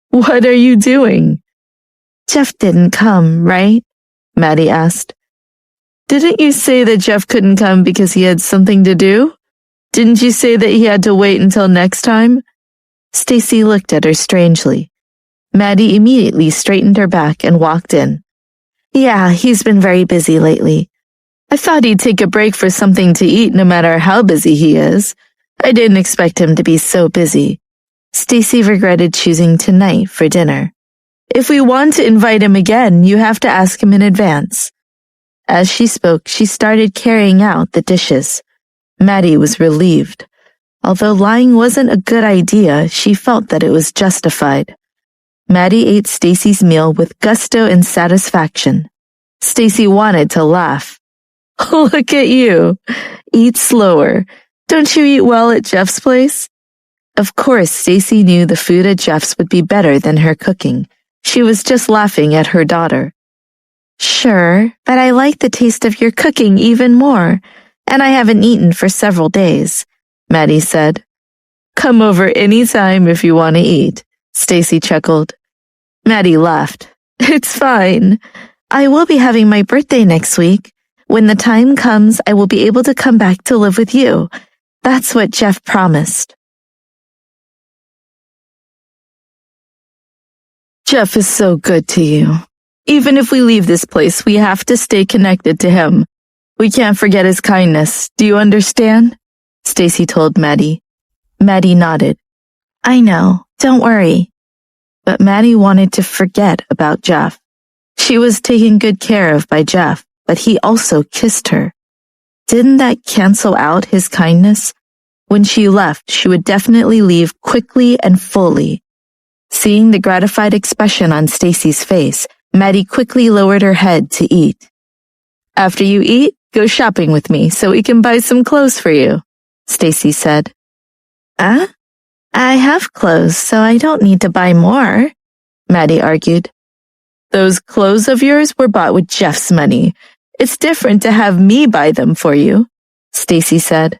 [SPEAKER 1] "What are you doing?" "Jeff didn't come, right?" Maddie asked. "Didn't you say that Jeff couldn't come because he had something to do? Didn't you say that he had to wait until next time?" Stacy looked at her strangely. Maddie immediately straightened her back and walked in. "Yeah, he's been very busy lately. I thought he'd take a break for something to eat no matter how busy he is. I didn't expect him to be so busy." Stacy regretted choosing tonight for dinner. "If we want to invite him again, you have to ask him in advance." As she spoke, she started carrying out the dishes. Maddie was relieved. Although lying wasn't a good idea, she felt that it was justified. Maddie ate Stacy's meal with gusto and satisfaction. Stacy wanted to laugh. "Look at you. Eat slower. Don't you eat well at Jeff's place?" Of course, Stacy knew the food at Jeff's would be better than her cooking. She was just laughing at her daughter. "Sure, but I like the taste of your cooking even more, and I haven't eaten for several days," Maddie said. "Come over any time if you want to eat," Stacy chuckled. Maddie laughed. "It's fine. I will be having my birthday next week. When the time comes, I will be able to come back to live with you. That's what Jeff promised." Jeff is so good to you. Even if we leave this place, we have to stay connected to him. We can't forget his kindness. Do you understand? Stacy told Maddie. Maddie nodded. "I know. Don't worry." But Maddie wanted to forget about Jeff. She was taken good care of by Jeff, but he also kissed her. Didn't that cancel out his kindness? When she left, she would definitely leave quickly and fully. Seeing the gratified expression on Stacy's face, Maddie quickly lowered her head to eat. "After you eat, go shopping with me so we can buy some clothes for you," Stacy said. "I have clothes, so I don't need to buy more," Maddie argued. "Those clothes of yours were bought with Jeff's money. It's different to have me buy them for you," Stacy said.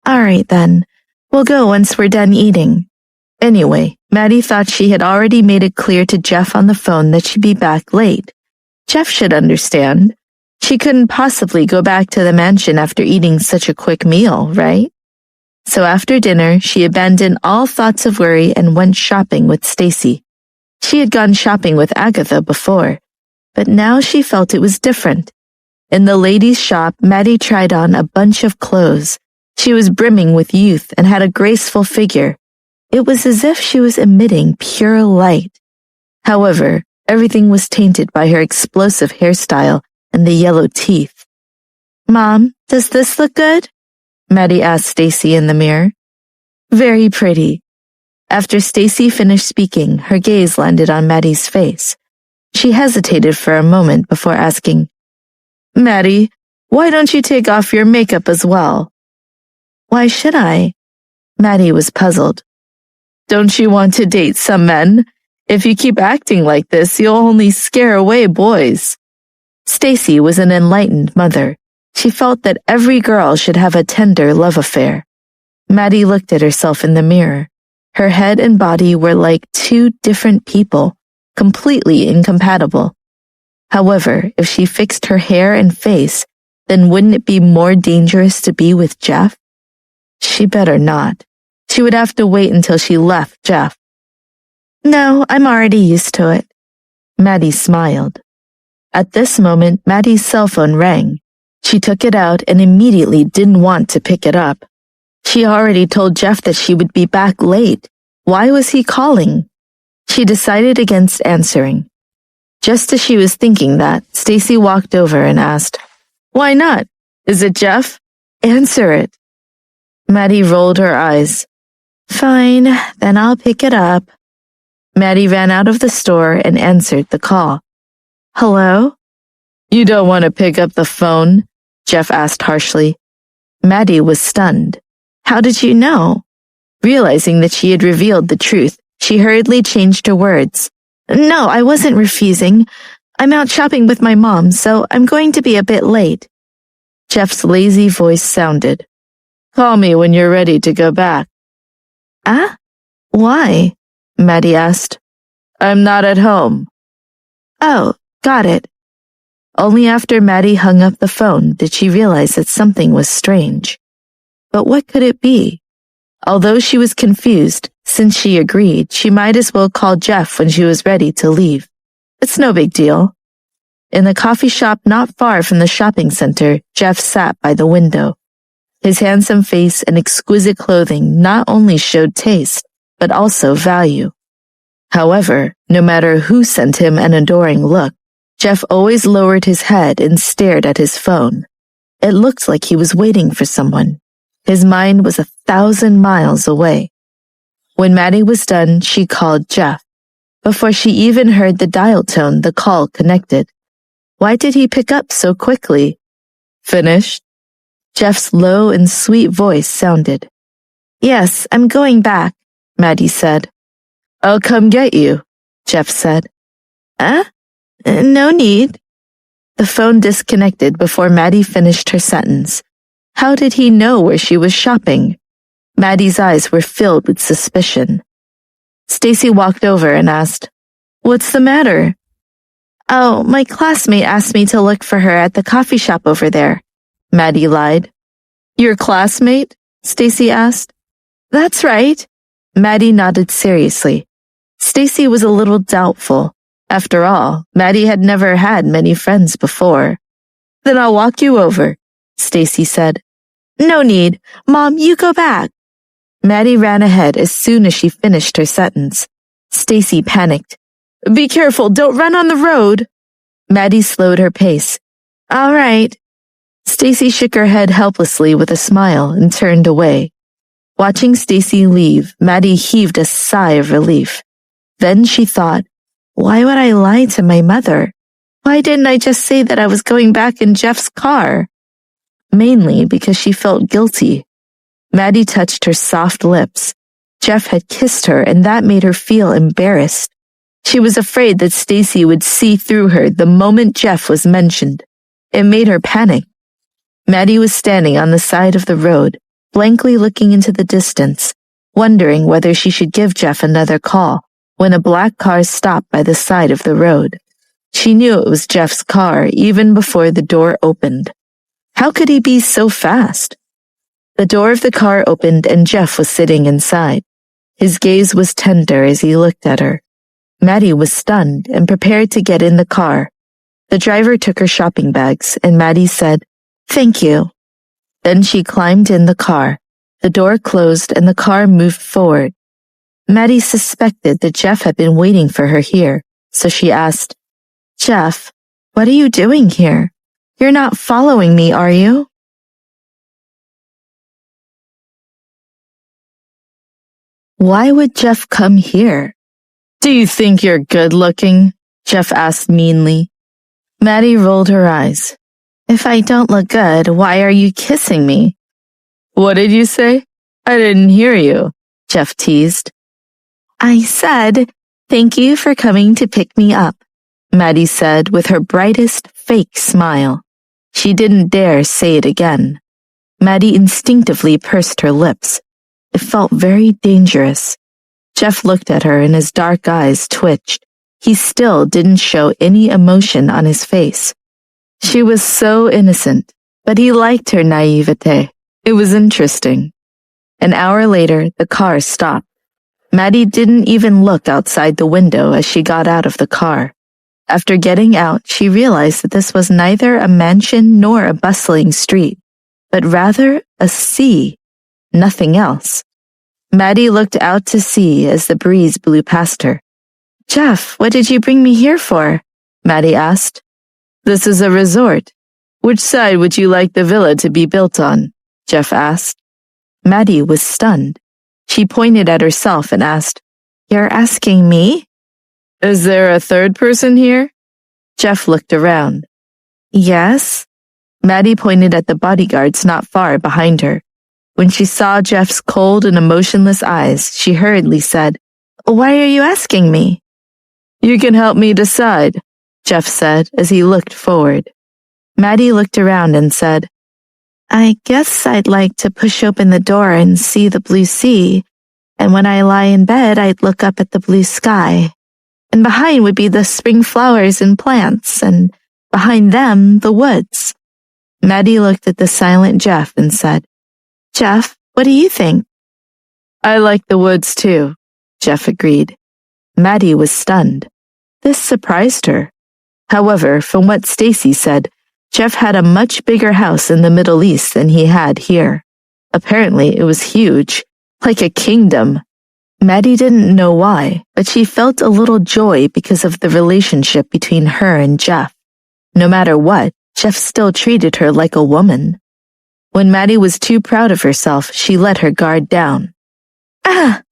[SPEAKER 1] "All right then. We'll go once we're done eating." Anyway, Maddie thought she had already made it clear to Jeff on the phone that she'd be back late. Jeff should understand. She couldn't possibly go back to the mansion after eating such a quick meal, right? So after dinner, she abandoned all thoughts of worry and went shopping with Stacy. She had gone shopping with Agatha before, but now she felt it was different. In the ladies' shop, Maddie tried on a bunch of clothes. She was brimming with youth and had a graceful figure. It was as if she was emitting pure light. However, everything was tainted by her explosive hairstyle and the yellow teeth. "Mom, does this look good?" Maddie asked Stacy in the mirror. "Very pretty." After Stacy finished speaking, her gaze landed on Maddie's face. She hesitated for a moment before asking, "Maddie, why don't you take off your makeup as well?" "Why should I?" Maddie was puzzled. "Don't you want to date some men? If you keep acting like this, you'll only scare away boys." Stacy was an enlightened mother. She felt that every girl should have a tender love affair. Maddie looked at herself in the mirror. Her head and body were like two different people, completely incompatible. However, if she fixed her hair and face, then wouldn't it be more dangerous to be with Jeff? She better not. She would have to wait until she left Jeff. "No, I'm already used to it." Maddie smiled. At this moment, Maddie's cell phone rang. She took it out and immediately didn't want to pick it up. She already told Jeff that she would be back late. Why was he calling? She decided against answering. Just as she was thinking that, Stacy walked over and asked, "Why not? Is it Jeff? Answer it." Maddie rolled her eyes. "Fine, then I'll pick it up." Maddie ran out of the store and answered the call. "Hello?" "You don't want to pick up the phone?" Jeff asked harshly. Maddie was stunned. "How did you know?" Realizing that she had revealed the truth, she hurriedly changed her words. "No, I wasn't refusing. I'm out shopping with my mom, so I'm going to be a bit late." Jeff's lazy voice sounded. "Call me when you're ready to go back." Why?" Maddie asked. "I'm not at home." "Oh, got it." Only after Maddie hung up the phone did she realize that something was strange. But what could it be? Although she was confused, since she agreed, she might as well call Jeff when she was ready to leave. It's no big deal. In the coffee shop not far from the shopping center, Jeff sat by the window. His handsome face and exquisite clothing not only showed taste, but also value. However, no matter who sent him an adoring look, Jeff always lowered his head and stared at his phone. It looked like he was waiting for someone. His mind was 1,000 miles away. When Maddie was done, she called Jeff. Before she even heard the dial tone, the call connected. Why did he pick up so quickly? "Finished?" Jeff's low and sweet voice sounded. "Yes, I'm going back," Maddie said. "I'll come get you," Jeff said. No need." The phone disconnected before Maddie finished her sentence. How did he know where she was shopping? Maddie's eyes were filled with suspicion. Stacy walked over and asked, "What's the matter?" "Oh, my classmate asked me to look for her at the coffee shop over there," Maddie lied. "Your classmate?" Stacy asked. "That's right." Maddie nodded seriously. Stacy was a little doubtful. After all, Maddie had never had many friends before. "Then I'll walk you over," Stacy said. "No need. Mom, you go back." Maddie ran ahead as soon as she finished her sentence. Stacy panicked. "Be careful, don't run on the road." Maddie slowed her pace. "All right." Stacy shook her head helplessly with a smile and turned away. Watching Stacy leave, Maddie heaved a sigh of relief. Then she thought, why would I lie to my mother? Why didn't I just say that I was going back in Jeff's car? Mainly because she felt guilty. Maddie touched her soft lips. Jeff had kissed her, and that made her feel embarrassed. She was afraid that Stacy would see through her the moment Jeff was mentioned. It made her panic. Maddie was standing on the side of the road, blankly looking into the distance, wondering whether she should give Jeff another call, when a black car stopped by the side of the road. She knew it was Jeff's car even before the door opened. How could he be so fast? The door of the car opened and Jeff was sitting inside. His gaze was tender as he looked at her. Maddie was stunned and prepared to get in the car. The driver took her shopping bags and Maddie said, "Thank you." Then she climbed in the car. The door closed and the car moved forward. Maddie suspected that Jeff had been waiting for her here, so she asked, "Jeff, what are you doing here? You're not following me, are you?" Why would Jeff come here? "Do you think you're good looking?" Jeff asked meanly. Maddie rolled her eyes. "If I don't look good, why are you kissing me?" "What did you say? I didn't hear you," Jeff teased. "I said, thank you for coming to pick me up," Maddie said with her brightest fake smile. She didn't dare say it again. Maddie instinctively pursed her lips. It felt very dangerous. Jeff looked at her and his dark eyes twitched. He still didn't show any emotion on his face. She was so innocent, but he liked her naivete. It was interesting. An hour later, the car stopped. Maddie didn't even look outside the window as she got out of the car. After getting out, she realized that this was neither a mansion nor a bustling street, but rather a sea. Nothing else. Maddie looked out to sea as the breeze blew past her. "Jeff, what did you bring me here for?" Maddie asked. "This is a resort. Which side would you like the villa to be built on?" Jeff asked. Maddie was stunned. She pointed at herself and asked, "You're asking me?" "Is there a third person here?" Jeff looked around. "Yes." Maddie pointed at the bodyguards not far behind her. When she saw Jeff's cold and emotionless eyes, she hurriedly said, "Why are you asking me?" "You can help me decide," Jeff said as he looked forward. Maddie looked around and said, "I guess I'd like to push open the door and see the blue sea, and when I lie in bed, I'd look up at the blue sky. And behind would be the spring flowers and plants, and behind them, the woods." Maddie looked at the silent Jeff and said, "Jeff, what do you think?" "I like the woods too," Jeff agreed. Maddie was stunned. This surprised her. However, from what Stacy said, Jeff had a much bigger house in the Middle East than he had here. Apparently, it was huge, like a kingdom. Maddie didn't know why, but she felt a little joy because of the relationship between her and Jeff. No matter what, Jeff still treated her like a woman. When Maddie was too proud of herself, she let her guard down. "Ah!"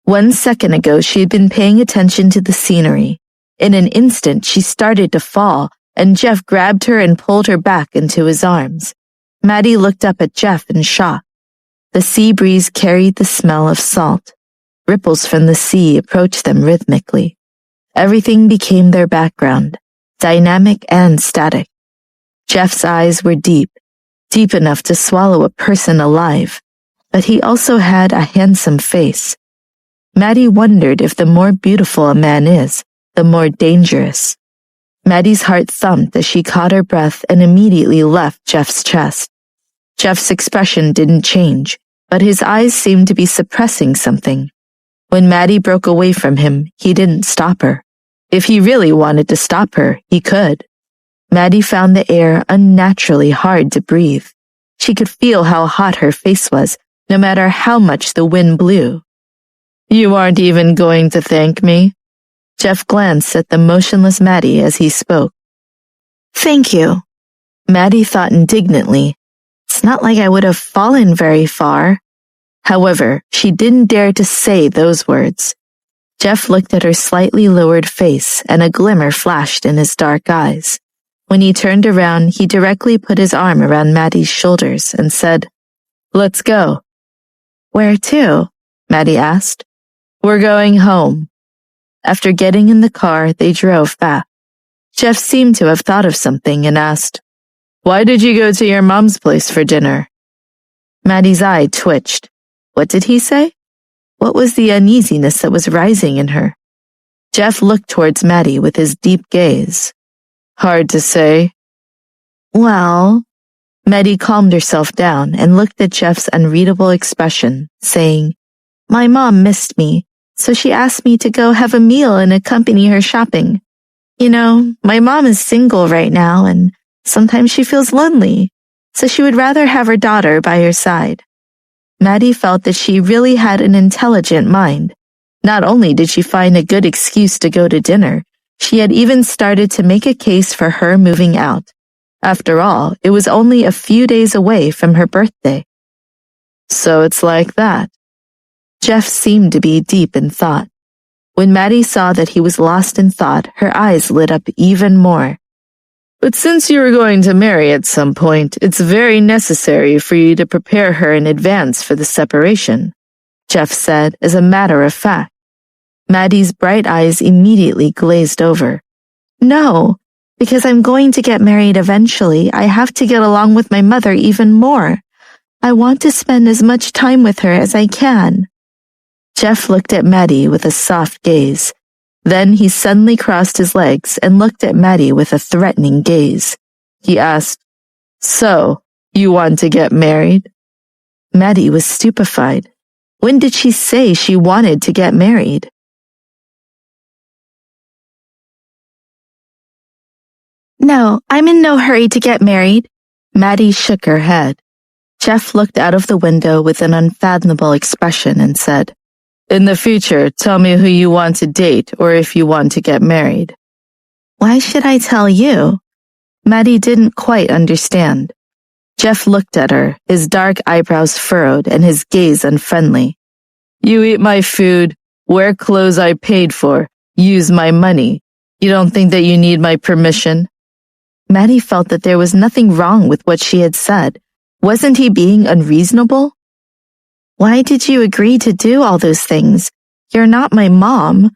[SPEAKER 1] 1 second ago, she had been paying attention to the scenery. In an instant, she started to fall, and Jeff grabbed her and pulled her back into his arms. Maddie looked up at Jeff in shock. The sea breeze carried the smell of salt. Ripples from the sea approached them rhythmically. Everything became their background, dynamic and static. Jeff's eyes were deep enough to swallow a person alive, but he also had a handsome face. Maddie wondered if the more beautiful a man is, the more dangerous. Maddie's heart thumped as she caught her breath and immediately left Jeff's chest. Jeff's expression didn't change, but his eyes seemed to be suppressing something. When Maddie broke away from him, he didn't stop her. If he really wanted to stop her, he could. Maddie found the air unnaturally hard to breathe. She could feel how hot her face was, no matter how much the wind blew. "You aren't even going to thank me?" Jeff glanced at the motionless Maddie as he spoke. "Thank you." Maddie thought indignantly, "It's not like I would have fallen very far." However, she didn't dare to say those words. Jeff looked at her slightly lowered face, and a glimmer flashed in his dark eyes. When he turned around, he directly put his arm around Maddie's shoulders and said, "Let's go." "Where to?" Maddie asked. "We're going home." After getting in the car, they drove back. Jeff seemed to have thought of something and asked, "Why did you go to your mom's place for dinner?" Maddie's eye twitched. What did he say? What was the uneasiness that was rising in her? Jeff looked towards Maddie with his deep gaze. "Hard to say." "Well..." Maddie calmed herself down and looked at Jeff's unreadable expression, saying, "My mom missed me, so she asked me to go have a meal and accompany her shopping. You know, my mom is single right now, and sometimes she feels lonely, so she would rather have her daughter by her side." Maddie felt that she really had an intelligent mind. Not only did she find a good excuse to go to dinner, she had even started to make a case for her moving out. After all, it was only a few days away from her birthday. "So it's like that." Jeff seemed to be deep in thought. When Maddie saw that he was lost in thought, her eyes lit up even more. "But since you are going to marry at some point, it's very necessary for you to prepare her in advance for the separation," Jeff said as a matter of fact. Maddie's bright eyes immediately glazed over. "No, because I'm going to get married eventually. I have to get along with my mother even more. I want to spend as much time with her as I can." Jeff looked at Maddie with a soft gaze. Then he suddenly crossed his legs and looked at Maddie with a threatening gaze. He asked, "So, you want to get married?" Maddie was stupefied. When did she say she wanted to get married? "No, I'm in no hurry to get married." Maddie shook her head. Jeff looked out of the window with an unfathomable expression and said, "In the future, tell me who you want to date or if you want to get married." "Why should I tell you?" Maddie didn't quite understand. Jeff looked at her, his dark eyebrows furrowed and his gaze unfriendly. "You eat my food, wear clothes I paid for, use my money. You don't think that you need my permission?" Maddie felt that there was nothing wrong with what she had said. Wasn't he being unreasonable? "Why did you agree to do all those things? You're not my mom."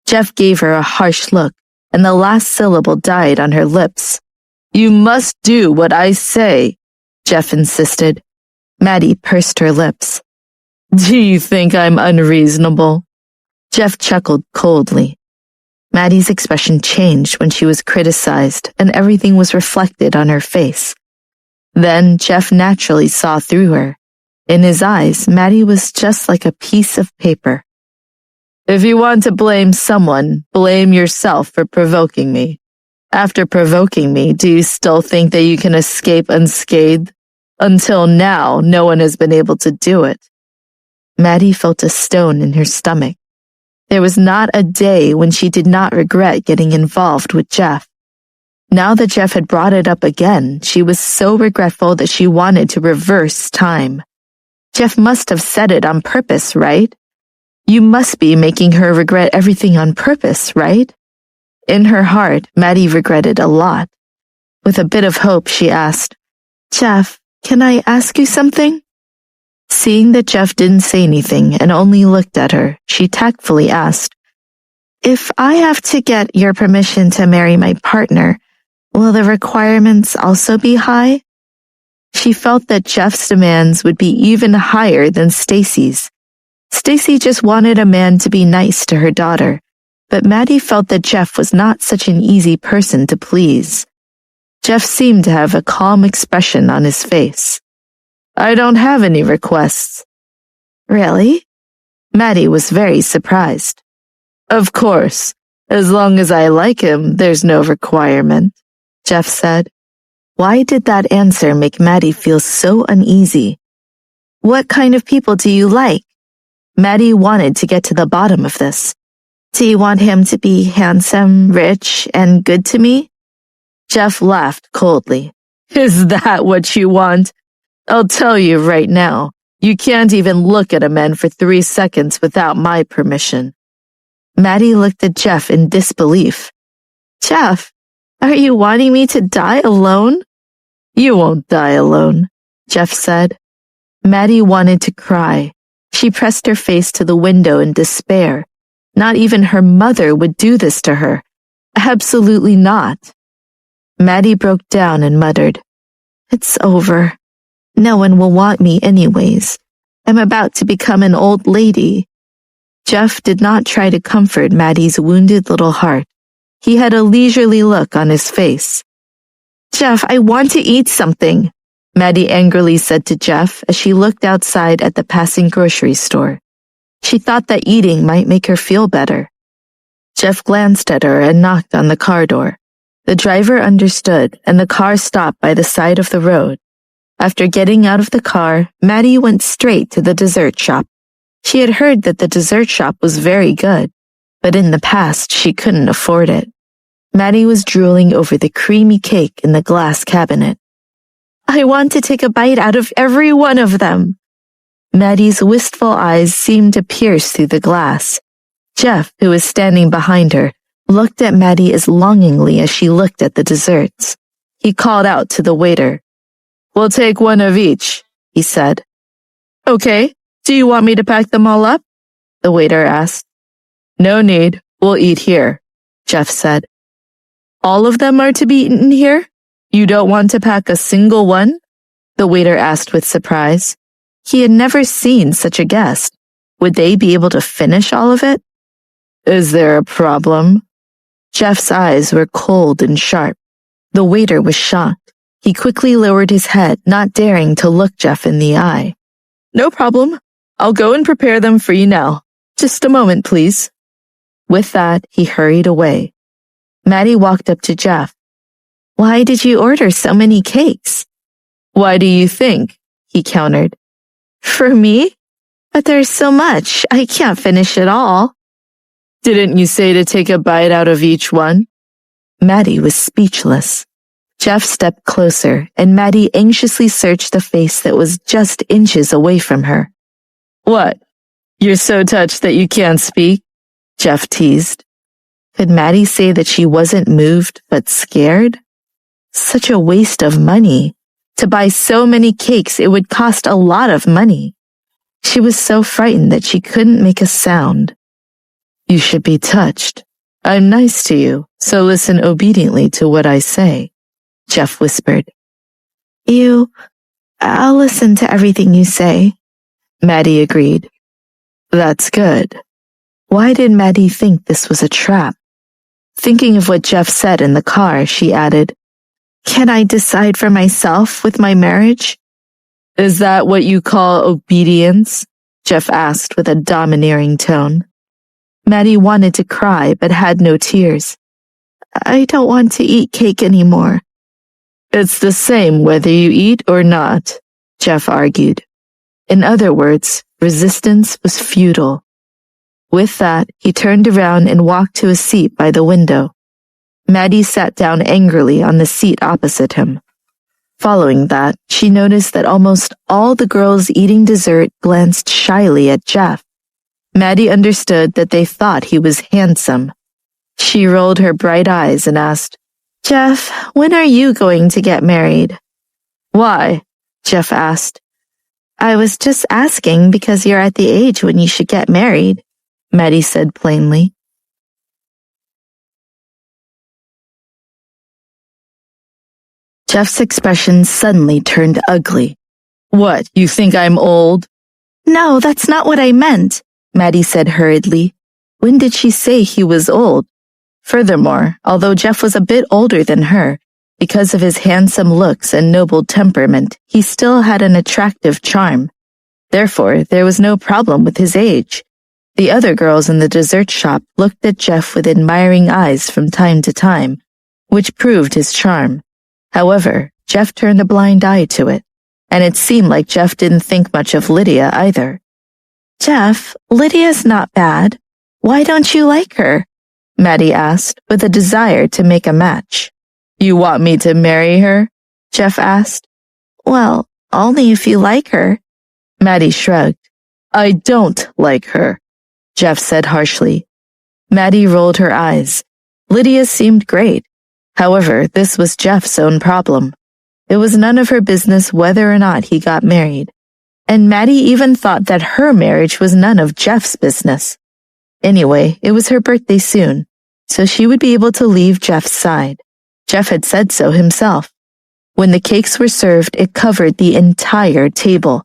[SPEAKER 1] Jeff gave her a harsh look, and the last syllable died on her lips. "You must do what I say," Jeff insisted. Maddie pursed her lips. "Do you think I'm unreasonable?" Jeff chuckled coldly. Maddie's expression changed when she was criticized, and everything was reflected on her face. Then Jeff naturally saw through her. In his eyes, Maddie was just like a piece of paper. "If you want to blame someone, blame yourself for provoking me. After provoking me, do you still think that you can escape unscathed? Until now, no one has been able to do it." Maddie felt a stone in her stomach. There was not a day when she did not regret getting involved with Jeff. Now that Jeff had brought it up again, she was so regretful that she wanted to reverse time. Jeff must have said it on purpose, right? You must be making her regret everything on purpose, right? In her heart, Maddie regretted a lot. With a bit of hope, she asked, "Jeff, can I ask you something?" Seeing that Jeff didn't say anything and only looked at her, she tactfully asked, "If I have to get your permission to marry my partner, will the requirements also be high?" She felt that Jeff's demands would be even higher than Stacy's. Stacy just wanted a man to be nice to her daughter, but Maddie felt that Jeff was not such an easy person to please. Jeff seemed to have a calm expression on his face. "I don't have any requests." "Really?" Maddie was very surprised. "Of course, as long as I like him, there's no requirement," Jeff said. Why did that answer make Maddie feel so uneasy? "What kind of people do you like?" Maddie wanted to get to the bottom of this. "Do you want him to be handsome, rich, and good to me?" Jeff laughed coldly. "Is that what you want? I'll tell you right now, you can't even look at a man for 3 seconds without my permission." Maddie looked at Jeff in disbelief. Jeff, are you wanting me to die alone? You won't die alone, Jeff said. Maddie wanted to cry. She pressed her face to the window in despair. Not even her mother would do this to her. Absolutely not. Maddie broke down and muttered, It's over. No one will want me anyways. I'm about to become an old lady. Jeff did not try to comfort Maddie's wounded little heart. He had a leisurely look on his face. Jeff, I want to eat something, Maddie angrily said to Jeff as she looked outside at the passing grocery store. She thought that eating might make her feel better. Jeff glanced at her and knocked on the car door. The driver understood, and the car stopped by the side of the road. After getting out of the car, Maddie went straight to the dessert shop. She had heard that the dessert shop was very good, but in the past she couldn't afford it. Maddie was drooling over the creamy cake in the glass cabinet. I want to take a bite out of every one of them. Maddie's wistful eyes seemed to pierce through the glass. Jeff, who was standing behind her, looked at Maddie as longingly as she looked at the desserts. He called out to the waiter. We'll take one of each, he said. Okay, do you want me to pack them all up? The waiter asked. No need, we'll eat here, Jeff said. All of them are to be eaten here? You don't want to pack a single one? The waiter asked with surprise. He had never seen such a guest. Would they be able to finish all of it? Is there a problem? Jeff's eyes were cold and sharp. The waiter was shocked. He quickly lowered his head, not daring to look Jeff in the eye. No problem. I'll go and prepare them for you now. Just a moment, please. With that, he hurried away. Maddie walked up to Jeff. Why did you order so many cakes? Why do you think? He countered. For me? But there's so much. I can't finish it all. Didn't you say to take a bite out of each one? Maddie was speechless. Jeff stepped closer, and Maddie anxiously searched the face that was just inches away from her. What? You're so touched that you can't speak? Jeff teased. Could Maddie say that she wasn't moved but scared? Such a waste of money. To buy so many cakes, it would cost a lot of money. She was so frightened that she couldn't make a sound. You should be touched. I'm nice to you, so listen obediently to what I say, Jeff whispered. I'll listen to everything you say, Maddie agreed. That's good. Why did Maddie think this was a trap? Thinking of what Jeff said in the car, she added, Can I decide for myself with my marriage? Is that what you call obedience? Jeff asked with a domineering tone. Maddie wanted to cry but had no tears. I don't want to eat cake anymore. It's the same whether you eat or not, Jeff argued. In other words, resistance was futile. With that, he turned around and walked to a seat by the window. Maddie sat down angrily on the seat opposite him. Following that, she noticed that almost all the girls eating dessert glanced shyly at Jeff. Maddie understood that they thought he was handsome. She rolled her bright eyes and asked, Jeff, when are you going to get married? Why? Jeff asked. I was just asking because you're at the age when you should get married, Maddie said plainly. Jeff's expression suddenly turned ugly. What, you think I'm old? No, that's not what I meant, Maddie said hurriedly. When did she say he was old? Furthermore, although Jeff was a bit older than her, because of his handsome looks and noble temperament, he still had an attractive charm. Therefore, there was no problem with his age. The other girls in the dessert shop looked at Jeff with admiring eyes from time to time, which proved his charm. However, Jeff turned a blind eye to it, and it seemed like Jeff didn't think much of Lydia either. Jeff, Lydia's not bad. Why don't you like her? Maddie asked, with a desire to make a match. You want me to marry her? Jeff asked. Well, only if you like her. Maddie shrugged. I don't like her, Jeff said harshly. Maddie rolled her eyes. Lydia seemed great. However, this was Jeff's own problem. It was none of her business whether or not he got married. And Maddie even thought that her marriage was none of Jeff's business. Anyway, it was her birthday soon, so she would be able to leave Jeff's side. Jeff had said so himself. When the cakes were served, it covered the entire table.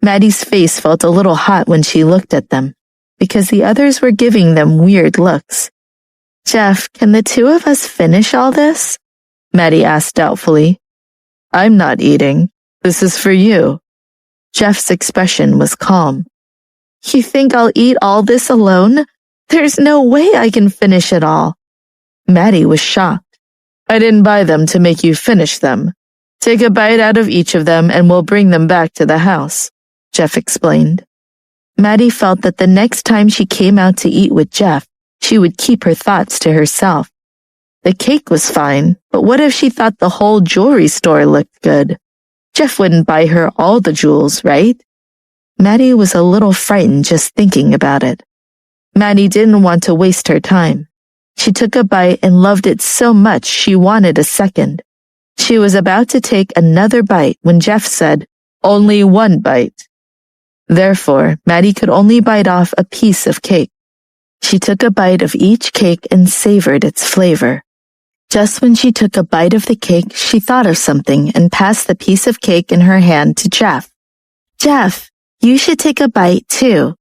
[SPEAKER 1] Maddie's face felt a little hot when she looked at them, because the others were giving them weird looks. Jeff, can the two of us finish all this? Maddie asked doubtfully. I'm not eating. This is for you. Jeff's expression was calm. You think I'll eat all this alone? There's no way I can finish it all. Maddie was shocked. I didn't buy them to make you finish them. Take a bite out of each of them and we'll bring them back to the house, Jeff explained. Maddie felt that the next time she came out to eat with Jeff, she would keep her thoughts to herself. The cake was fine, but what if she thought the whole jewelry store looked good? Jeff wouldn't buy her all the jewels, right? Maddie was a little frightened just thinking about it. Maddie didn't want to waste her time. She took a bite and loved it so much she wanted a second. She was about to take another bite when Jeff said, "Only one bite." Therefore, Maddie could only bite off a piece of cake. She took a bite of each cake and savored its flavor. Just when she took a bite of the cake, she thought of something and passed the piece of cake in her hand to Jeff. Jeff, you should take a bite too.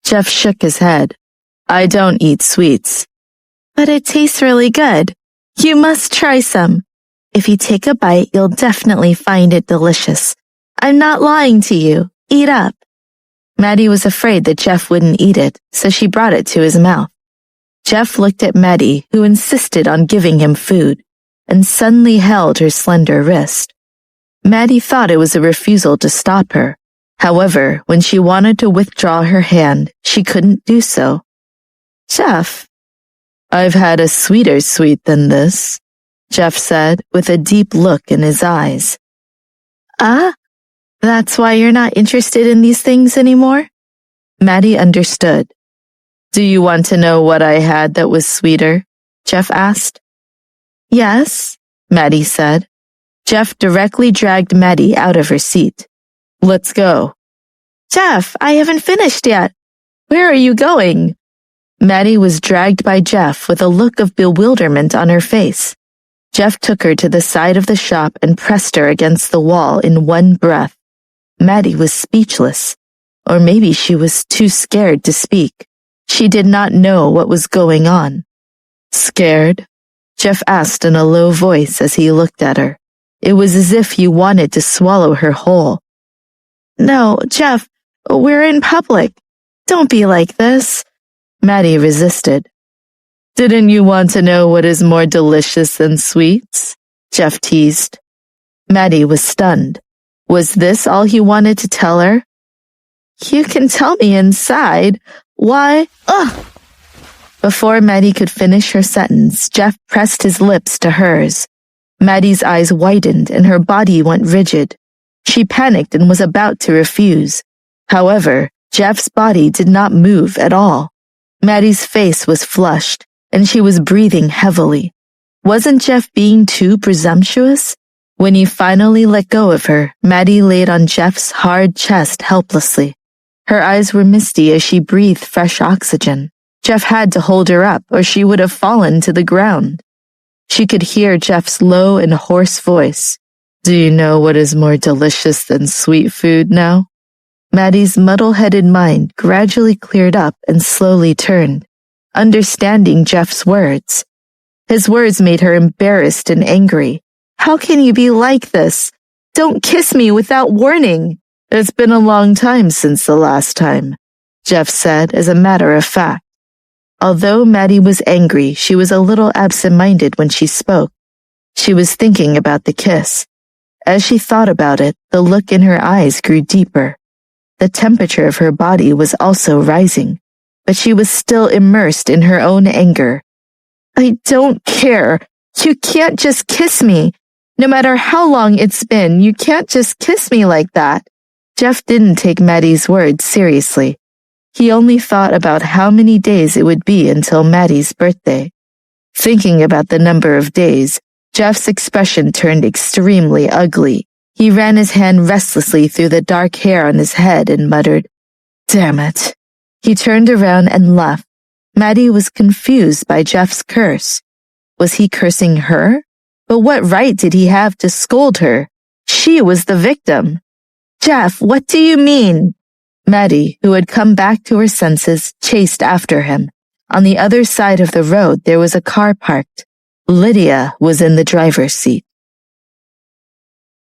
[SPEAKER 1] Jeff shook his head. I don't eat sweets. But it tastes really good. You must try some. If you take a bite, you'll definitely find it delicious. I'm not lying to you. Eat up. Maddie was afraid that Jeff wouldn't eat it, so she brought it to his mouth. Jeff looked at Maddie, who insisted on giving him food, and suddenly held her slender wrist. Maddie thought it was a refusal to stop her. However, when she wanted to withdraw her hand, she couldn't do so. Jeff. I've had a sweeter sweet than this, Jeff said, with a deep look in his eyes. That's why you're not interested in these things anymore? Maddie understood. Do you want to know what I had that was sweeter? Jeff asked. Yes, Maddie said. Jeff directly dragged Maddie out of her seat. Let's go. Jeff, I haven't finished yet. Where are you going? Maddie was dragged by Jeff with a look of bewilderment on her face. Jeff took her to the side of the shop and pressed her against the wall in one breath. Maddie was speechless, or maybe she was too scared to speak. She did not know what was going on. Scared? Jeff asked in a low voice as he looked at her. It was as if he wanted to swallow her whole. No, Jeff, we're in public. Don't be like this. Maddie resisted. Didn't you want to know what is more delicious than sweets? Jeff teased. Maddie was stunned. Was this all he wanted to tell her? You can tell me inside. Why? Ugh! Before Maddie could finish her sentence, Jeff pressed his lips to hers. Maddie's eyes widened and her body went rigid. She panicked and was about to refuse. However, Jeff's body did not move at all. Maddie's face was flushed, and she was breathing heavily. Wasn't Jeff being too presumptuous? When he finally let go of her, Maddie laid on Jeff's hard chest helplessly. Her eyes were misty as she breathed fresh oxygen. Jeff had to hold her up, or she would have fallen to the ground. She could hear Jeff's low and hoarse voice. Do you know what is more delicious than sweet food now? Maddie's muddle-headed mind gradually cleared up and slowly turned, understanding Jeff's words. His words made her embarrassed and angry. How can you be like this? Don't kiss me without warning. It's been a long time since the last time, Jeff said as a matter of fact. Although Maddie was angry, she was a little absent-minded when she spoke. She was thinking about the kiss. As she thought about it, the look in her eyes grew deeper. The temperature of her body was also rising, but she was still immersed in her own anger. I don't care. You can't just kiss me. No matter how long it's been, you can't just kiss me like that. Jeff didn't take Maddie's words seriously. He only thought about how many days it would be until Maddie's birthday. Thinking about the number of days, Jeff's expression turned extremely ugly. He ran his hand restlessly through the dark hair on his head and muttered, "Damn it." He turned around and left. Maddie was confused by Jeff's curse. Was he cursing her? But what right did he have to scold her? She was the victim. "Jeff, what do you mean?" Maddie, who had come back to her senses, chased after him. On the other side of the road, there was a car parked. Lydia was in the driver's seat.